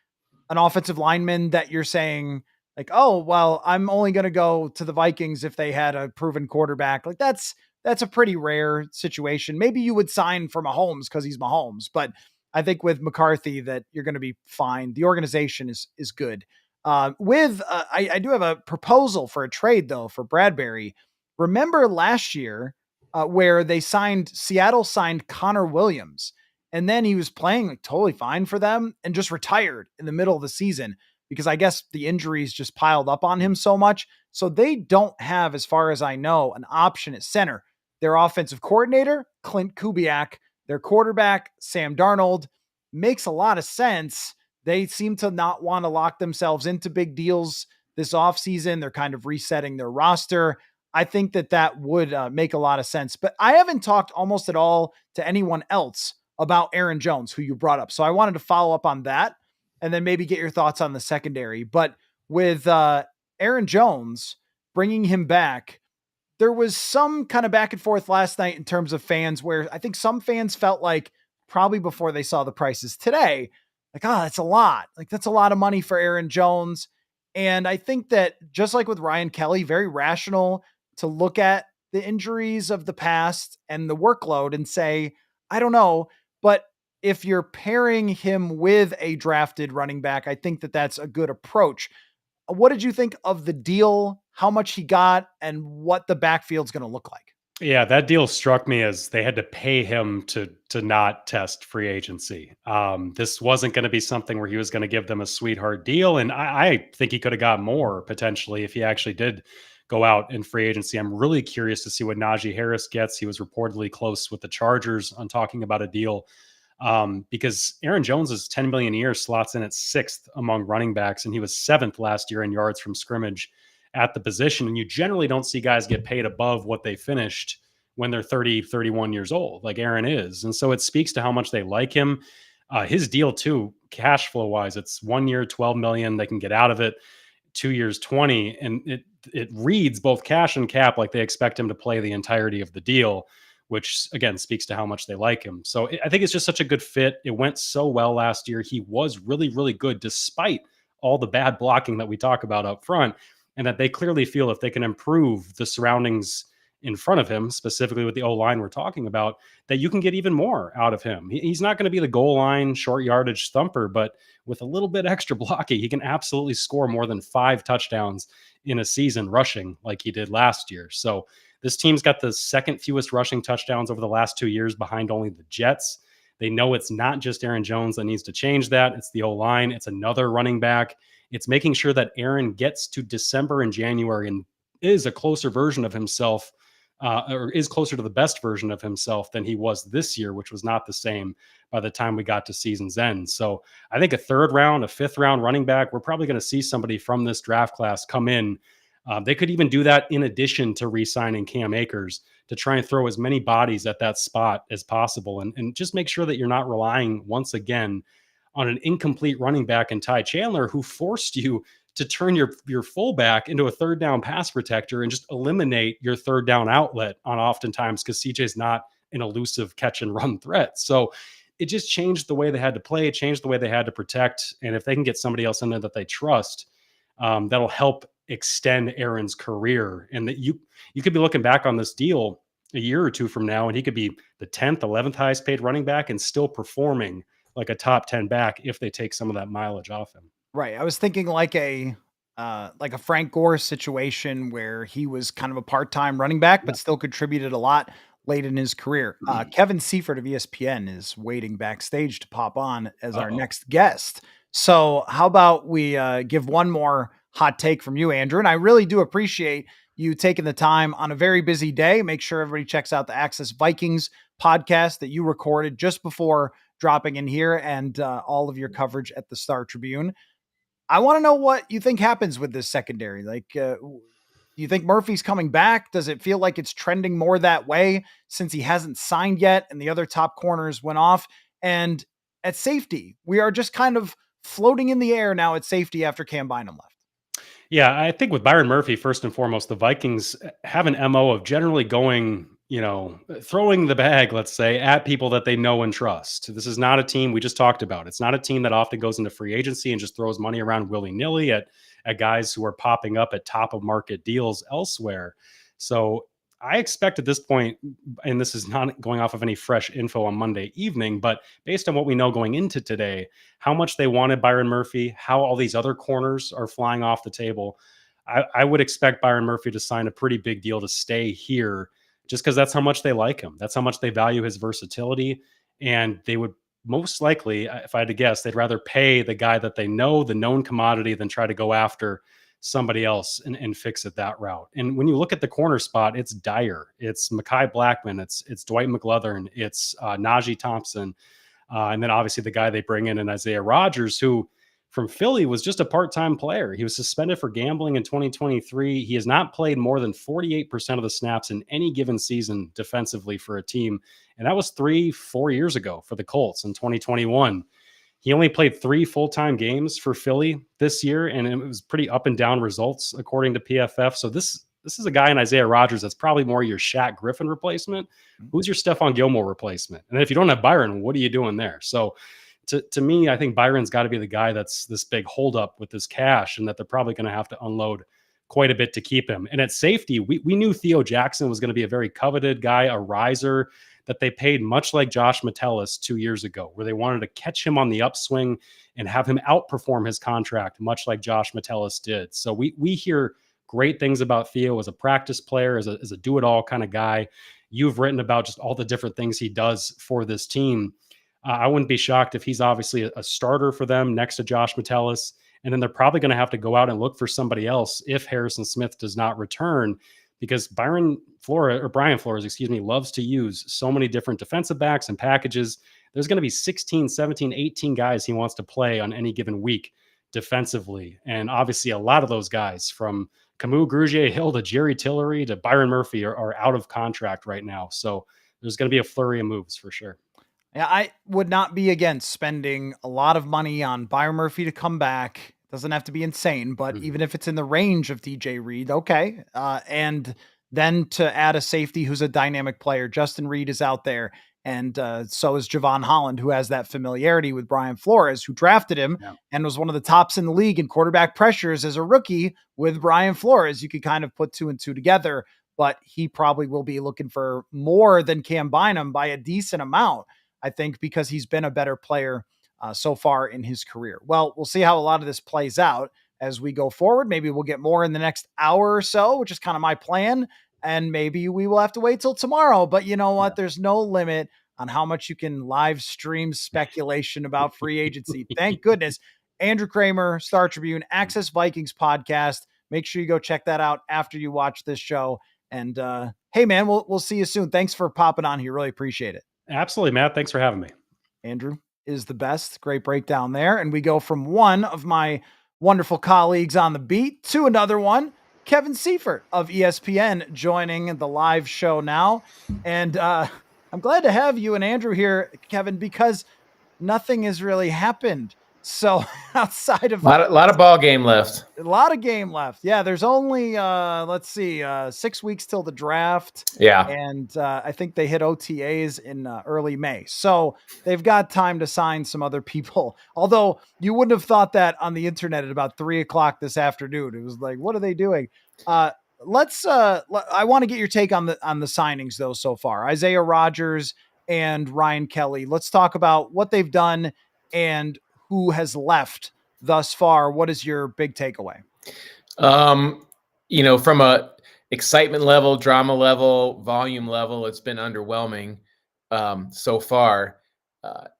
an offensive lineman that you're saying like, oh, well, I'm only going to go to the Vikings if they had a proven quarterback. Like that's a pretty rare situation. Maybe you would sign for Mahomes because he's Mahomes, but I think with McCarthy that you're going to be fine. The organization is good. I do have a proposal for a trade though for Bradberry. Remember last year where Seattle signed Connor Williams, and then he was playing like totally fine for them and just retired in the middle of the season because I guess the injuries just piled up on him so much. So they don't have, as far as I know, an option at center. Their offensive coordinator, Clint Kubiak, their quarterback, Sam Darnold, makes a lot of sense. They seem to not want to lock themselves into big deals this offseason. They're kind of resetting their roster. I think that would make a lot of sense. But I haven't talked almost at all to anyone else about Aaron Jones, who you brought up. So I wanted to follow up on that and then maybe get your thoughts on the secondary. But with Aaron Jones, bringing him back, there was some kind of back and forth last night in terms of fans where I think some fans felt like probably before they saw the prices today, like, oh, that's a lot. Like, that's a lot of money for Aaron Jones. And I think that just like with Ryan Kelly, very rational to look at the injuries of the past and the workload and say, I don't know. But if you're pairing him with a drafted running back, I think that that's a good approach. What did you think of the deal, how much he got, and what the backfield's going to look like? Yeah, that deal struck me as they had to pay him to not test free agency. This wasn't going to be something where he was going to give them a sweetheart deal, and I think he could have got more potentially if he actually did go out in free agency. I'm really curious to see what Najee Harris gets. He was reportedly close with the Chargers on talking about a deal because Aaron Jones's 10 million a year slots in at sixth among running backs, and he was seventh last year in yards from scrimmage at the position. And you generally don't see guys get paid above what they finished when they're 30, 31 years old, like Aaron is. And so it speaks to how much they like him. His deal too, cash flow wise, it's 1 year, 12 million. They can get out of it. 2 years, 20. And it reads both cash and cap like they expect him to play the entirety of the deal, which again speaks to how much they like him. So I think it's just such a good fit. It went so well last year. He was really, really good despite all the bad blocking that we talk about up front, and that they clearly feel if they can improve the surroundings in front of him, specifically with the O-line we're talking about, that you can get even more out of him. He's not going to be the goal line, short yardage thumper, but with a little bit extra blocking, he can absolutely score more than 5 touchdowns in a season rushing like he did last year. So this team's got the second fewest rushing touchdowns over the last 2 years behind only the Jets. They know it's not just Aaron Jones that needs to change that. It's the O-line. It's another running back. It's making sure that Aaron gets to December and January and is a closer version of himself, or is closer to the best version of himself than he was this year, which was not the same by the time we got to season's end. So I think a third round, a fifth round running back, we're probably going to see somebody from this draft class come in. They could even do that in addition to re-signing Cam Akers to try and throw as many bodies at that spot as possible and just make sure that you're not relying once again on an incomplete running back in Ty Chandler, who forced you to turn your fullback into a third down pass protector and just eliminate your third down outlet on oftentimes because CJ's not an elusive catch and run threat. So it just changed the way they had to play, it changed the way they had to protect. And if they can get somebody else in there that they trust, that'll help extend Aaron's career. And that you could be looking back on this deal a year or two from now, and he could be the 10th, 11th highest paid running back and still performing like a top 10 back if they take some of that mileage off him. Right. I was thinking like a Frank Gore situation where he was kind of a part-time running back, but still contributed a lot late in his career. Kevin Seifert of ESPN is waiting backstage to pop on as our next guest. So how about we give one more hot take from you, Andrew? And I really do appreciate you taking the time on a very busy day. Make sure everybody checks out the Access Vikings podcast that you recorded just before dropping in here and all of your coverage at the Star Tribune. I want to know what you think happens with this secondary. Like, do you think Murphy's coming back? Does it feel like it's trending more that way since he hasn't signed yet and the other top corners went off? And at safety, we are just kind of floating in the air now at safety after Cam Bynum left. Yeah, I think with Byron Murphy, first and foremost, the Vikings have an MO of generally going, throwing the bag, let's say, at people that they know and trust. This is not a team we just talked about. It's not a team that often goes into free agency and just throws money around willy-nilly at guys who are popping up at top of market deals elsewhere. So I expect at this point, and this is not going off of any fresh info on Monday evening, but based on what we know going into today, how much they wanted Byron Murphy, how all these other corners are flying off the table. I would expect Byron Murphy to sign a pretty big deal to stay here just because that's how much they like him. That's how much they value his versatility. And they would most likely, if I had to guess, they'd rather pay the guy that they know, the known commodity, than try to go after somebody else and fix it that route. And when you look at the corner spot, it's dire. It's Mekhi Blackman. It's Dwight McLeathern. It's Najee Thompson. And then obviously the guy they bring in Isaiah Rodgers, who from Philly was just a part-time player. He was suspended for gambling in 2023. He has not played more than 48% of the snaps in any given season defensively for a team. And that was 3-4 years ago for the Colts in 2021. He only played 3 full-time games for Philly this year, and it was pretty up and down results according to PFF. So this is a guy in Isaiah Rodgers that's probably more your Shaq Griffin replacement. Who's your Stephon Gilmore replacement? And if you don't have Byron, what are you doing there? So to me, I think Byron's got to be the guy that's this big holdup with this cash, and that they're probably going to have to unload quite a bit to keep him. And at safety, we knew Theo Jackson was going to be a very coveted guy, a riser that they paid much like Josh Metellus 2 years ago, where they wanted to catch him on the upswing and have him outperform his contract, much like Josh Metellus did. So we hear great things about Theo as a practice player, as a do-it-all kind of guy. You've written about just all the different things he does for this team. I wouldn't be shocked if he's obviously a starter for them next to Josh Metellus. And then they're probably going to have to go out and look for somebody else if Harrison Smith does not return, because Brian Flores, loves to use so many different defensive backs and packages. There's going to be 16, 17, 18 guys he wants to play on any given week defensively. And obviously a lot of those guys, from Camus Grugier-Hill to Jerry Tillery to Byron Murphy, are out of contract right now. So there's going to be a flurry of moves for sure. Yeah, I would not be against spending a lot of money on Byron Murphy to come back. Doesn't have to be insane, but even if it's in the range of DJ Reed, okay. And then to add a safety who's a dynamic player. Justin Reed is out there, and so is Javon Holland, who has that familiarity with Brian Flores, who drafted him and was one of the tops in the league in quarterback pressures as a rookie with Brian Flores. You could kind of put 2 and 2 together, but he probably will be looking for more than Cam Bynum by a decent amount, I think, because he's been a better player so far in his career. Well, we'll see how a lot of this plays out as we go forward. Maybe we'll get more in the next hour or so, which is kind of my plan. And maybe we will have to wait till tomorrow. But you know what? There's no limit on how much you can live stream speculation about free agency. Thank goodness. Andrew Kramer, Star Tribune, Access Vikings podcast. Make sure you go check that out after you watch this show. And hey, man, we'll see you soon. Thanks for popping on here. Really appreciate it. Absolutely, Matt. Thanks for having me. Andrew is the best. Great breakdown there. And we go from one of my wonderful colleagues on the beat to another one, Kevin Seifert of ESPN, joining the live show now. And I'm glad to have you and Andrew here, Kevin, because nothing has really happened. So outside of a lot of ball game left. A lot of game left. Yeah, there's only 6 weeks till the draft. Yeah. And I think they hit OTAs in early May. So they've got time to sign some other people. Although you wouldn't have thought that on the internet at about 3:00 this afternoon. It was like, what are they doing? I want to get your take on the signings though so far. Isaiah Rodgers and Ryan Kelly. Let's talk about what they've done and who has left thus far. What is your big takeaway? From a excitement level, drama level, volume level, it's been underwhelming so far.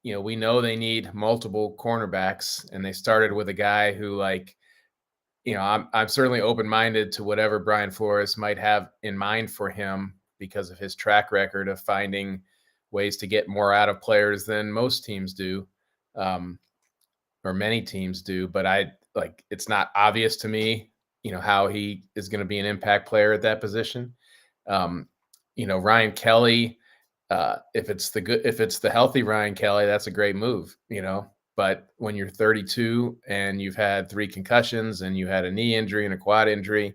We know they need multiple cornerbacks, and they started with a guy who, I'm certainly open-minded to whatever Brian Flores might have in mind for him because of his track record of finding ways to get more out of players than most teams do. Or many teams do, but it's not obvious to me, how he is going to be an impact player at that position. Ryan Kelly, if it's the healthy Ryan Kelly, that's a great move. But when you're 32 and you've had 3 concussions and you had a knee injury and a quad injury,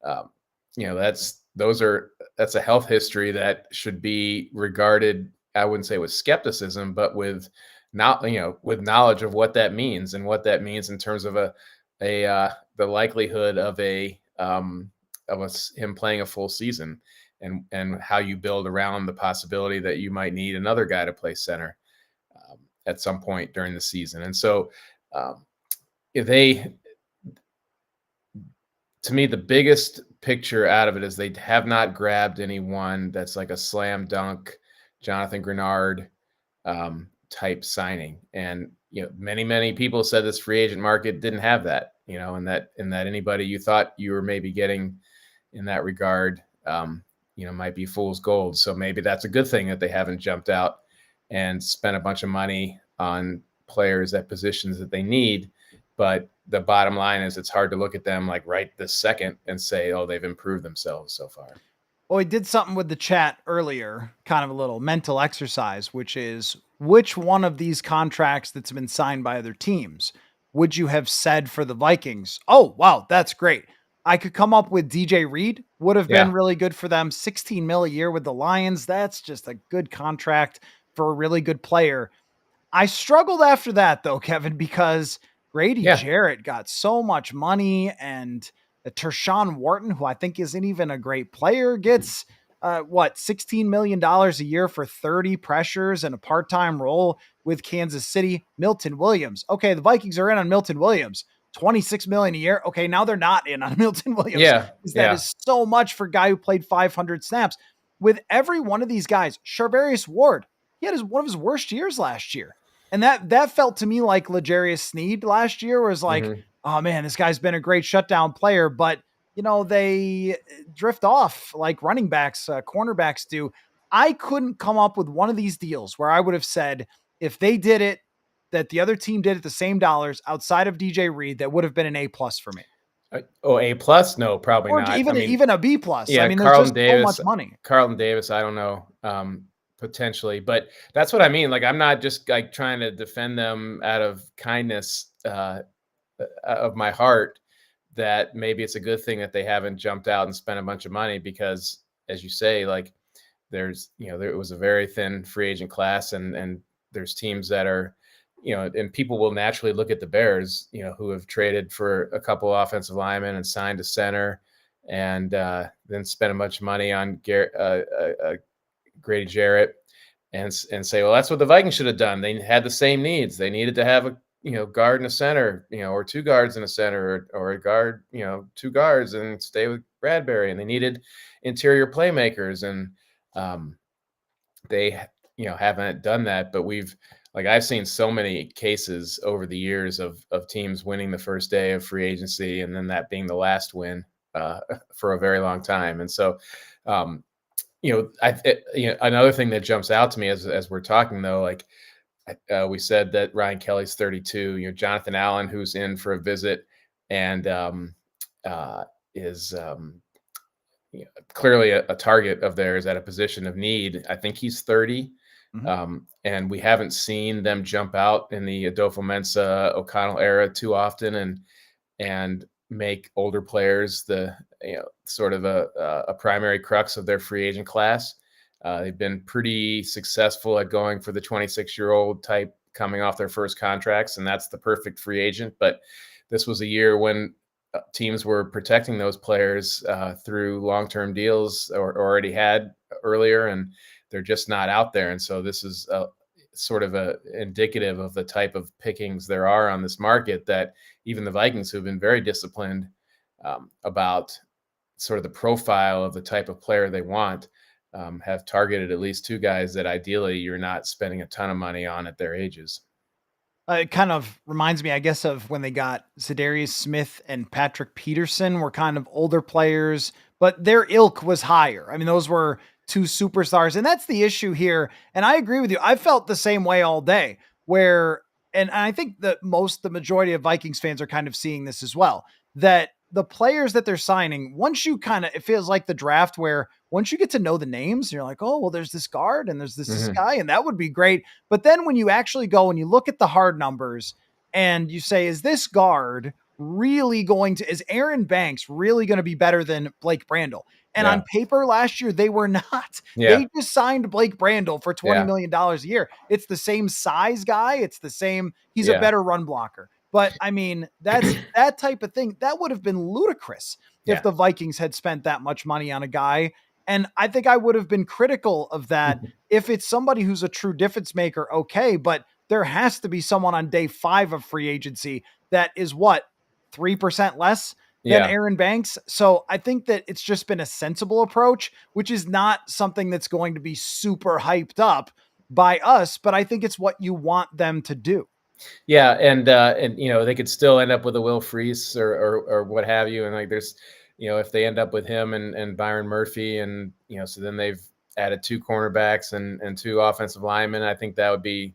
that's a health history that should be regarded, I wouldn't say with skepticism, but with with knowledge of what that means and what that means in terms of the likelihood of him playing a full season, and how you build around the possibility that you might need another guy to play center at some point during the season. And so to me, the biggest picture out of it is they have not grabbed anyone that's like a slam dunk Jonathan Grenard type signing. And many people said this free agent market didn't have that, and that anybody you thought you were maybe getting in that regard might be fool's gold. So maybe that's a good thing that they haven't jumped out and spent a bunch of money on players at positions that they need. But the bottom line is it's hard to look at them like right this second and say, oh, they've improved themselves so far. Well, we did something with the chat earlier, kind of a little mental exercise, which is which one of these contracts that's been signed by other teams would you have said for the Vikings? Oh, wow, that's great. I could come up with DJ Reed would have been really good for them. 16 mil a year with the Lions. That's just a good contract for a really good player. I struggled after that though, Kevin, because Grady Jarrett got so much money, and Tershawn Wharton, who I think isn't even a great player, gets $16 million a year for 30 pressures and a part-time role with Kansas City. Milton Williams. Okay, the Vikings are in on Milton Williams. 26 million a year. Okay, now they're not in on Milton Williams. That is so much for a guy who played 500 snaps. With every one of these guys, Charvarius Ward, he had one of his worst years last year. And that felt to me like L'Jarius Sneed last year, was like, oh man, this guy's been a great shutdown player, but they drift off like running backs, cornerbacks do. I couldn't come up with one of these deals where I would have said, if they did it, that the other team did it the same dollars outside of DJ Reed, that would have been an A+ for me. A+? No, probably or not. Even a B+. Yeah, I mean, Carlton there's just Davis, so much money. Carlton Davis, I don't know, potentially, but that's what I mean. Like, I'm not just like trying to defend them out of kindness of my heart, that maybe it's a good thing that they haven't jumped out and spent a bunch of money, because as you say, like there was a very thin free agent class, and there's teams that are, and people will naturally look at the Bears, who have traded for a couple offensive linemen and signed a center, and then spent a bunch of money on Grady Jarrett, and say, well, that's what the Vikings should have done. They had the same needs. They needed to have a guard and a center, or 2 guards and a center, or a guard, 2 guards, and stay with Bradberry. And they needed interior playmakers, and they haven't done that. But I've seen so many cases over the years of teams winning the first day of free agency, and then that being the last win for a very long time. And so, another thing that jumps out to me as we're talking, though, like we said that Ryan Kelly's 32. Jonathan Allen, who's in for a visit, and is clearly a target of theirs at a position of need. I think he's 30. And we haven't seen them jump out in the Adofo-Mensah O'Connell era too often and make older players the sort of a primary crux of their free agent class. They've been pretty successful at going for the 26-year-old type coming off their first contracts, and that's the perfect free agent. But this was a year when teams were protecting those players through long-term deals or already had earlier, and they're just not out there. And so this is sort of indicative of the type of pickings there are on this market, that even the Vikings, who've been very disciplined about sort of the profile of the type of player they want, have targeted at least 2 guys that ideally you're not spending a ton of money on at their ages. It kind of reminds me, I guess, of when they got Za'Darius Smith and Patrick Peterson, were kind of older players, but their ilk was higher. I mean, those were 2 superstars, and that's the issue here. And I agree with you. I felt the same way all day, and I think that the majority of Vikings fans are kind of seeing this as well, that the players that they're signing, once you it feels like the draft where once you get to know the names, you're like, oh, well, there's this guard and there's this Mhm. guy, and that would be great. But then when you actually go and you look at the hard numbers and you say, is this guard really is Aaron Banks really going to be better than Blake Brandel? And Yeah. on paper last year, they were not. Yeah. They just signed Blake Brandel for $20 million a year. It's the same size guy. It's the same. He's a Yeah. better run blocker. But I mean, that's that type of thing. That would have been ludicrous if Yeah. the Vikings had spent that much money on a guy. And I think I would have been critical of that. If it's somebody who's a true difference maker, okay, but there has to be someone on day 5 of free agency that is 3% less than Yeah. Aaron Banks. So I think that it's just been a sensible approach, which is not something that's going to be super hyped up by us, but I think it's what you want them to do. Yeah, and they could still end up with a Will Freese or what have you, and like there's, if they end up with him and Byron Murphy, and so then they've added 2 cornerbacks and 2 offensive linemen. I think that would be,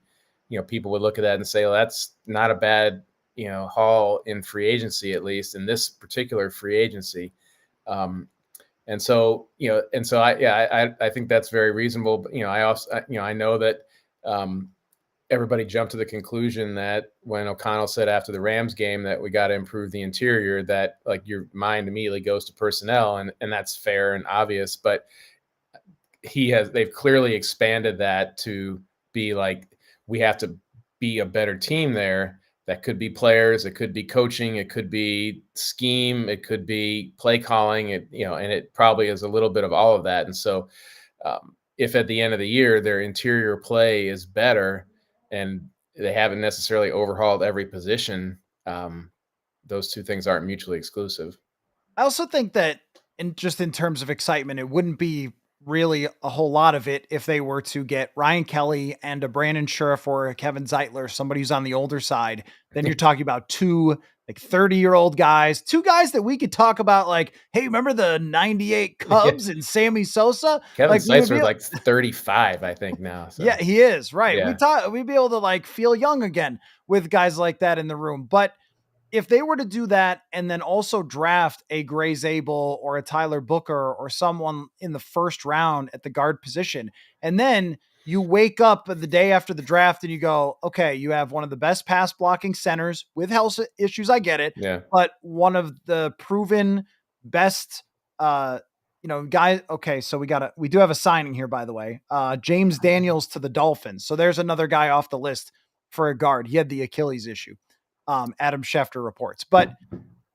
people would look at that and say, well, that's not a bad haul in free agency, at least in this particular free agency. And so I think that's very reasonable. But, I also I know that. Everybody jumped to the conclusion that when O'Connell said after the Rams game that we got to improve the interior, that like your mind immediately goes to personnel, and that's fair and obvious. But they've clearly expanded that to be like, we have to be a better team there. That could be players, it could be coaching, it could be scheme, it could be play calling, and it probably is a little bit of all of that. And so if at the end of the year their interior play is better, and they haven't necessarily overhauled every position, those 2 things aren't mutually exclusive. I also think that in terms of excitement, it wouldn't be really a whole lot of it if they were to get Ryan Kelly and a Brandon Scherff or a Kevin Zeitler, somebody who's on the older side. Then you're talking about 2 like 30-year-old guys, 2 guys that we could talk about like, hey, remember the 98 Cubs and Sammy Sosa? Kevin Like Zeitler's like 35, I think now. So. Yeah, he is, right. Yeah. We'd be able to like feel young again with guys like that in the room. But if they were to do that and then also draft a Gray Zabel or a Tyler Booker or someone in the first round at the guard position, and then you wake up the day after the draft and you go, okay, you have one of the best pass blocking centers with health issues. I get it. Yeah. But one of the proven best, guys. Okay. So we do have a signing here, by the way, James Daniels to the Dolphins. So there's another guy off the list for a guard. He had the Achilles issue. Adam Schefter reports, but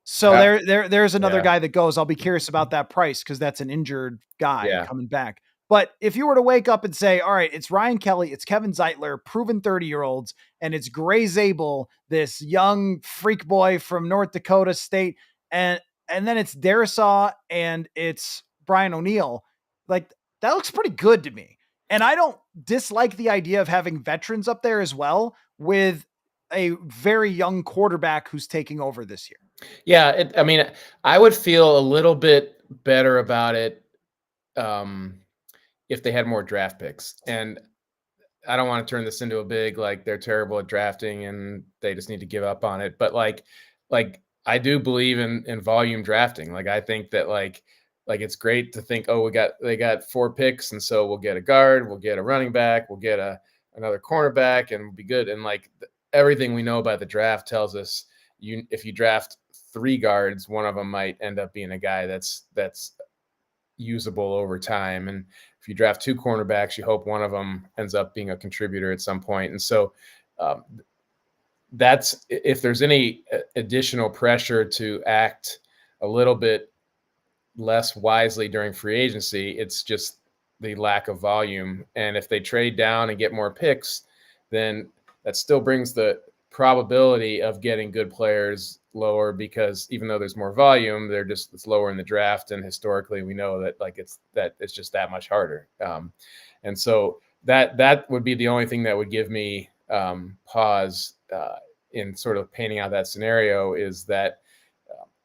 so there's another guy that goes. I'll be curious about that price because that's an injured guy coming back. But if you were to wake up and say, all right, it's Ryan Kelly, it's Kevin Zeitler, proven 30-year-olds, and it's Gray Zabel, this young freak boy from North Dakota State, and then it's Darisaw and it's Brian O'Neill, like that looks pretty good to me. And I don't dislike the idea of having veterans up there as well with a very young quarterback who's taking over this year. Yeah. I would feel a little bit better about it if they had more draft picks. And I don't want to turn this into a big, like they're terrible at drafting and they just need to give up on it. But like I do believe in volume drafting. Like, I think that like it's great to think, oh, they got 4 picks. And so we'll get a guard, we'll get a running back, we'll get another cornerback, and we'll be good. And like everything we know about the draft tells us if you draft 3 guards, one of them might end up being a guy that's usable over time. And if you draft 2 cornerbacks, you hope one of them ends up being a contributor at some point. And so that's, if there's any additional pressure to act a little bit less wisely during free agency, it's just the lack of volume. And if they trade down and get more picks, then that still brings the probability of getting good players lower, because even though there's more volume, it's lower in the draft. And historically, we know that it's just that much harder. And so that would be the only thing that would give me pause in sort of painting out that scenario, is that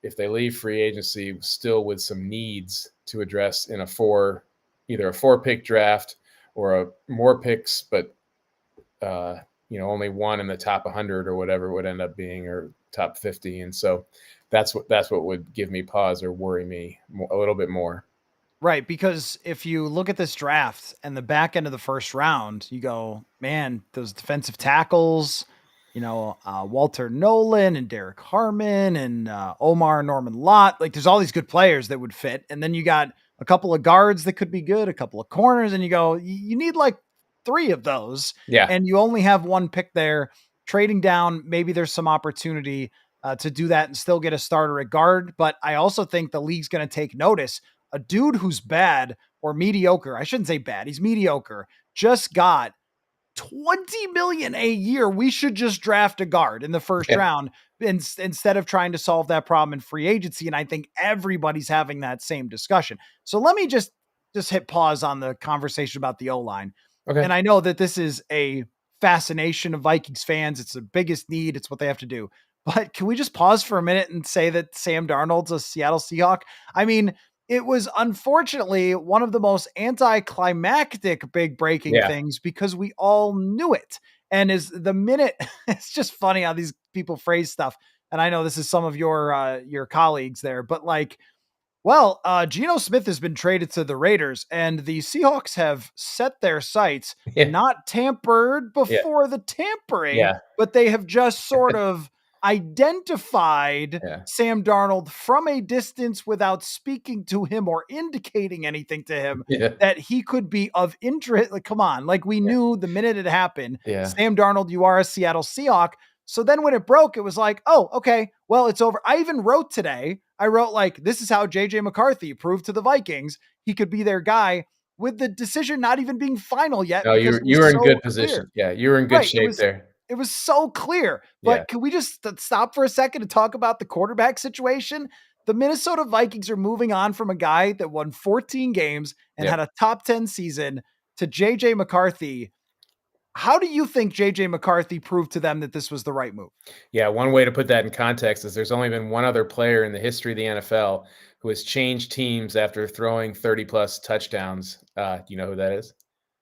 if they leave free agency still with some needs to address in either a 4-pick draft or more picks, but only one in the top 100 or whatever it would end up being, or top 50. And so that's what would give me pause or worry me a little bit more. Right, because if you look at this draft and the back end of the first round, you go, man, those defensive tackles, Walter Nolan and Derek Harmon and Omar Norman Lott, like there's all these good players that would fit. And then you got a couple of guards that could be good, a couple of corners, and you go, you need like 3 of those. Yeah. And you only have one pick there. Trading down, maybe there's some opportunity to do that and still get a starter at guard. But I also think the league's going to take notice. A dude who's bad or mediocre, I shouldn't say bad, he's mediocre, just got 20 million a year. We should just draft a guard in the first round instead of trying to solve that problem in free agency. And I think everybody's having that same discussion. So let me just hit pause on the conversation about the O-line. Okay. And I know that this is a fascination of Vikings fans. It's the biggest need. It's what they have to do. But can we just pause for a minute and say that Sam Darnold's a Seattle Seahawk? I mean, it was unfortunately one of the most anticlimactic big breaking things because we all knew it. And is the minute it's just funny how these people phrase stuff. And I know this is some of your colleagues there, but like, well, Geno Smith has been traded to the Raiders, and the Seahawks have set their sights, not tampered before the tampering, but they have just sort of identified Sam Darnold from a distance without speaking to him or indicating anything to him that he could be of interest. Like, come on. Like we knew the minute it happened, Sam Darnold, you are a Seattle Seahawk. So then when it broke, it was like, oh, okay, well, it's over. I even wrote today, like, this is how JJ McCarthy proved to the Vikings he could be their guy with the decision not even being final yet. No, you were in good position. Yeah, you were in good shape there. It was so clear. But can we just stop for a second and talk about the quarterback situation? The Minnesota Vikings are moving on from a guy that won 14 games and had a top 10 season to JJ McCarthy. How do you think JJ McCarthy proved to them that this was the right move? Yeah, one way to put that in context is there's only been one other player in the history of the NFL who has changed teams after throwing 30-plus touchdowns. Do you know who that is?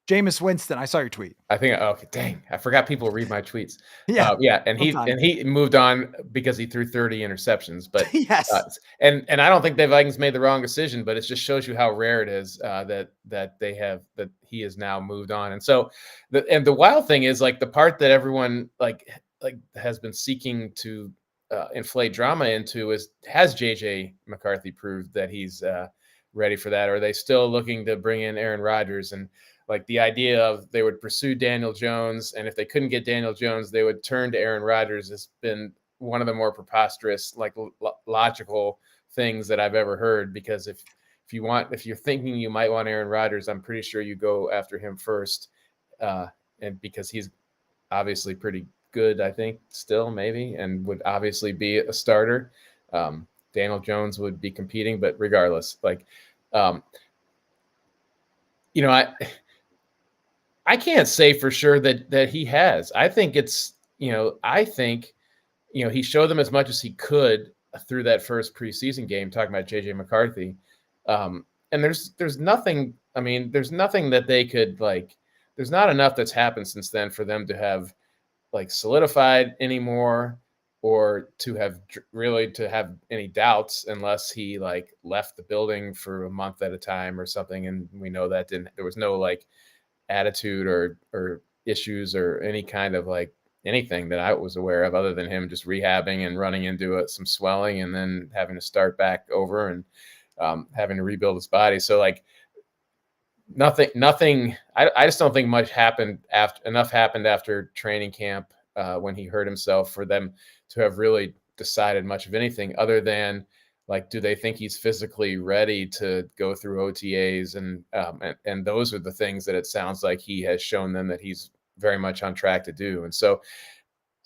Jameis Winston. I saw your tweet. I think, okay, dang, I forgot people read my tweets. Yeah. And he moved on because he threw 30 interceptions. But yes. And I don't think the Vikings made the wrong decision, but it just shows you how rare it is that he has now moved on. And so the wild thing is like the part that everyone like has been seeking to inflate drama into is, has JJ McCarthy proved that he's ready for that? Or are they still looking to bring in Aaron Rodgers? And like the idea of they would pursue Daniel Jones, and if they couldn't get Daniel Jones, they would turn to Aaron Rodgers has been one of the more preposterous, like logical things that I've ever heard. Because if you're thinking you might want Aaron Rodgers, I'm pretty sure you go after him first, and because he's obviously pretty good, I think still maybe, and would obviously be a starter. Daniel Jones would be competing, but regardless, like, I can't say for sure that he has. I think it's, he showed them as much as he could through that first preseason game, talking about JJ McCarthy. And there's nothing, there's nothing that they could there's not enough that's happened since then for them to have solidified anymore, or to have any doubts, unless he left the building for a month at a time or something. And we know that there was no attitude or issues or any kind of anything that I was aware of, other than him just rehabbing and running into some swelling and then having to start back over and having to rebuild his body. So nothing. I just don't think much happened after training camp when he hurt himself for them to have really decided much of anything, other than do they think he's physically ready to go through OTAs? And those are the things that it sounds like he has shown them that he's very much on track to do. And so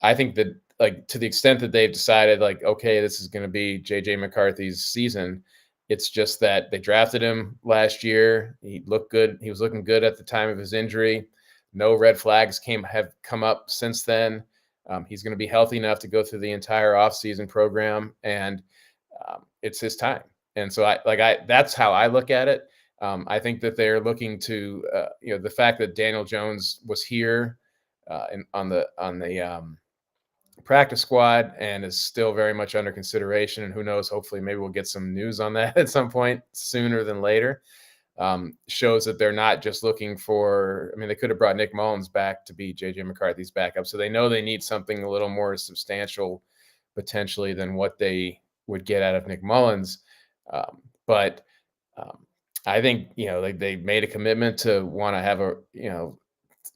I think that to the extent that they've decided okay, this is going to be JJ McCarthy's season, it's just that they drafted him last year. He looked good. He was looking good at the time of his injury. No red flags have come up since then. He's going to be healthy enough to go through the entire offseason program, and it's his time. And so that's how I look at it. I think that they're looking to, the fact that Daniel Jones was here on the practice squad and is still very much under consideration. And who knows, hopefully maybe we'll get some news on that at some point sooner than later. Shows that they're not just looking for, I mean, they could have brought Nick Mullins back to be JJ McCarthy's backup. So they know they need something a little more substantial potentially than what they would get out of Nick Mullins. But I think, they made a commitment to want to have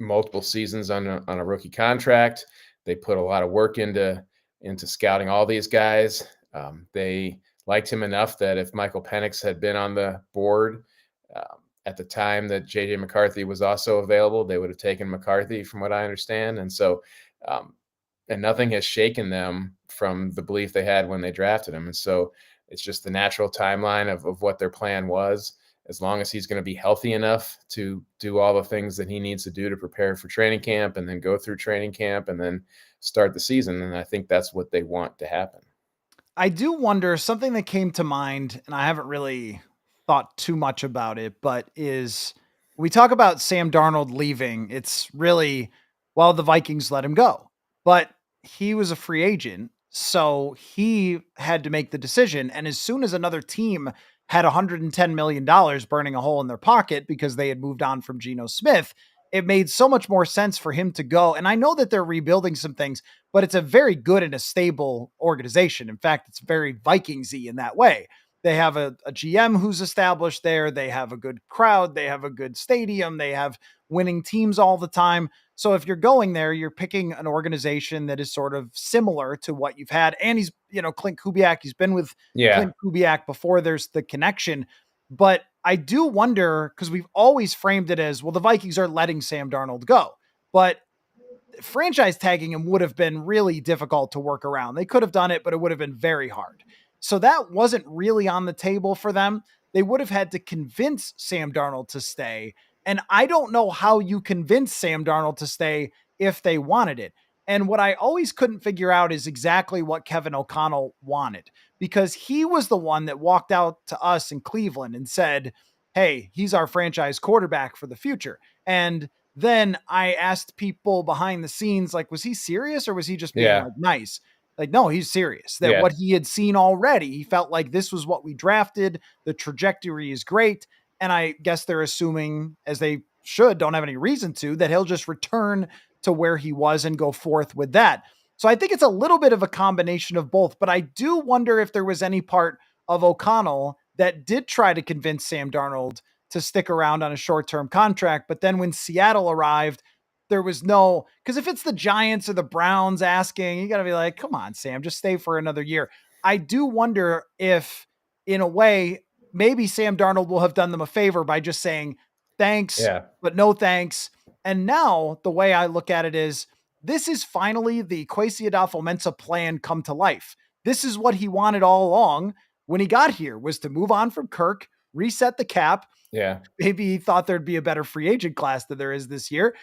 multiple seasons on a rookie contract. They put a lot of work into scouting all these guys. They liked him enough that if Michael Penix had been on the board at the time that JJ McCarthy was also available, they would have taken McCarthy, from what I understand. And so, and nothing has shaken them from the belief they had when they drafted him. And so it's just the natural timeline of what their plan was. As long as he's going to be healthy enough to do all the things that he needs to do to prepare for training camp and then go through training camp and then start the season. And I think that's what they want to happen. I do wonder, something that came to mind, and I haven't really thought too much about it, but is we talk about Sam Darnold leaving. It's really, well, the Vikings let him go, but he was a free agent. So he had to make the decision. And as soon as another team had $110 million burning a hole in their pocket because they had moved on from Geno Smith, it made so much more sense for him to go. And I know that they're rebuilding some things, but it's a very good and a stable organization. In fact, it's very Vikings-y in that way. They have a GM who's established there. They have a good crowd. They have a good stadium. They have winning teams all the time. So if you're going there, you're picking an organization that is sort of similar to what you've had. And he's, Clint Kubiak, he's been with Clint Kubiak before. There's the connection. But I do wonder, because we've always framed it as, well, the Vikings are letting Sam Darnold go. But franchise tagging him would have been really difficult to work around. They could have done it, but it would have been very hard. So that wasn't really on the table for them. They would have had to convince Sam Darnold to stay. And I don't know how you convince Sam Darnold to stay if they wanted it. And what I always couldn't figure out is exactly what Kevin O'Connell wanted, because he was the one that walked out to us in Cleveland and said, hey, he's our franchise quarterback for the future. And then I asked people behind the scenes, like, was he serious or was he just being like nice? Like, no, he's serious. That what he had seen already, he felt like this was what we drafted. The trajectory is great. And I guess they're assuming, as they should, don't have any reason to, that he'll just return to where he was and go forth with that. So I think it's a little bit of a combination of both, but I do wonder if there was any part of O'Connell that did try to convince Sam Darnold to stick around on a short-term contract. But then when Seattle arrived, there was no, because if it's the Giants or the Browns asking, you got to be like, come on, Sam, just stay for another year. I do wonder if, in a way, maybe Sam Darnold will have done them a favor by just saying thanks, but no thanks. And now the way I look at it is, this is finally the Kwesi Adofo-Mensah plan come to life. This is what he wanted all along when he got here, was to move on from Kirk, reset the cap. Yeah. Maybe he thought there'd be a better free agent class than there is this year,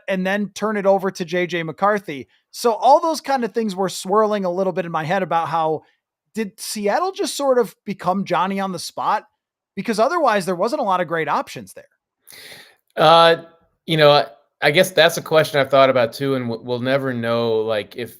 and then turn it over to JJ McCarthy. So all those kind of things were swirling a little bit in my head about how, did Seattle just sort of become Johnny on the spot? Because otherwise there wasn't a lot of great options there. I guess that's a question I've thought about too. And we'll never know, like, if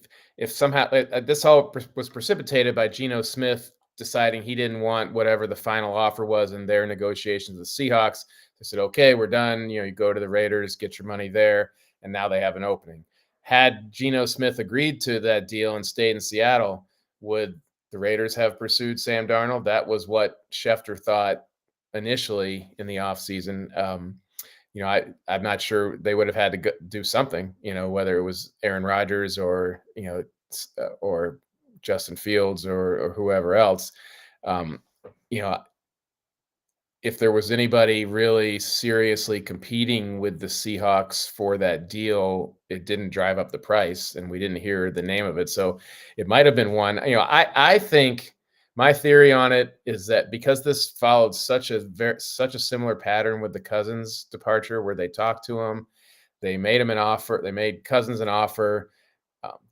somehow this all was precipitated by Geno Smith deciding he didn't want whatever the final offer was in their negotiations with the Seahawks. They said, okay, we're done. You go to the Raiders, get your money there. And now they have an opening. Had Geno Smith agreed to that deal and stayed in Seattle, would the Raiders have pursued Sam Darnold? That was what Schefter thought initially in the offseason. I'm not sure. They would have had to do something, whether it was Aaron Rodgers or Justin Fields or whoever else. If there was anybody really seriously competing with the Seahawks for that deal, it didn't drive up the price, and we didn't hear the name of it. So it might have been one. I think my theory on it is that because this followed such a similar pattern with the Cousins departure, where they talked to him, they made him an offer, they made Cousins an offer.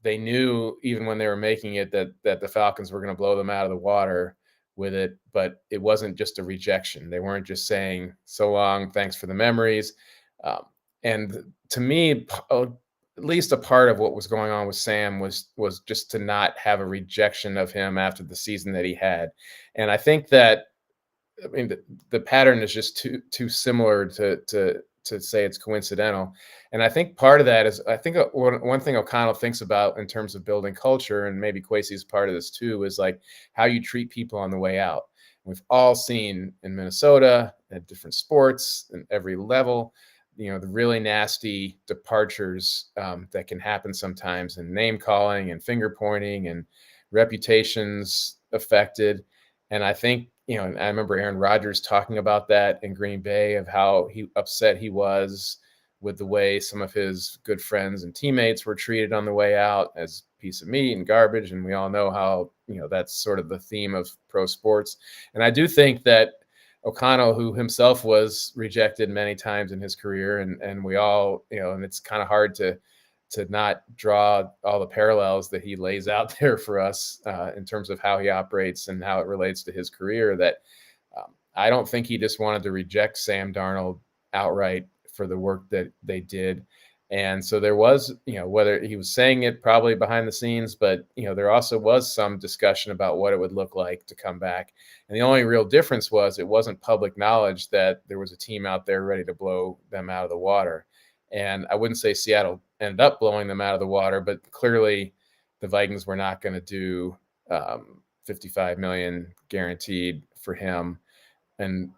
They knew even when they were making it that the Falcons were going to blow them out of the water with it, but it wasn't just a rejection. They weren't just saying so long, thanks for the memories. And to me, at least a part of what was going on with Sam was just to not have a rejection of him after the season that he had. And I think that, I mean, the pattern is just too similar to say it's coincidental. And I think part of that is, I think one thing O'Connell thinks about in terms of building culture, and maybe Kwesi's part of this too, is like how you treat people on the way out. We've all seen in Minnesota at different sports and every level, the really nasty departures that can happen sometimes, and name calling and finger pointing and reputations affected. And I think, I remember Aaron Rodgers talking about that in Green Bay, of how upset he was with the way some of his good friends and teammates were treated on the way out as a piece of meat and garbage. And we all know how, that's sort of the theme of pro sports. And I do think that O'Connell, who himself was rejected many times in his career, and we all, and it's kind of hard to not draw all the parallels that he lays out there for us in terms of how he operates and how it relates to his career, that I don't think he just wanted to reject Sam Darnold outright for the work that they did. And so there was, whether he was saying it probably behind the scenes, but, there also was some discussion about what it would look like to come back. And the only real difference was it wasn't public knowledge that there was a team out there ready to blow them out of the water. And I wouldn't say Seattle ended up blowing them out of the water, but clearly the Vikings were not going to do $55 million guaranteed for him. And,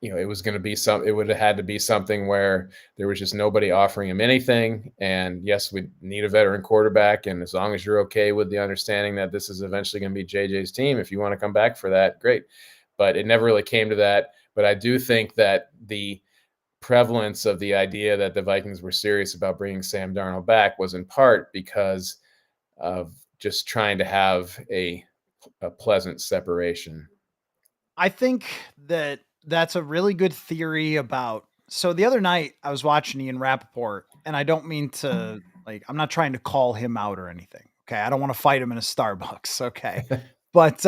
it was going to be it would have had to be something where there was just nobody offering him anything. And yes, we need a veteran quarterback. And as long as you're okay with the understanding that this is eventually going to be JJ's team, if you want to come back for that, great. But it never really came to that. But I do think that the prevalence of the idea that the Vikings were serious about bringing Sam Darnold back was in part because of just trying to have a pleasant separation. I think that that's a really good theory about. So the other night I was watching Ian Rappaport, and I don't mean to, I'm not trying to call him out or anything. Okay. I don't want to fight him in a Starbucks. Okay. But,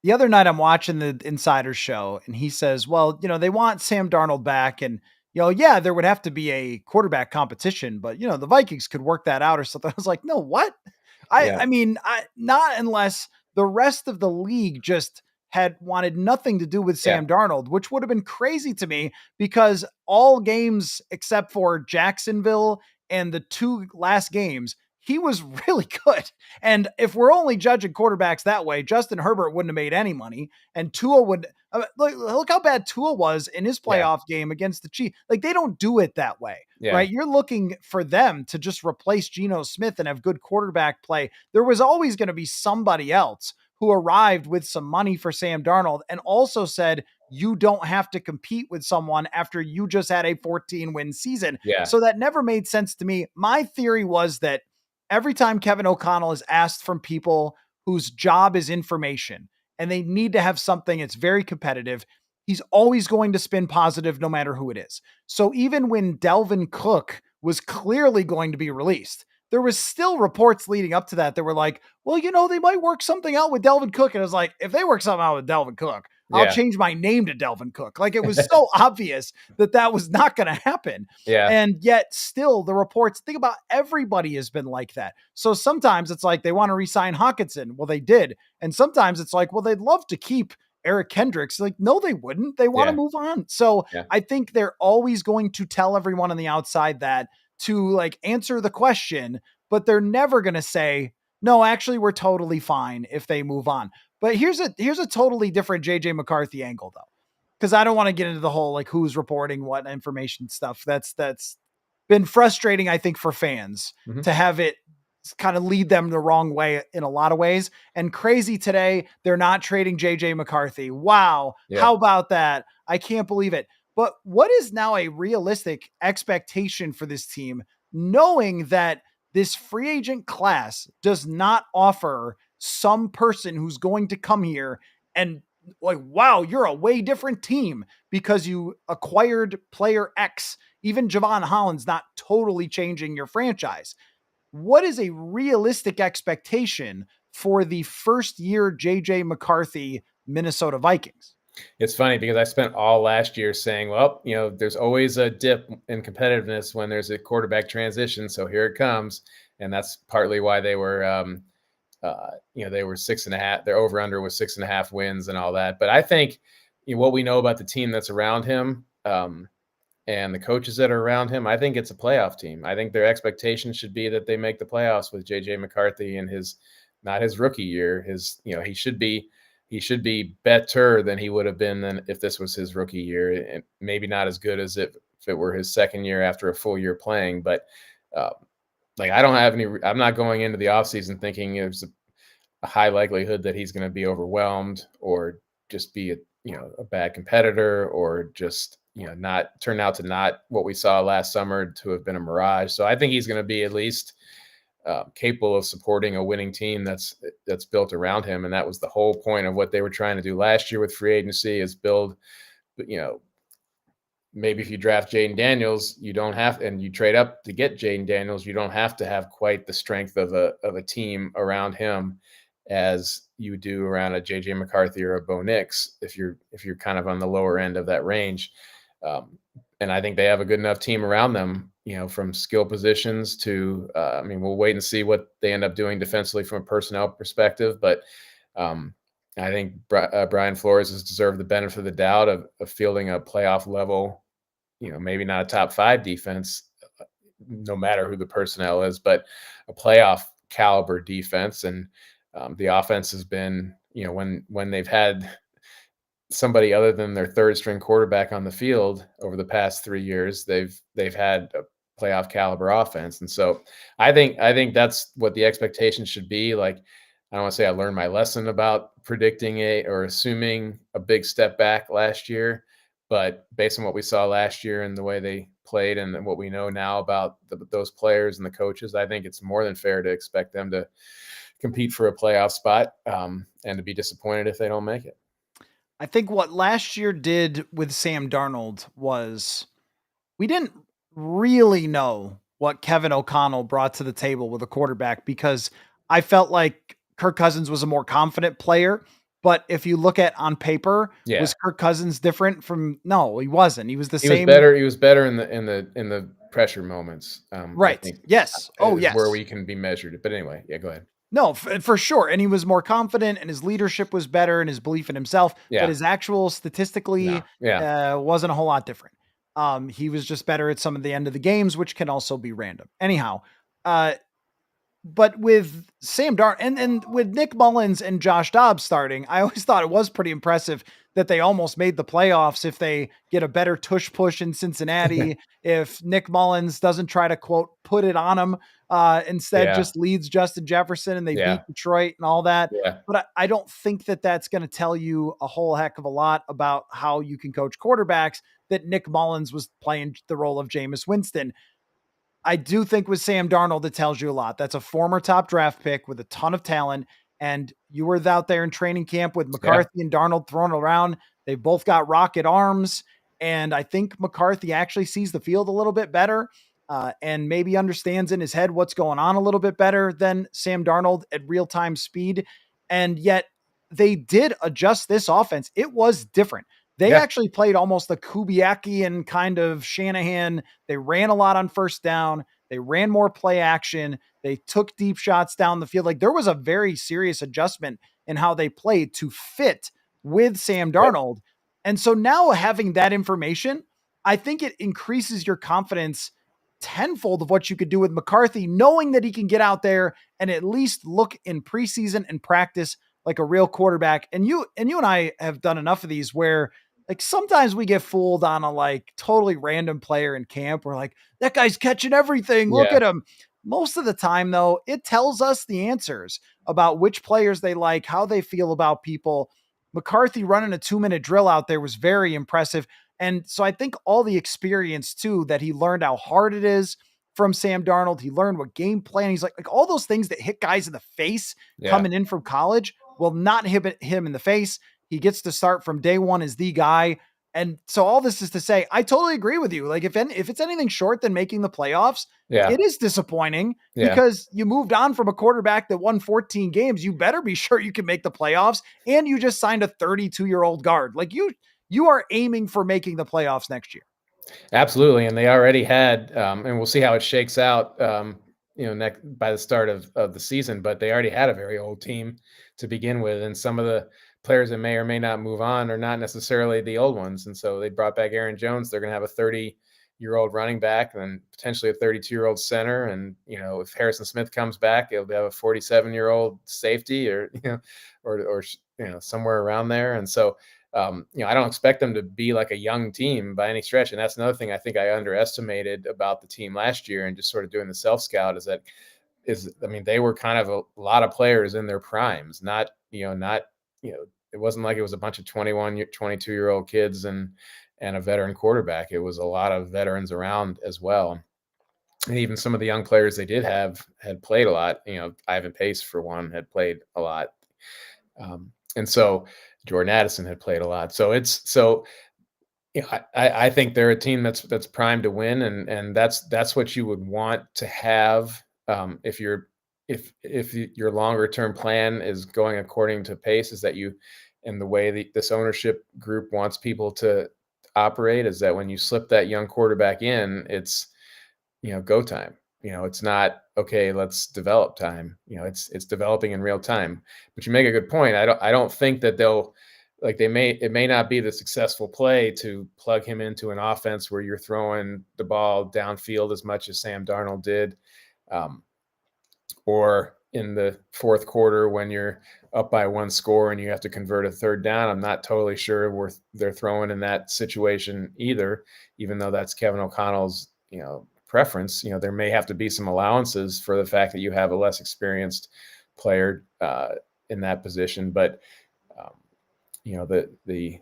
the other night I'm watching the Insider show, and he says, well, they want Sam Darnold back, and, yeah, there would have to be a quarterback competition, but, the Vikings could work that out or something. I was like, no, what? I mean, not unless the rest of the league just had wanted nothing to do with Sam Darnold, which would have been crazy to me, because all games except for Jacksonville and the two last games, he was really good. And if we're only judging quarterbacks that way, Justin Herbert wouldn't have made any money, and Tua would look how bad Tua was in his playoff game against the Chiefs. Like, they don't do it that way, right? You're looking for them to just replace Geno Smith and have good quarterback play. There was always going to be somebody else who arrived with some money for Sam Darnold and also said, you don't have to compete with someone after you just had a 14-win season. So that never made sense to me. My theory was that every time Kevin O'Connell is asked from people whose job is information and they need to have something that's very competitive, he's always going to spin positive no matter who it is. So even when Dalvin Cook was clearly going to be released, there was still reports leading up to that that were like, well, they might work something out with Dalvin Cook. And I was like, if they work something out with Dalvin Cook, I'll change my name to Dalvin Cook. Like, it was so obvious that was not going to happen. And yet still the reports, think about, everybody has been like that. So sometimes it's like they want to re-sign Hawkinson. Well, they did. And sometimes it's like, well, they'd love to keep Eric Kendricks. Like, no, they wouldn't. They want to move on. So I think they're always going to tell everyone on the outside that, to answer the question, but they're never going to say, no, actually, we're totally fine if they move on. But here's a totally different JJ McCarthy angle, though, because I don't want to get into the whole who's reporting what information stuff. That's been frustrating, I think, for fans to have it kind of lead them the wrong way in a lot of ways. And crazy today, they're not trading JJ McCarthy. Wow. How about that? I can't believe it. But what is now a realistic expectation for this team, knowing that this free agent class does not offer some person who's going to come here and wow, you're a way different team because you acquired player X. Even Javon Holland's not totally changing your franchise. What is a realistic expectation for the first year JJ McCarthy Minnesota Vikings? It's funny because I spent all last year saying, well, there's always a dip in competitiveness when there's a quarterback transition. So here it comes. And that's partly why they were, they were 6.5. Their over under was 6.5 wins and all that. But I think what we know about the team that's around him and the coaches that are around him, I think it's a playoff team. I think their expectation should be that they make the playoffs with JJ McCarthy in not his rookie year. He should be better than he would have been than if this was his rookie year, and maybe not as good as if it were his second year after a full year playing. But I'm not going into the offseason thinking there's a high likelihood that he's going to be overwhelmed or just be a bad competitor or just, not turn out to not what we saw last summer to have been a mirage. So I think he's going to be at least capable of supporting a winning team that's built around him. And that was the whole point of what they were trying to do last year with free agency, is build, maybe if you draft Jaden Daniels, you don't have, and you trade up to get Jaden Daniels, you don't have to have quite the strength of a team around him as you do around a JJ McCarthy or a Bo Nix if you're kind of on the lower end of that range. And I think they have a good enough team around them, from skill positions to, we'll wait and see what they end up doing defensively from a personnel perspective. But I think Brian Flores has deserved the benefit of the doubt of fielding a playoff level, maybe not a top 5 defense, no matter who the personnel is, but a playoff caliber defense. And the offense has been, when they've had somebody other than their third string quarterback on the field over the past 3 years, they've had a playoff caliber offense. And so I think that's what the expectation should be. Like, I don't want to say I learned my lesson about predicting or assuming a big step back last year, but based on what we saw last year and the way they played and what we know now about those players and the coaches, I think it's more than fair to expect them to compete for a playoff spot and to be disappointed if they don't make it. I think what last year did with Sam Darnold was we didn't really know what Kevin O'Connell brought to the table with a quarterback, because I felt like Kirk Cousins was a more confident player. But if you look at on paper, was Kirk Cousins different from? No, he wasn't. He was the same. He was better in the pressure moments. Right. Yes. Oh, yes. Where we can be measured. But anyway, go ahead. No, for sure. And he was more confident and his leadership was better and his belief in himself, but his actual statistically wasn't a whole lot different. He was just better at some of the end of the games, which can also be random. Anyhow, but with Sam Darnold and with Nick Mullins and Josh Dobbs starting, I always thought it was pretty impressive that they almost made the playoffs if they get a better tush push in Cincinnati, if Nick Mullins doesn't try to, quote, put it on him, instead just leads Justin Jefferson and they beat Detroit and all that. Yeah. But I don't think that that's going to tell you a whole heck of a lot about how you can coach quarterbacks, that Nick Mullins was playing the role of Jameis Winston. I do think with Sam Darnold, it tells you a lot. That's a former top draft pick with a ton of talent. And you were out there in training camp with McCarthy and Darnold thrown around. They both got rocket arms. And I think McCarthy actually sees the field a little bit better and maybe understands in his head what's going on a little bit better than Sam Darnold at real-time speed. And yet they did adjust this offense. It was different. They actually played almost the Kubiakian kind of Shanahan. They ran a lot on first down. They ran more play action. They took deep shots down the field. Like, there was a very serious adjustment in how they played to fit with Sam Darnold. And so now having that information, I think it increases your confidence tenfold of what you could do with McCarthy, knowing that he can get out there and at least look in preseason and practice like a real quarterback. And you and I have done enough of these where, like, sometimes we get fooled on a like totally random player in camp. We're like, that guy's catching everything. Look at him. Most of the time, though, it tells us the answers about which players they like, how they feel about people. McCarthy running a 2-minute drill out there was very impressive. And so I think all the experience, too, that he learned how hard it is from Sam Darnold. He learned what game plan. He's like all those things that hit guys in the face coming in from college will not hit him in the face. He gets to start from day one as the guy. And so all this is to say, I totally agree with you. Like if it's anything short than making the playoffs, it is disappointing because you moved on from a quarterback that won 14 games. You better be sure you can make the playoffs. And you just signed a 32-year-old guard. Like you are aiming for making the playoffs next year. Absolutely. And they already had, and we'll see how it shakes out, by the start of the season, but they already had a very old team to begin with. And some of the players that may or may not move on are not necessarily the old ones. And so they brought back Aaron Jones. They're going to have a 30-year-old running back and potentially a 32-year-old center. And, if Harrison Smith comes back, it'll have a 47-year-old safety or somewhere around there. And so, I don't expect them to be like a young team by any stretch. And that's another thing I think I underestimated about the team last year and just sort of doing the self-scout they were kind of a lot of players in their primes, it wasn't like it was a bunch of 21, 22-year-old kids and a veteran quarterback. It was a lot of veterans around as well. And even some of the young players they did have had played a lot. Ivan Pace, for one, had played a lot. And so Jordan Addison had played a lot. So I think they're a team that's primed to win, and that's what you would want to have if your longer term plan is going according to pace, is that and the way this ownership group wants people to operate is that when you slip that young quarterback in, it's go time. It's not, okay, let's develop time. It's developing in real time. But you make a good point. I don't think that it may not be the successful play to plug him into an offense where you're throwing the ball downfield as much as Sam Darnold did, or in the fourth quarter when you're up by one score and you have to convert a third down. I'm not totally sure they're throwing in that situation either, even though that's Kevin O'Connell's, preference. There may have to be some allowances for the fact that you have a less experienced player in that position, but the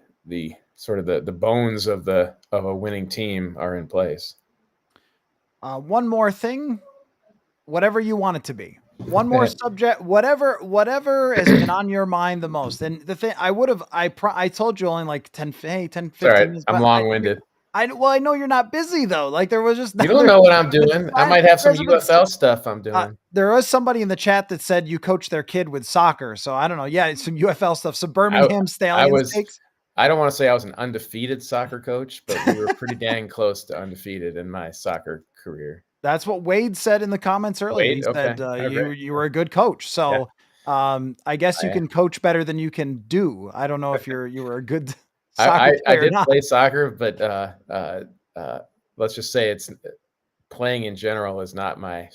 sort of the bones of a winning team are in place. One more thing, whatever you want it to be. One more subject, whatever has been on your mind the most. And the thing I told you only like 10, 15 minutes. I'm long-winded. I know you're not busy though. Like there was just, you don't know what I'm doing. I might have some UFL stuff I'm doing. There was somebody in the chat that said you coach their kid with soccer. So I don't know. Yeah. It's some UFL stuff. Some Birmingham Stallions takes. I don't want to say I was an undefeated soccer coach, but we were pretty dang close to undefeated in my soccer career. That's what Wade said in the comments earlier. He said you were a good coach. So I guess you can coach better than you can do. I don't know if you were a good soccer player I did or not. play soccer, but let's just say it's playing in general is not my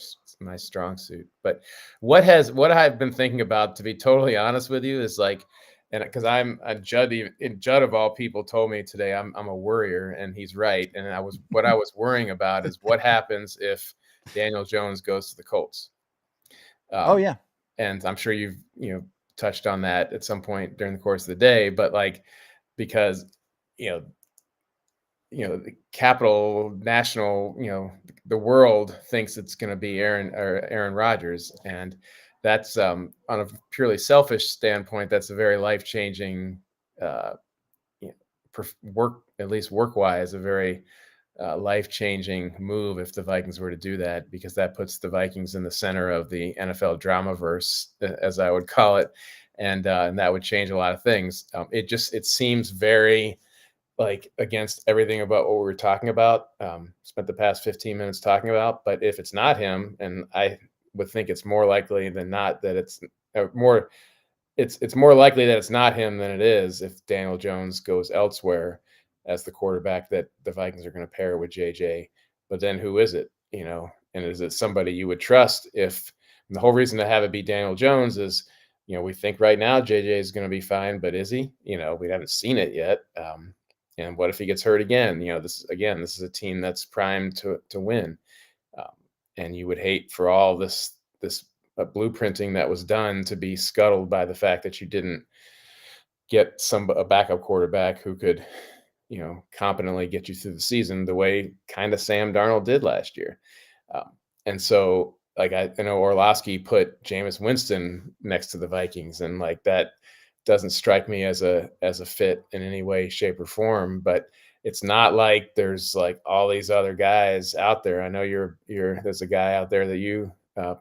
strong suit. But what I've been thinking about, to be totally honest with you, is like, and because I'm a Judd, Judd of all people told me today I'm a worrier, and he's right. And what I was worrying about is what happens if Daniel Jones goes to the Colts. Oh yeah, and I'm sure you've touched on that at some point during the course of the day, but because the capital national, the world thinks it's going to be Aaron Rodgers, and that's on a purely selfish standpoint, that's a very life-changing work-wise, a very life-changing move if the Vikings were to do that, because that puts the Vikings in the center of the NFL dramaverse, as I would call it, and that would change a lot of things. It seems very against everything about what we were talking about. Spent the past 15 minutes talking about, but if it's not him, and I would think it's more likely than not that it's more likely that it's not him than it is if Daniel Jones goes elsewhere as the quarterback that the Vikings are going to pair with JJ. But then who is it? And is it somebody you would trust? If the whole reason to have it be Daniel Jones is, we think right now JJ is going to be fine, but is he? We haven't seen it yet. And what if he gets hurt again? This is a team that's primed to win. And you would hate for all this blueprinting that was done to be scuttled by the fact that you didn't get a backup quarterback who could, competently get you through the season the way kind of Sam Darnold did last year. And so, I know Orlovsky put Jameis Winston next to the Vikings, and that doesn't strike me as a fit in any way, shape, or form. But it's not like there's like all these other guys out there. I know there's a guy out there that you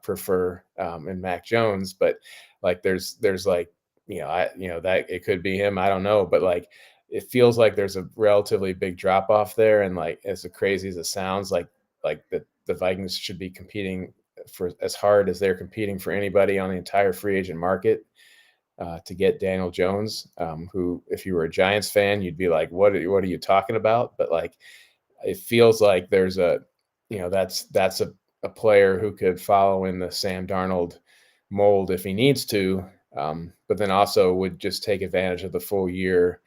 prefer in Mac Jones, but like there's like that it could be him. I don't know, but like it feels like there's a relatively big drop off there, and like as crazy as it sounds, like the Vikings should be competing for as hard as they're competing for anybody on the entire free agent market to get Daniel Jones, who, if you were a Giants fan, you'd be like, what are you talking about? But like, it feels like there's that's a player who could follow in the Sam Darnold mold if he needs to, but then also would just take advantage of the full year.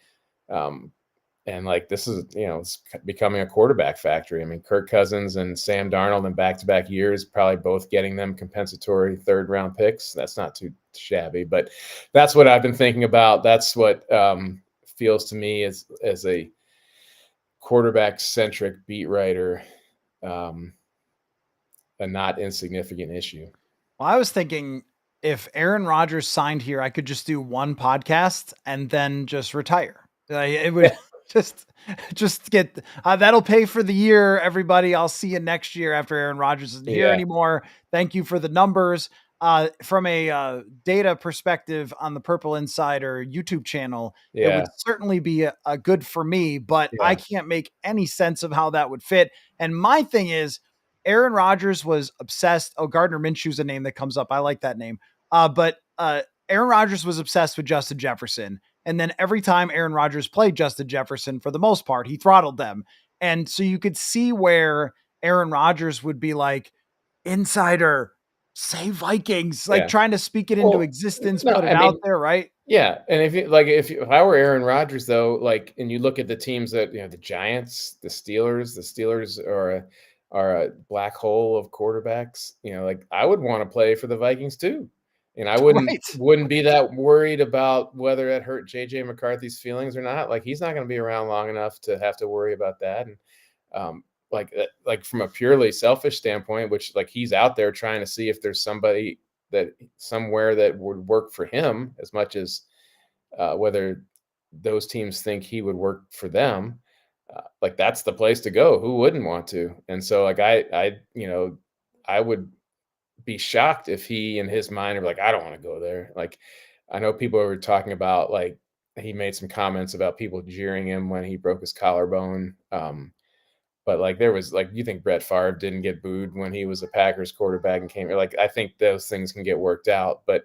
And like, this is, it's becoming a quarterback factory. I mean, Kirk Cousins and Sam Darnold in back-to-back years, probably both getting them compensatory third-round picks. That's not too shabby, but that's what I've been thinking about. That's what feels to me as a quarterback-centric beat writer, a not insignificant issue. Well, I was thinking if Aaron Rodgers signed here, I could just do one podcast and then just retire. It would just get that'll pay for the year. Everybody, I'll see you next year after Aaron Rodgers isn't here anymore. Thank you for the numbers. From a data perspective on the Purple Insider YouTube channel, it would certainly be a good for me, but I can't make any sense of how that would fit. And my thing is, Aaron Rodgers was obsessed. Oh, Gardner Minshew's a name that comes up. I like that name. But Aaron Rodgers was obsessed with Justin Jefferson. And then every time Aaron Rodgers played Justin Jefferson, for the most part, he throttled them. And so you could see where Aaron Rodgers would be like, insider, say Vikings, like trying to speak it into existence, put it out there, right? Yeah. And if I were Aaron Rodgers, though, like, and you look at the teams that, the Giants, the Steelers are a black hole of quarterbacks, like I would want to play for the Vikings too. And I wouldn't be that worried about whether it hurt JJ McCarthy's feelings or not. Like, he's not going to be around long enough to have to worry about that. And like from a purely selfish standpoint, which like he's out there trying to see if there's somebody somewhere that would work for him as much as whether those teams think he would work for them. Like, that's the place to go. Who wouldn't want to? And so like I would be shocked if he, in his mind, are like, I don't want to go there. Like, I know people were talking about, like, he made some comments about people jeering him when he broke his collarbone. But like, there was like, you think Brett Favre didn't get booed when he was a Packers quarterback and came here? Like, I think those things can get worked out. But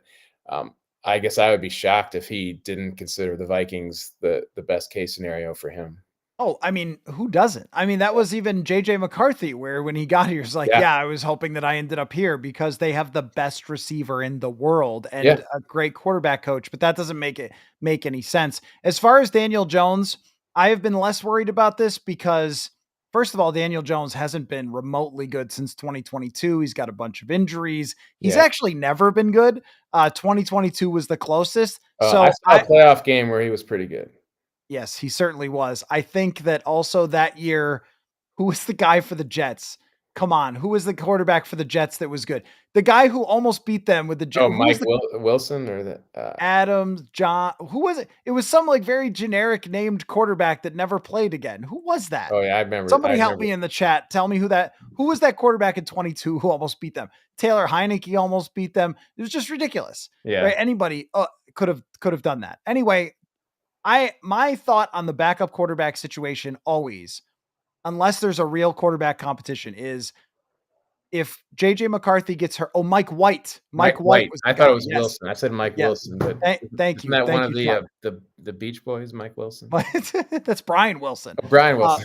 I guess I would be shocked if he didn't consider the Vikings the best case scenario for him. Oh, I mean, who doesn't? I mean, that was even JJ McCarthy, where when he got here, he's like, I was hoping that I ended up here because they have the best receiver in the world and a great quarterback coach, but that doesn't make any sense. As far as Daniel Jones, I have been less worried about this because, first of all, Daniel Jones hasn't been remotely good since 2022. He's got a bunch of injuries. He's actually never been good. 2022 was the closest. So I saw a playoff game where he was pretty good. Yes, he certainly was. I think that also that year, who was the guy for the Jets? Come on. Who was the quarterback for the Jets that was good? The guy who almost beat them with the Jets. Oh, Mike Wilson or the Adams, John. Who was it? It was some like very generic named quarterback that never played again. Who was that? Oh yeah, I remember. Somebody help me in the chat. Tell me who was that quarterback in 22 who almost beat them? Taylor Heineke almost beat them. It was just ridiculous. Yeah. Right? Anybody could have done that. Anyway, my thought on the backup quarterback situation always, unless there's a real quarterback competition, is if JJ McCarthy gets hurt. Oh, Mike White. Mike White was I thought it was Wilson. I said Mike Wilson, but thank you. Isn't that one of the Beach Boys, Mike Wilson? That's Brian Wilson. Oh, Brian Wilson.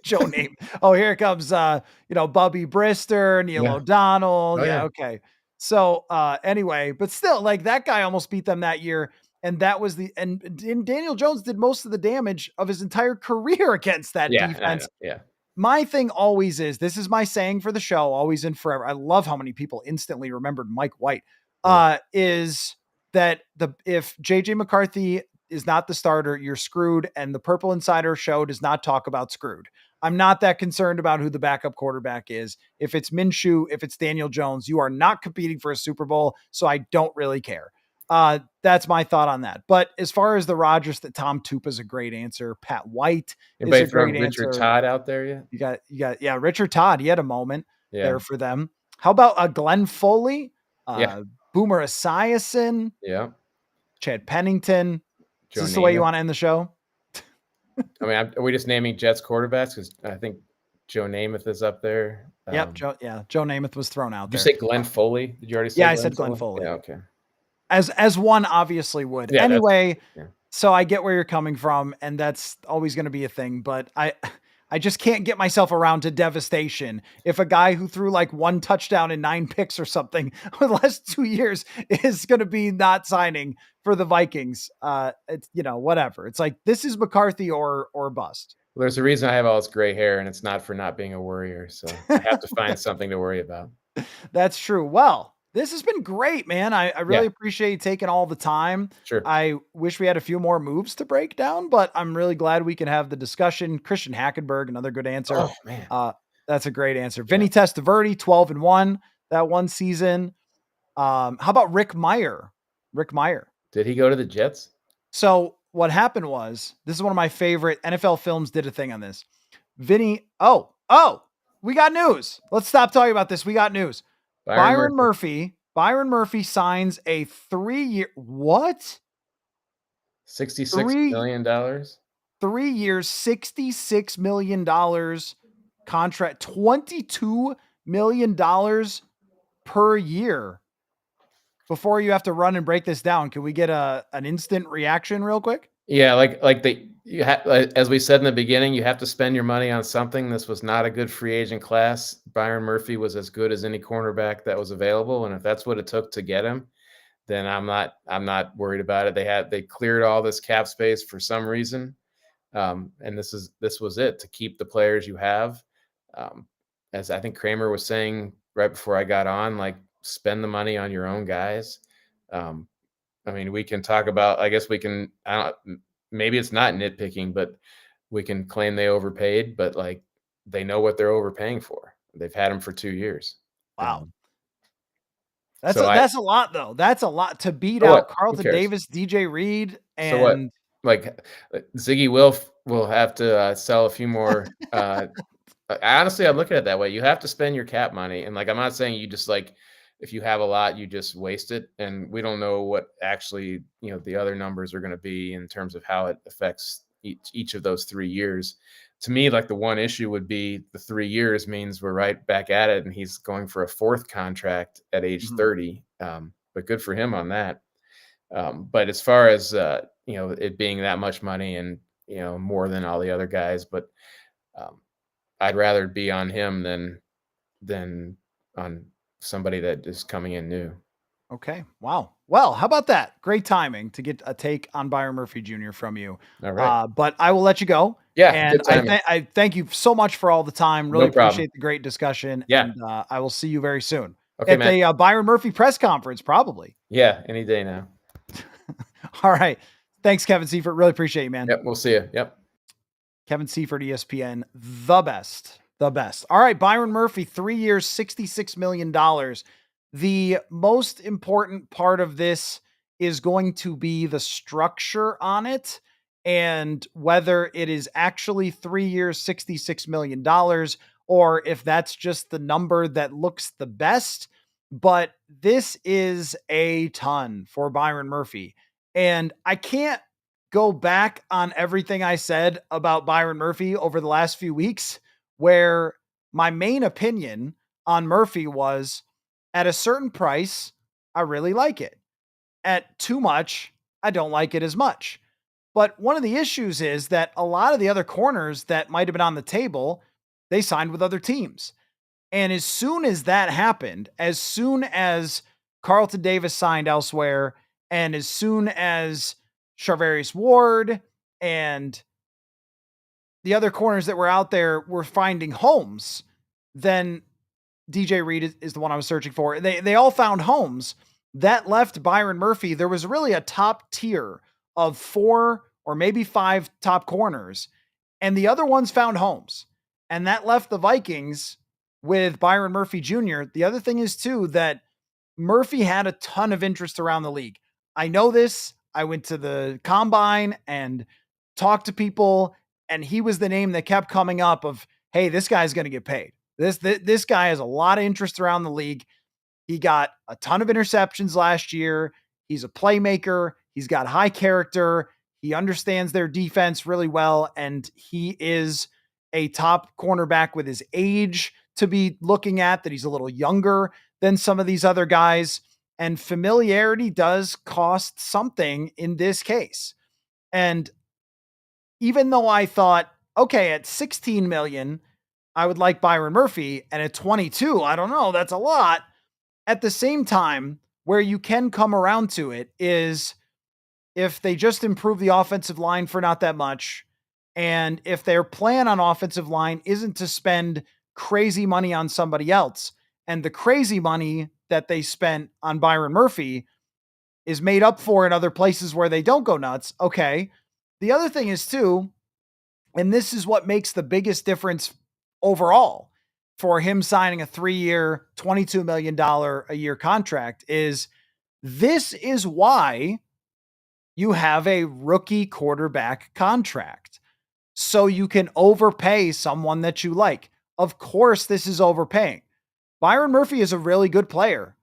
Joe name. Oh, here comes Bubby Brister, Neil O'Donnell. Okay. So anyway, but still, like, that guy almost beat them that year. And that was and Daniel Jones did most of the damage of his entire career against that defense. Yeah. My thing always is, this is my saying for the show, always and forever. I love how many people instantly remembered Mike White. Is that if JJ McCarthy is not the starter, you're screwed. And the Purple Insider show does not talk about screwed. I'm not that concerned about who the backup quarterback is. If it's Minshew, if it's Daniel Jones, you are not competing for a Super Bowl. So I don't really care. That's my thought on that. But as far as the Rodgers, that Tom Tupa is a great answer. Pat White Anybody is a throw great Richard answer. Todd out there yet? Yeah, Richard Todd. He had a moment Yeah. there for them. How about Glenn Foley, Yeah. Boomer Esiason, Yeah. Chad Pennington? Joe Is this the way you Namath. want to end the show? I mean, are we just naming Jets quarterbacks? Because I think Joe Namath is up there. Yep. Joe Namath was thrown out Did there. you say Glenn Foley? Did you already say? Yeah, I said Glenn Foley. Yeah. Okay. As one obviously would. Yeah, anyway, yeah. So I get where you're coming from, and that's always going to be a thing. But I just can't get myself around to devastation if a guy who threw like 1 touchdown and 9 picks or something over the last 2 years is going to be not signing for the Vikings. It's, whatever. It's like, this is McCarthy or bust. Well, there's a reason I have all this gray hair, and it's not for not being a worrier. So I have to find something to worry about. That's true. Well, this has been great, man. I really appreciate you taking all the time. Sure. I wish we had a few more moves to break down, but I'm really glad we can have the discussion. Christian Hackenberg, another good answer. Oh, man. That's a great answer. Vinny Testaverde, 12-1 that one season. How about Rick Meyer? Did he go to the Jets? So what happened was, this is one of my favorite NFL films did a thing on this. Vinny. We got news. Let's stop talking about this. We got news. Byron Murphy signs a 3-year, what? $66 million? 3 years, $66 million contract, $22 million per year. Before you have to run and break this down, can we get an instant reaction real quick? Yeah, as we said in the beginning, you have to spend your money on something. This was not a good free agent class. Byron Murphy was as good as any cornerback that was available, and if that's what it took to get him, then I'm not worried about it. They cleared all this cap space for some reason, and this was it to keep the players you have. As I think Kramer was saying right before I got on, like, spend the money on your own guys. I mean, we can talk about, I guess we can, maybe it's not nitpicking, but we can claim they overpaid, but like, they know what they're overpaying for. They've had them for 2 years. Wow. That's a lot though. That's a lot to beat out Carlton Davis, DJ Reed. And so what? Like, Ziggy Wilf will have to sell a few more. Honestly, I'm looking at it that way. You have to spend your cap money. And like, I'm not saying you just like, if you have a lot, you just waste it. And we don't know what actually, the other numbers are going to be in terms of how it affects each of those 3 years. To me, like, the one issue would be the 3 years means we're right back at it. And he's going for a 4th contract at age 30. But good for him on that. But as far as, it being that much money and, more than all the other guys, but I'd rather be on him than on somebody that is coming in new. Okay. Wow. Well, how about that? Great timing to get a take on Byron Murphy Jr. from you. All right. But I will let you go. Yeah. And I thank you so much for all the time. Really appreciate the great discussion. Yeah. And I will see you very soon. Okay, at the Byron Murphy press conference, probably. Yeah. Any day now. All right. Thanks, Kevin Seifert. Really appreciate you, man. Yep. We'll see you. Yep. Kevin Seifert, ESPN, the best. All right. Byron Murphy, 3 years, $66 million. The most important part of this is going to be the structure on it and whether it is actually 3 years, $66 million, or if that's just the number that looks the best. But this is a ton for Byron Murphy. And I can't go back on everything I said about Byron Murphy over the last few weeks, where my main opinion on Murphy was, at a certain price, I really like it. At too much, I don't like it as much. But one of the issues is that a lot of the other corners that might have been on the table, they signed with other teams. And as soon as that happened, as soon as Carlton Davis signed elsewhere, and as soon as Charvarius Ward and the other corners that were out there were finding homes, then DJ Reed is the one I was searching for. They all found homes. That left Byron Murphy. There was really a top tier of 4 or maybe 5 top corners, and the other ones found homes. And that left the Vikings with Byron Murphy Jr. The other thing is too, that Murphy had a ton of interest around the league. I know this. I went to the combine and talked to people, and he was the name that kept coming up of, hey, this guy's going to get paid. This guy has a lot of interest around the league. He got a ton of interceptions last year. He's a playmaker. He's got high character. He understands their defense really well, and he is a top cornerback with his age to be looking at, that he's a little younger than some of these other guys. And familiarity does cost something in this case. And even though I thought, okay, at 16 million, I would like Byron Murphy, and at 22, I don't know, that's a lot. At the same time, where you can come around to it is if they just improve the offensive line for not that much, and if their plan on offensive line isn't to spend crazy money on somebody else, and the crazy money that they spent on Byron Murphy is made up for in other places where they don't go nuts. Okay. The other thing is too, and this is what makes the biggest difference overall for him signing a 3-year, $22 million a year contract, is this is why you have a rookie quarterback contract. So you can overpay someone that you like. Of course, this is overpaying. Byron Murphy is a really good player.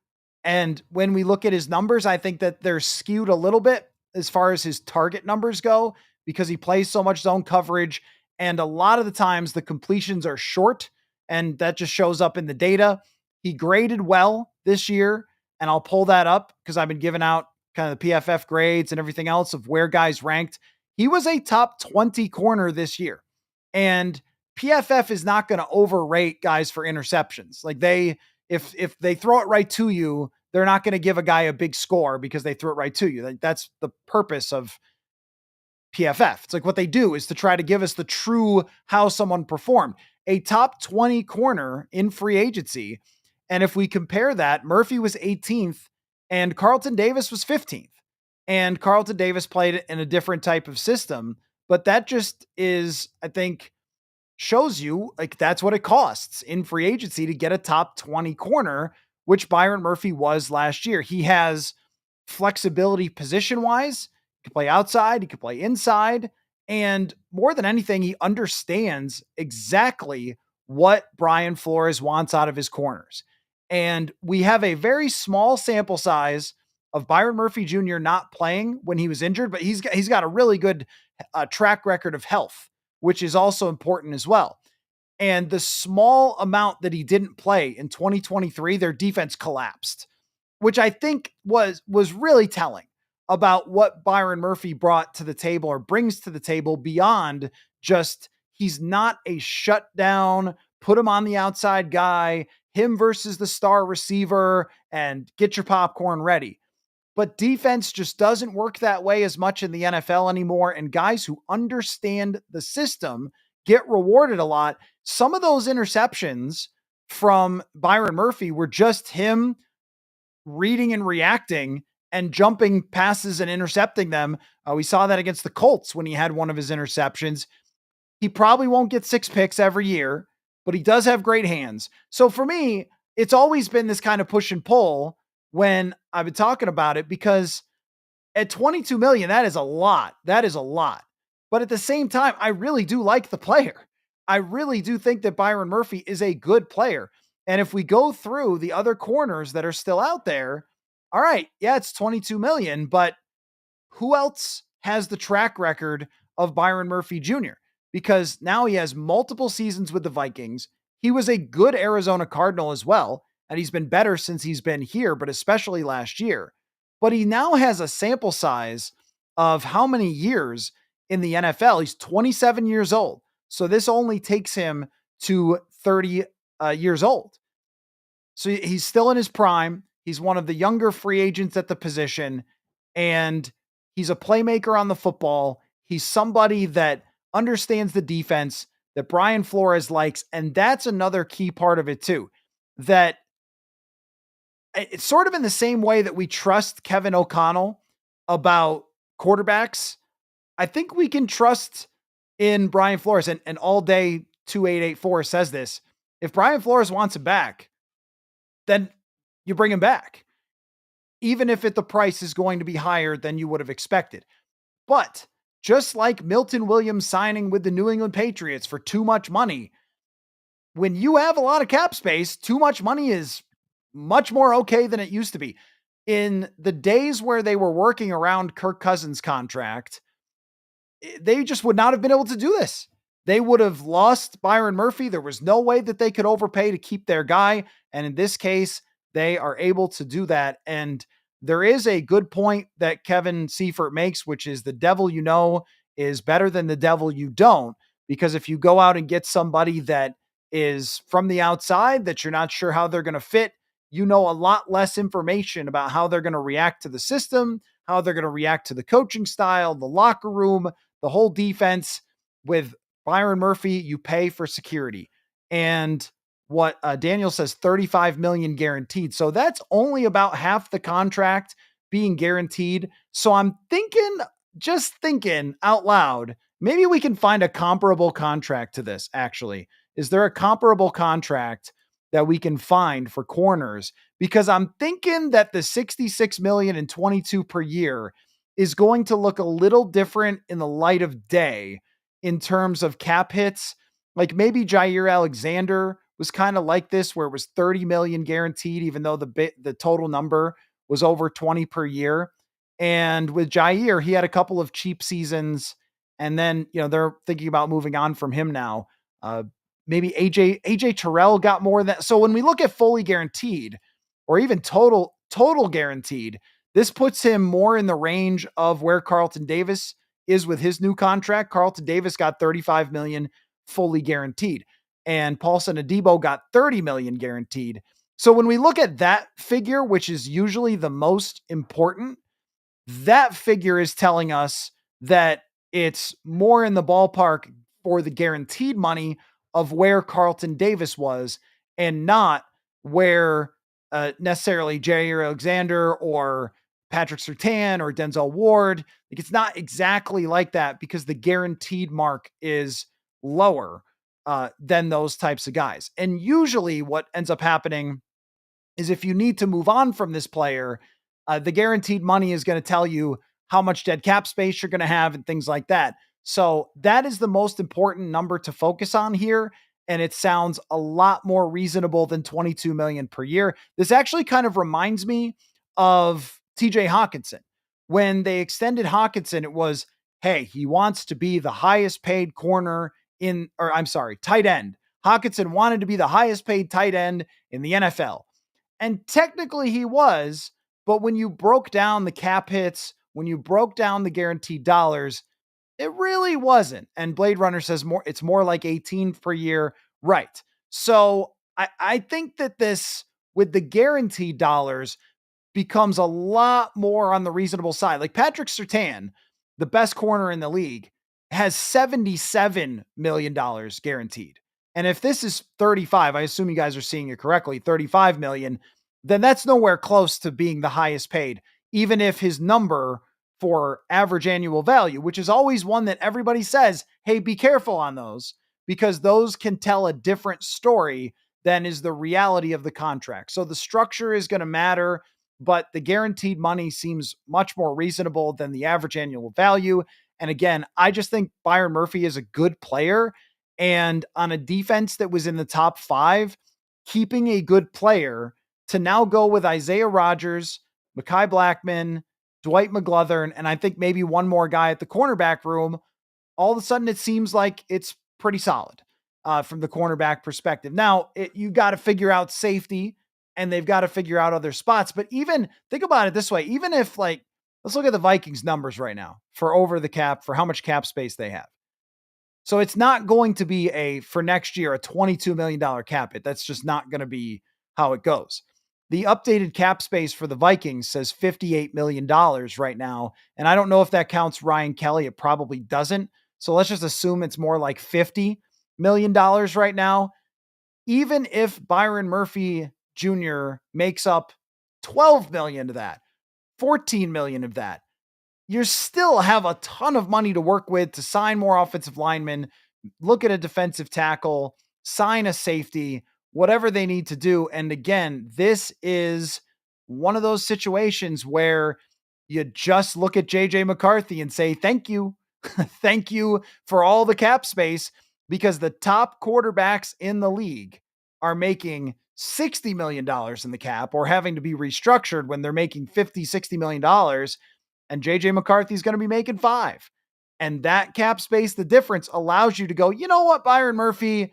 And when we look at his numbers, I think that they're skewed a little bit as far as his target numbers go, because he plays so much zone coverage. And a lot of the times the completions are short, and that just shows up in the data. He graded well this year, and I'll pull that up because I've been giving out kind of the PFF grades and everything else of where guys ranked. He was a top 20 corner this year. And PFF is not going to overrate guys for interceptions. Like if they throw it right to you, they're not going to give a guy a big score because they threw it right to you. Like that's the purpose of PFF. It's like what they do is to try to give us the true how someone performed. A top 20 corner in free agency. And if we compare that, Murphy was 18th and Carlton Davis was 15th. And Carlton Davis played in a different type of system, but that just is, I think, shows you like that's what it costs in free agency to get a top 20 corner, which Byron Murphy was last year. He has flexibility position wise. He can play outside, he can play inside. And more than anything, he understands exactly what Brian Flores wants out of his corners. And we have a very small sample size of Byron Murphy Jr. not playing when he was injured, but he's got a really good track record of health, which is also important as well. And the small amount that he didn't play in 2023, their defense collapsed, which I think was really telling about what Byron Murphy brought to the table or brings to the table beyond just he's not a shutdown, put him on the outside guy, him versus the star receiver, and get your popcorn ready. But defense just doesn't work that way as much in the NFL anymore. And guys who understand the system get rewarded a lot. Some of those interceptions from Byron Murphy were just him reading and reacting and jumping passes and intercepting them. We saw that against the Colts when he had one of his interceptions. He probably won't get 6 picks every year, but he does have great hands. So for me, it's always been this kind of push and pull when I've been talking about it, because at 22 million, that is a lot. That is a lot. But at the same time, I really do like the player. I really do think that Byron Murphy is a good player. And if we go through the other corners that are still out there, all right, yeah, it's 22 million, but who else has the track record of Byron Murphy Jr.? Because now he has multiple seasons with the Vikings. He was a good Arizona Cardinal as well, and he's been better since he's been here, but especially last year. But he now has a sample size of how many years in the NFL. He's 27 years old. So this only takes him to 30 years old. So he's still in his prime. He's one of the younger free agents at the position, and he's a playmaker on the football. He's somebody that understands the defense that Brian Flores likes. And that's another key part of it too, that it's sort of in the same way that we trust Kevin O'Connell about quarterbacks. I think we can trust in Brian Flores, and all day 2884 says this. If Brian Flores wants him back, then you bring him back. even if the price is going to be higher than you would have expected. But just like Milton Williams signing with the New England Patriots for too much money, when you have a lot of cap space, too much money is much more okay than it used to be. In the days where they were working around Kirk Cousins' contract, they just would not have been able to do this. They would have lost Byron Murphy. There was no way that they could overpay to keep their guy. And in this case, they are able to do that. And there is a good point that Kevin Seifert makes, which is the devil you know is better than the devil you don't. Because if you go out and get somebody that is from the outside that you're not sure how they're going to fit, you know a lot less information about how they're going to react to the system, how they're going to react to the coaching style, the locker room, the whole defense. With Byron Murphy, you pay for security. And what Daniel says, 35 million guaranteed. So that's only about half the contract being guaranteed. So I'm just thinking out loud, maybe we can find a comparable contract to this. Actually, is there a comparable contract that we can find for corners? Because I'm thinking that the 66 million and 22 per year is going to look a little different in the light of day in terms of cap hits. Like maybe Jair Alexander was kind of like this, where it was 30 million guaranteed, even though the total number was over 20 per year. And with Jair, he had a couple of cheap seasons, and then, they're thinking about moving on from him now. Maybe AJ Terrell got more than that. So when we look at fully guaranteed or even total guaranteed, this puts him more in the range of where Carlton Davis is with his new contract. Carlton Davis got 35 million fully guaranteed, and Paulson Adebo got 30 million guaranteed. So when we look at that figure, which is usually the most important, that figure is telling us that it's more in the ballpark for the guaranteed money of where Carlton Davis was, and not where necessarily Jair Alexander or Patrick Surtain or Denzel Ward. Like, it's not exactly like that because the guaranteed mark is lower than those types of guys. And usually what ends up happening is if you need to move on from this player, the guaranteed money is going to tell you how much dead cap space you're going to have and things like that. So that is the most important number to focus on here. And it sounds a lot more reasonable than 22 million per year. This actually kind of reminds me of TJ Hawkinson. When they extended Hawkinson, it was, hey, he wants to be the highest paid tight end. Hawkinson wanted to be the highest paid tight end in the NFL. And technically he was, but when you broke down the cap hits, when you broke down the guaranteed dollars, it really wasn't. And Blade Runner says it's more like 18 per year. Right. So I think that this, with the guaranteed dollars, becomes a lot more on the reasonable side. Like Patrick Surtain, the best corner in the league, has $77 million guaranteed. And if this is 35, I assume you guys are seeing it correctly, 35 million, then that's nowhere close to being the highest paid, even if his number for average annual value, which is always one that everybody says, hey, be careful on those, because those can tell a different story than is the reality of the contract. So the structure is going to matter, but the guaranteed money seems much more reasonable than the average annual value. And again, I just think Byron Murphy is a good player. And on a defense that was in the top 5, keeping a good player to now go with Isaiah Rodgers, Mekhi Blackmon, Dwight McGlothern, and I think maybe one more guy at the cornerback room, all of a sudden it seems like it's pretty solid from the cornerback perspective. Now, you got to figure out safety, and they've got to figure out other spots. But even think about it this way, even if, like, let's look at the Vikings numbers right now for over the cap, for how much cap space they have. So it's not going to be for next year, a $22 million cap hit. That's just not going to be how it goes. The updated cap space for the Vikings says $58 million right now. And I don't know if that counts Ryan Kelly. It probably doesn't. So let's just assume it's more like $50 million right now. Even if Byron Murphy Jr. makes up 12 million of that, 14 million of that, you still have a ton of money to work with to sign more offensive linemen, look at a defensive tackle, sign a safety, whatever they need to do. And again, this is one of those situations where you just look at JJ McCarthy and say, thank you. Thank you for all the cap space, because the top quarterbacks in the league are making $60 million in the cap or having to be restructured when they're making $50-60 million. And JJ McCarthy is going to be making $5 million. And that cap space, the difference, allows you to go, you know what, Byron Murphy,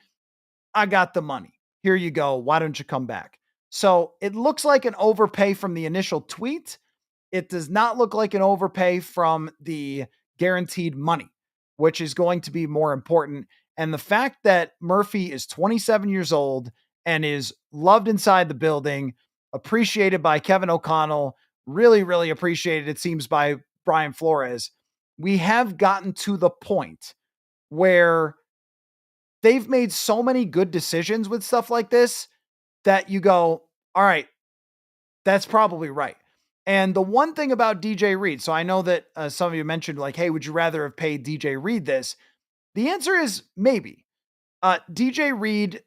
I got the money. Here you go. Why don't you come back? So it looks like an overpay from the initial tweet. It does not look like an overpay from the guaranteed money, which is going to be more important. And the fact that Murphy is 27 years old and is loved inside the building, appreciated by Kevin O'Connell, really, really appreciated, it seems, by Brian Flores. We have gotten to the point where they've made so many good decisions with stuff like this that you go, all right, that's probably right. And the one thing about DJ Reed, so I know that some of you mentioned like, hey, would you rather have paid DJ Reed this? The answer is maybe. DJ Reed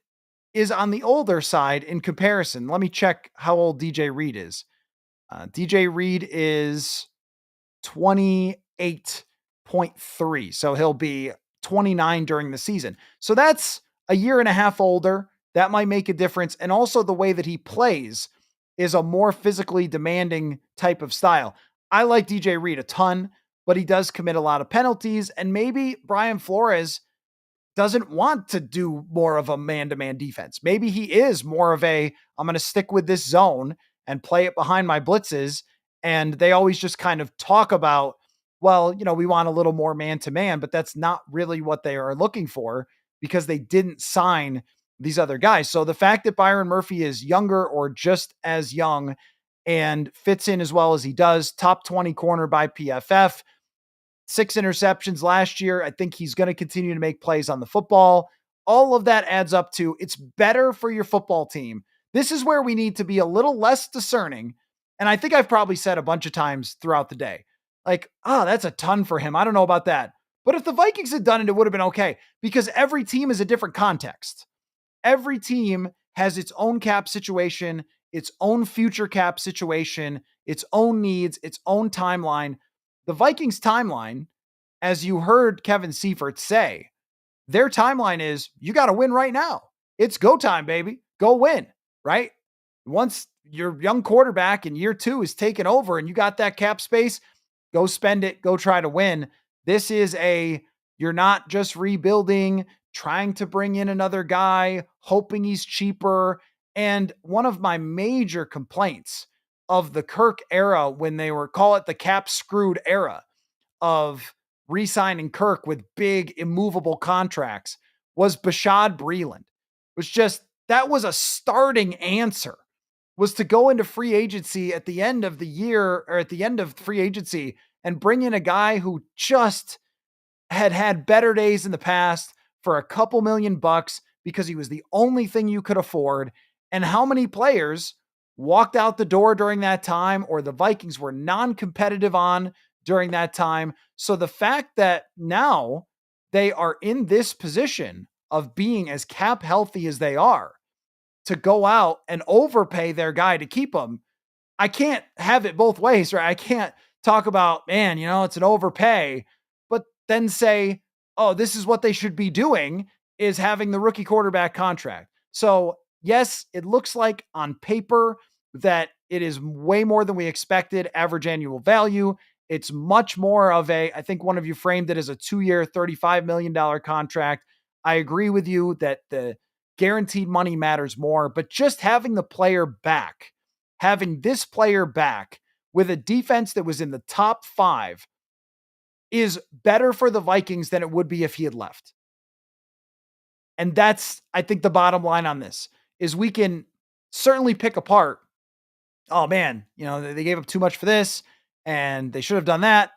is on the older side in comparison. Let me check how old DJ Reed is. DJ Reed is 28.3. So he'll be 29 during the season. So that's a year and a half older. That might make a difference. And also the way that he plays is a more physically demanding type of style. I like DJ Reed a ton, but he does commit a lot of penalties. And maybe Brian Flores doesn't want to do more of a man-to-man defense. Maybe he is more of a, I'm going to stick with this zone and play it behind my blitzes. And they always just kind of talk about, well, you know, we want a little more man-to-man, but that's not really what they are looking for because they didn't sign these other guys. So the fact that Byron Murphy is younger or just as young and fits in as well as he does, top 20 corner by PFF, 6 interceptions last year. I think he's going to continue to make plays on the football. All of that adds up to it's better for your football team. This is where we need to be a little less discerning. And I think I've probably said a bunch of times throughout the day, like, that's a ton for him. I don't know about that. But if the Vikings had done it, it would have been okay because every team is a different context. Every team has its own cap situation, its own future cap situation, its own needs, its own timeline. The Vikings timeline, as you heard Kevin Seifert say, their timeline is you got to win right now. It's go time, baby. Go win, right? Once your young quarterback in year 2 is taken over and you got that cap space, go spend it, go try to win. This is you're not just rebuilding, trying to bring in another guy, hoping he's cheaper. And one of my major complaints of the Kirk era, when they were, call it the cap screwed era of re-signing Kirk with big immovable contracts, was Bashaud Breeland. That was a starting answer, was to go into free agency at the end of the year or at the end of free agency and bring in a guy who just had better days in the past for a couple $1,000,000 because he was the only thing you could afford. And how many players walked out the door during that time, or the Vikings were non-competitive on during that time. So the fact that now they are in this position of being as cap healthy as they are to go out and overpay their guy to keep him, I can't have it both ways, right? I can't talk about, man, it's an overpay, but then say, oh, this is what they should be doing, is having the rookie quarterback contract. So yes, it looks like on paper that it is way more than we expected average annual value. It's much more of I think one of you framed it as a 2-year, $35 million contract. I agree with you that the guaranteed money matters more, but just having the player back, having this player back with a defense that was in the top 5 is better for the Vikings than it would be if he had left. And that's, I think, the bottom line on this is we can certainly pick apart, oh man, they gave up too much for this and they should have done that.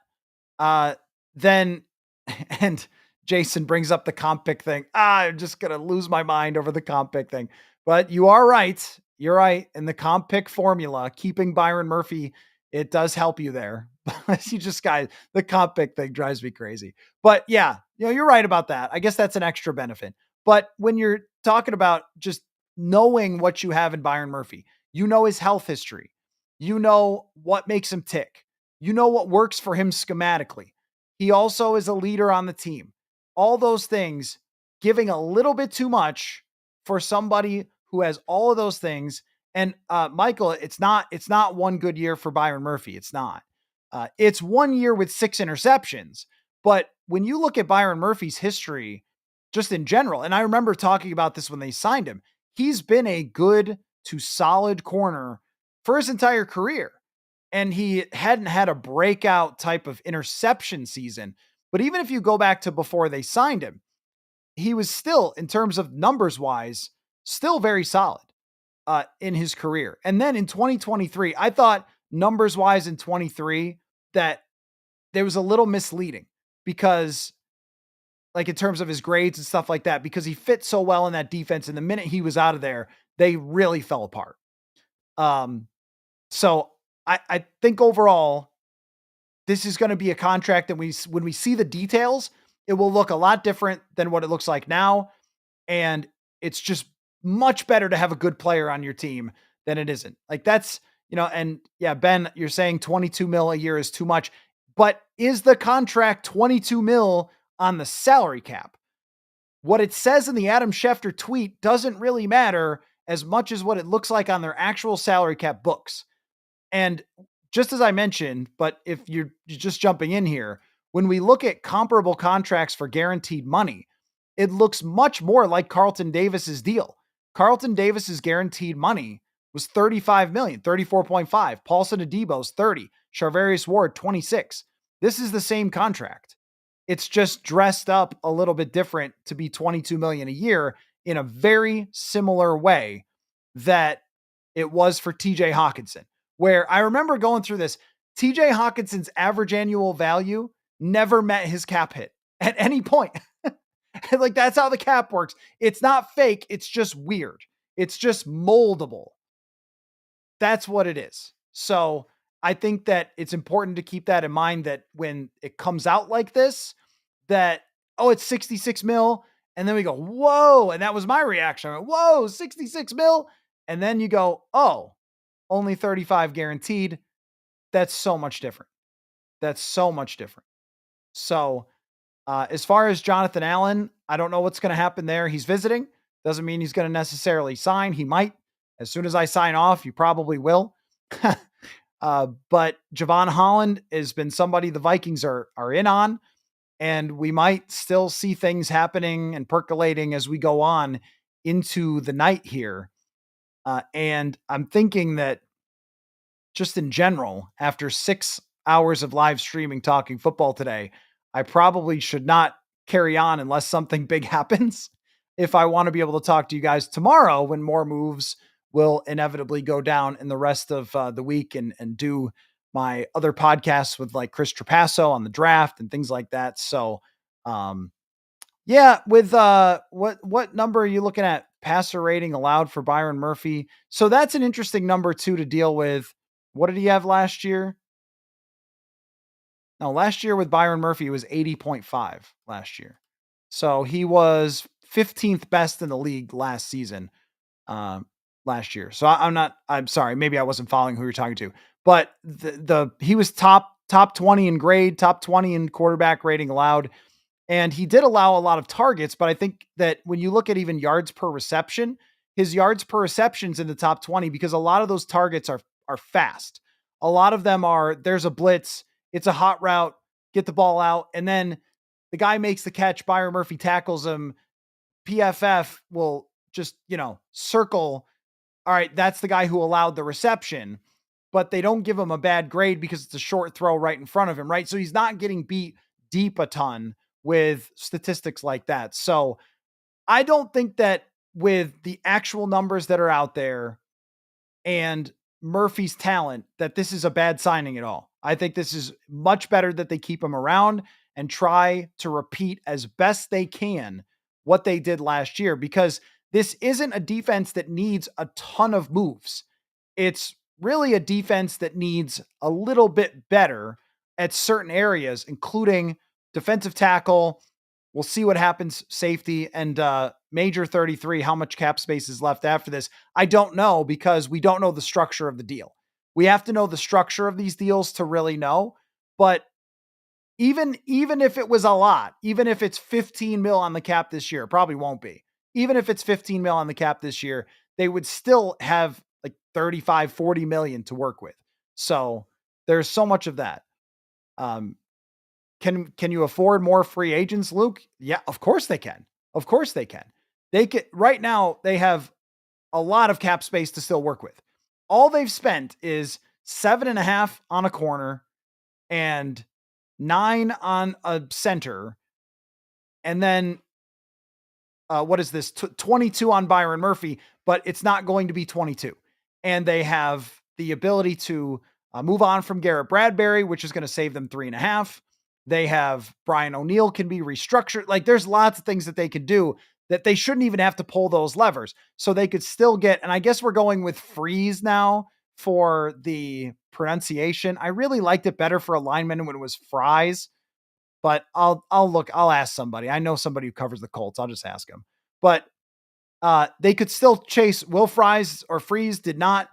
And Jason brings up the comp pick thing. I'm just going to lose my mind over the comp pick thing. But you are right. You're right. In the comp pick formula, keeping Byron Murphy, it does help you there. The comp pick thing drives me crazy. But yeah, you're right about that. I guess that's an extra benefit. But when you're talking about just knowing what you have in Byron Murphy, his health history, You know what makes him tick. You know what works for him schematically. He also is a leader on the team. All those things, giving a little bit too much for somebody who has all of those things. And Michael, it's not one good year for Byron Murphy. It's not. It's 1 year with 6 interceptions. But when you look at Byron Murphy's history, just in general, and I remember talking about this when they signed him, he's been a good to solid corner for his entire career. And he hadn't had a breakout type of interception season. But even if you go back to before they signed him, he was still, in terms of numbers wise, still very solid in his career. And then in 2023, I thought numbers wise in 23 that there was a little misleading because, like, in terms of his grades and stuff like that, because he fit so well in that defense. And the minute he was out of there, they really fell apart. So I think overall, this is going to be a contract that when we see the details, it will look a lot different than what it looks like now. And it's just much better to have a good player on your team than it isn't. Like that's, and yeah, Ben, you're saying 22 mil a year is too much, but is the contract 22 mil on the salary cap? What it says in the Adam Schefter tweet doesn't really matter as much as what it looks like on their actual salary cap books. And just as I mentioned, but if you're just jumping in here, when we look at comparable contracts for guaranteed money, it looks much more like Carlton Davis's deal. Carlton Davis's guaranteed money was 35 million, 34.5. Paulson Adebo's 30, Charvarius Ward 26. This is the same contract. It's just dressed up a little bit different to be 22 million a year in a very similar way that it was for TJ Hawkinson, where I remember going through this. TJ Hawkinson's average annual value never met his cap hit at any point. Like that's how the cap works. It's not fake. It's just weird. It's just moldable. That's what it is. So I think that it's important to keep that in mind, that when it comes out like this, that, oh, it's 66 mil. And then we go, whoa. And that was my reaction. I went, whoa, 66 mil. And then you go, oh, only 35 guaranteed. That's so much different. That's so much different. So as far as Jonathan Allen, I don't know what's going to happen there. He's visiting. Doesn't mean he's going to necessarily sign. He might. As soon as I sign off, you probably will. But Javon Holland has been somebody the Vikings are in on, and we might still see things happening and percolating as we go on into the night here. And I'm thinking that just in general, after 6 hours of live streaming talking football today, I probably should not carry on unless something big happens. If I want to be able to talk to you guys tomorrow when more moves will inevitably go down in the rest of the week and do my other podcasts with like Chris Trapasso on the draft and things like that. So, yeah, with what number are you looking at passer rating allowed for Byron Murphy? So that's an interesting number too to deal with. What did he have last year? No, last year with Byron Murphy, it was 80.5 last year. So he was 15th best in the league last season, last year. So I'm sorry, maybe I wasn't following who you're talking to, but he was top 20 in grade, top 20 in quarterback rating allowed. And he did allow a lot of targets, but I think that when you look at even yards per reception, his yards per reception's in the top 20 because a lot of those targets are fast. A lot of them there's a blitz, it's a hot route, get the ball out, and then the guy makes the catch, Byron Murphy tackles him, PFF will just, circle, all right, that's the guy who allowed the reception, but they don't give him a bad grade because it's a short throw right in front of him, right? So he's not getting beat deep a ton with statistics like that. So I don't think that with the actual numbers that are out there and Murphy's talent, that this is a bad signing at all. I think this is much better that they keep him around and try to repeat as best they can what they did last year, because this isn't a defense that needs a ton of moves. It's really a defense that needs a little bit better at certain areas, including defensive tackle. We'll see what happens. Safety and major 33, how much cap space is left after this? I don't know because we don't know the structure of the deal. We have to know the structure of these deals to really know. But even if it was a lot, even if it's 15 mil on the cap this year, it probably won't be. Even if it's 15 mil on the cap this year, they would still have like 35, 40 million to work with. So there's so much of that. Can you afford more free agents, Luke? Yeah, of course they can. Of course they can. They can right now, they have a lot of cap space to still work with. All they've spent is 7.5 on a corner and 9 on a center. And then what is this? 22 on Byron Murphy, but it's not going to be 22. And they have the ability to move on from Garrett Bradberry, which is going to save them 3.5. They have Brian O'Neill can be restructured. Like there's lots of things that they could do that they shouldn't even have to pull those levers. So they could still get, and I guess we're going with freeze now for the pronunciation. I really liked it better for a lineman when it was fries, but I'll ask somebody. I know somebody who covers the Colts. I'll just ask him. But they could still chase Will Fries or Freeze did not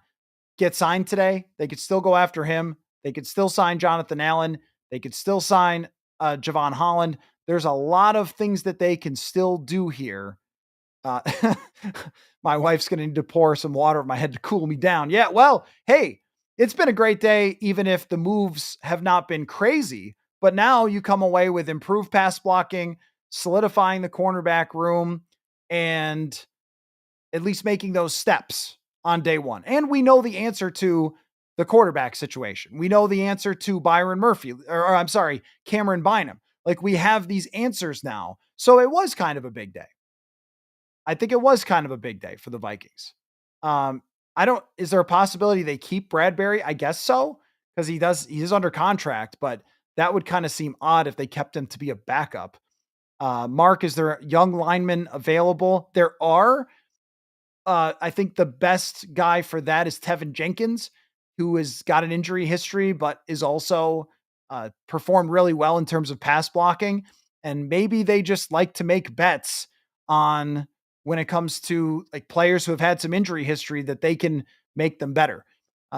get signed today. They could still go after him. They could still sign Jonathan Allen. They could still sign Javon Holland. There's a lot of things that they can still do here. My wife's going to need to pour some water on my head to cool me down. Yeah, well, hey, it's been a great day, even if the moves have not been crazy. But now you come away with improved pass blocking, solidifying the cornerback room, and at least making those steps on day one. And we know the answer to the quarterback situation. We know the answer to Byron Murphy, or I'm sorry, Cameron Bynum. Like we have these answers now. So it was kind of a big day. I think it was kind of a big day for the Vikings. Is there a possibility they keep Bradberry? I guess so, because he is under contract, but that would kind of seem odd if they kept him to be a backup. Mark, is there young linemen available? There are. I think the best guy for that is Tevin Jenkins, who has got an injury history, but is also performed really well in terms of pass blocking. And maybe they just like to make bets on when it comes to like players who have had some injury history that they can make them better.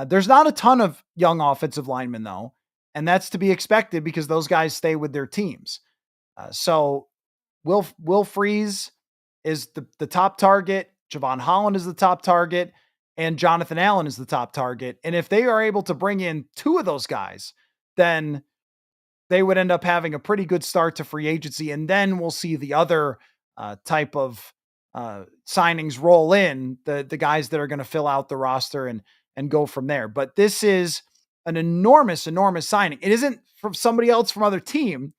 There's not a ton of young offensive linemen though, and that's to be expected because those guys stay with their teams. So Will Freeze is the top target. Javon Holland is the top target, and Jonathan Allen is the top target. And if they are able to bring in 2 of those guys, then they would end up having a pretty good start to free agency. And then we'll see the other type of signings roll in, the guys that are going to fill out the roster and go from there. But this is an enormous signing. It isn't from somebody else from other team.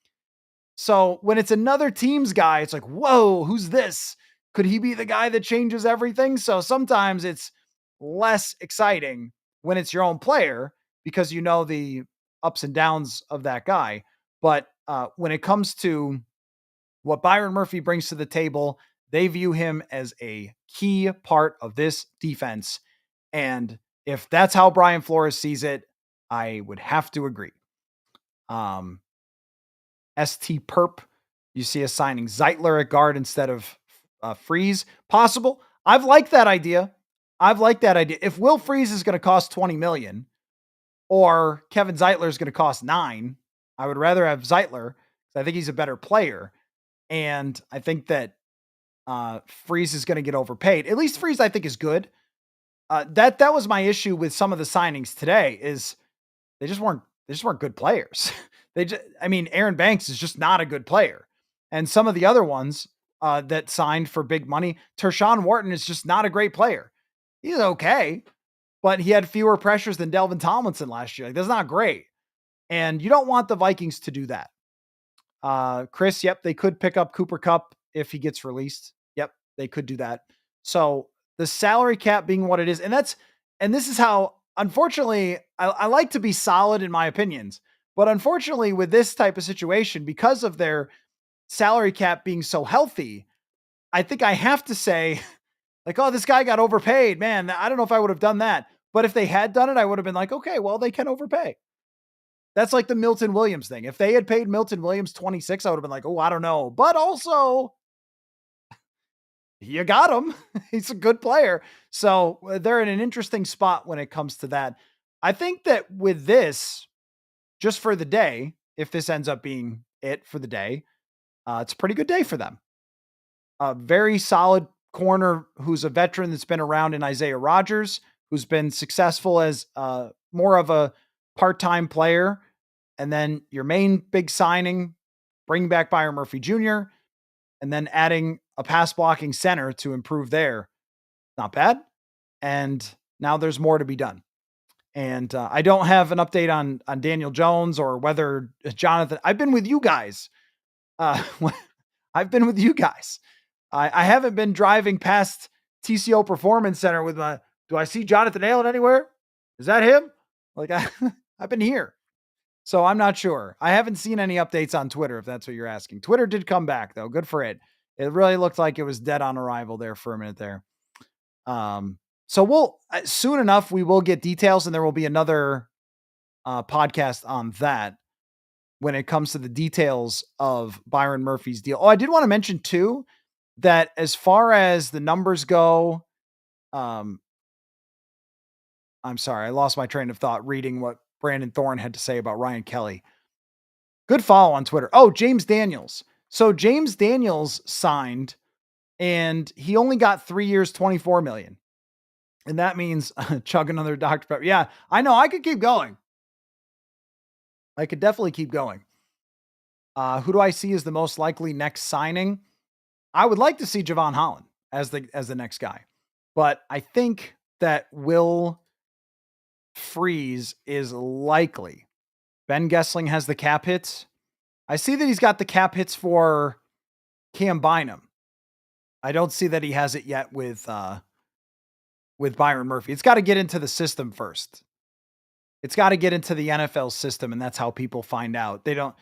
So when it's another team's guy, it's like, whoa, who's this? Could he be the guy that changes everything? So sometimes it's less exciting when it's your own player because you know the ups and downs of that guy. But when it comes to what Byron Murphy brings to the table, they view him as a key part of this defense. And if that's how Brian Flores sees it, I would have to agree. ST Perp, you see us signing Zeitler at guard instead of Freeze. Possible. I've liked that idea. If Will Freeze is going to cost 20 million or Kevin Zeitler is going to cost 9, I would rather have Zeitler because I think he's a better player. And I think that Freeze is going to get overpaid. At least Freeze, I think, is good. That was my issue with some of the signings today is they just weren't good players. Aaron Banks is just not a good player. And some of the other ones that signed for big money, Tershawn Wharton is just not a great player. He's okay, but he had fewer pressures than Delvin Tomlinson last year. Like, that's not great. And you don't want the Vikings to do that. Chris, yep, they could pick up Cooper Kupp if he gets released. Yep, they could do that. So the salary cap being what it is, and this is how, unfortunately, I like to be solid in my opinions, but unfortunately with this type of situation, because of their salary cap being so healthy, I think I have to say like, oh, this guy got overpaid, man. I don't know if I would have done that, but if they had done it, I would have been like, okay, well, they can overpay. That's like the Milton Williams thing. If they had paid Milton Williams 26, I would have been like, oh, I don't know. But also, you got him. He's a good player. So they're in an interesting spot when it comes to that. I think that with this, just for the day, if this ends up being it for the day, it's a pretty good day for them. A very solid corner who's a veteran that's been around in Isaiah Rodgers, who's been successful as more of a part-time player. And then your main big signing, bring back Byron Murphy Jr., and then adding a pass blocking center to improve there. Not bad. And now there's more to be done. And I don't have an update on Daniel Jones or whether Jonathan. I've been with you guys. I've been with you guys. I haven't been driving past TCO Performance Center with my. Do I see Jonathan Allen anywhere? Is that him? Like I've been here, so I'm not sure. I haven't seen any updates on Twitter. If that's what you're asking, Twitter did come back though. Good for it. It really looked like it was dead on arrival there for a minute there. So we'll soon enough we will get details, and there will be another podcast on that when it comes to the details of Byron Murphy's deal. Oh, I did want to mention too that as far as the numbers go, I'm sorry, I lost my train of thought reading what Brandon Thorne had to say about Ryan Kelly. Good follow on Twitter. Oh, James Daniels. So James Daniels signed, and he only got 3 years, $24 million. And that means chug another Dr. Pepper. Yeah, I know. I could keep going. I could definitely keep going. Who do I see as the most likely next signing? I would like to see Javon Holland as the next guy, but I think that Will Freeze is likely. Ben Gessling has the cap hits. I see that he's got the cap hits for Cam Bynum. I don't see that he has it yet with Byron Murphy. It's got to get into the system first. It's got to get into the NFL system, and that's how people find out. They don't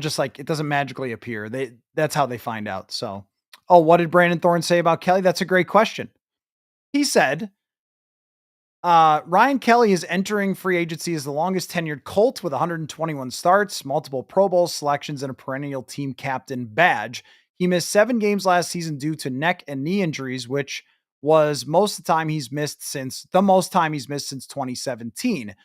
just like, it doesn't magically appear. That's how they find out. So, oh, what did Brandon Thorne say about Kelly? That's a great question. He said, Ryan Kelly is entering free agency as the longest tenured Colt with 121 starts, multiple Pro Bowl selections, and a perennial team captain badge. He missed 7 games last season due to neck and knee injuries, which was the most time he's missed since 2017.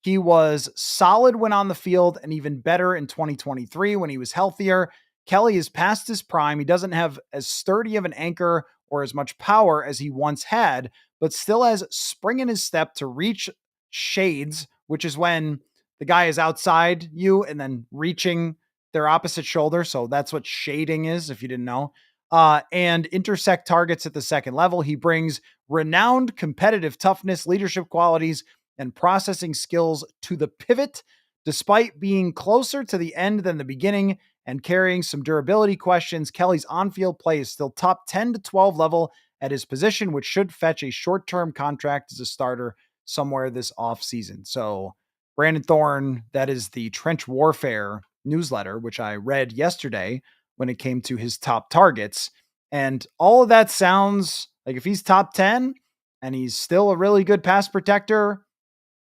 He was solid when on the field and even better in 2023 when he was healthier. Kelly is past his prime. He doesn't have as sturdy of an anchor or as much power as he once had, but still has spring in his step to reach shades, which is when the guy is outside you and then reaching their opposite shoulder. So that's what shading is, if you didn't know. And intersect targets at the second level. He brings renowned competitive toughness, leadership qualities, and processing skills to the pivot, despite being closer to the end than the beginning and carrying some durability questions. Kelly's on-field play is still top 10 to 12 level at his position, which should fetch a short-term contract as a starter somewhere this offseason. So Brandon Thorne, that is the Trench Warfare newsletter, which I read yesterday when it came to his top targets. And all of that sounds like if he's top 10 and he's still a really good pass protector.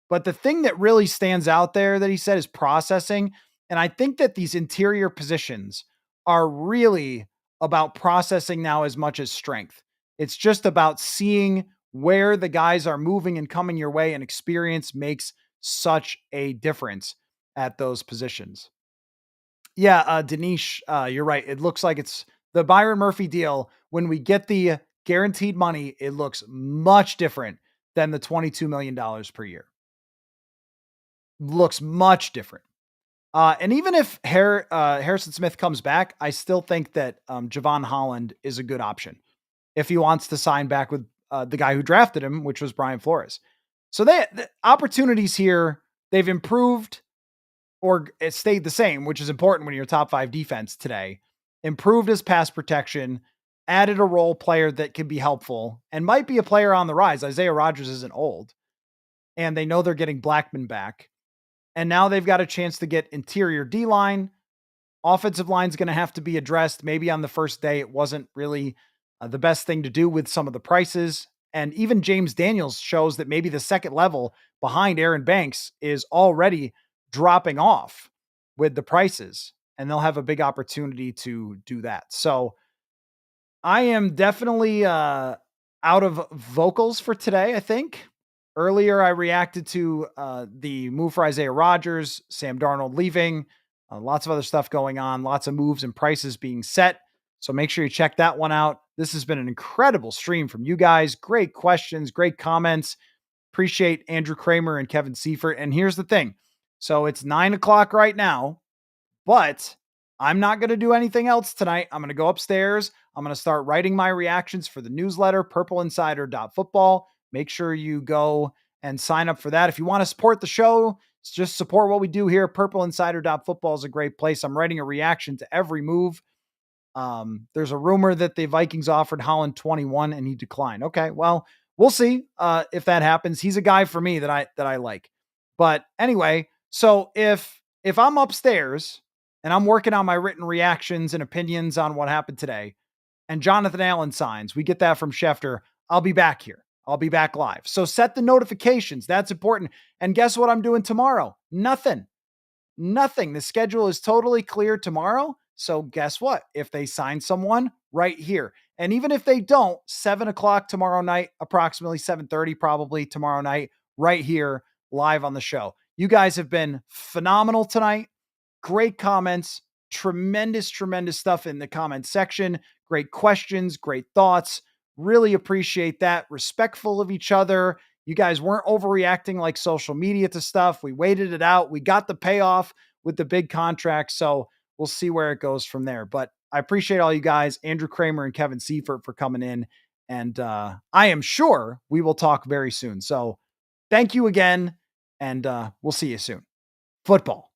But the thing that really stands out there that he said is processing. And I think that these interior positions are really about processing now as much as strength. It's just about seeing where the guys are moving and coming your way, and experience makes such a difference at those positions. Yeah, Danish, you're right. It looks like it's the Byron Murphy deal. When we get the guaranteed money, it looks much different than the $22 million per year. Looks much different. And even if Harrison Smith comes back, I still think that Javon Holland is a good option if he wants to sign back with the guy who drafted him, which was Brian Flores. So the opportunities here, they've improved or it stayed the same, which is important when you're top 5 defense today. Improved his pass protection, added a role player that can be helpful and might be a player on the rise. Isaiah Rodgers isn't old, and they know they're getting Blackman back. And now they've got a chance to get interior D-line. Offensive line's going to have to be addressed. Maybe on the first day, it wasn't really the best thing to do with some of the prices. And even James Daniels shows that maybe the second level behind Aaron Banks is already dropping off with the prices. And they'll have a big opportunity to do that. So I am definitely out of vocals for today, I think. Earlier, I reacted to the move for Isaiah Rodgers, Sam Darnold leaving, lots of other stuff going on, lots of moves and prices being set. So make sure you check that one out. This has been an incredible stream from you guys. Great questions, great comments. Appreciate Andrew Kramer and Kevin Seifert. And here's the thing. So it's 9:00 right now, but I'm not going to do anything else tonight. I'm going to go upstairs. I'm going to start writing my reactions for the newsletter, purpleinsider.football. Make sure you go and sign up for that. If you want to support the show, just support what we do here. Purpleinsider.football is a great place. I'm writing a reaction to every move. There's a rumor that the Vikings offered Holland 21 and he declined. Okay, well, we'll see if that happens. He's a guy for me that I like. But anyway, so if I'm upstairs and I'm working on my written reactions and opinions on what happened today, and Jonathan Allen signs, we get that from Schefter, I'll be back here. I'll be back live. So set the notifications. That's important. And guess what I'm doing tomorrow? Nothing. The schedule is totally clear tomorrow. So guess what? If they sign someone, right here. And even if they don't, 7:00 tomorrow night, approximately 7:30 probably tomorrow night, right here, live on the show. You guys have been phenomenal tonight. Great comments, tremendous stuff in the comment section. Great questions, great thoughts. Really appreciate that. Respectful of each other. You guys weren't overreacting like social media to stuff. We waited it out. We got the payoff with the big contract. So we'll see where it goes from there. But I appreciate all you guys, Andrew Kramer and Kevin Seifert, for coming in. And I am sure we will talk very soon. So thank you again. And we'll see you soon. Football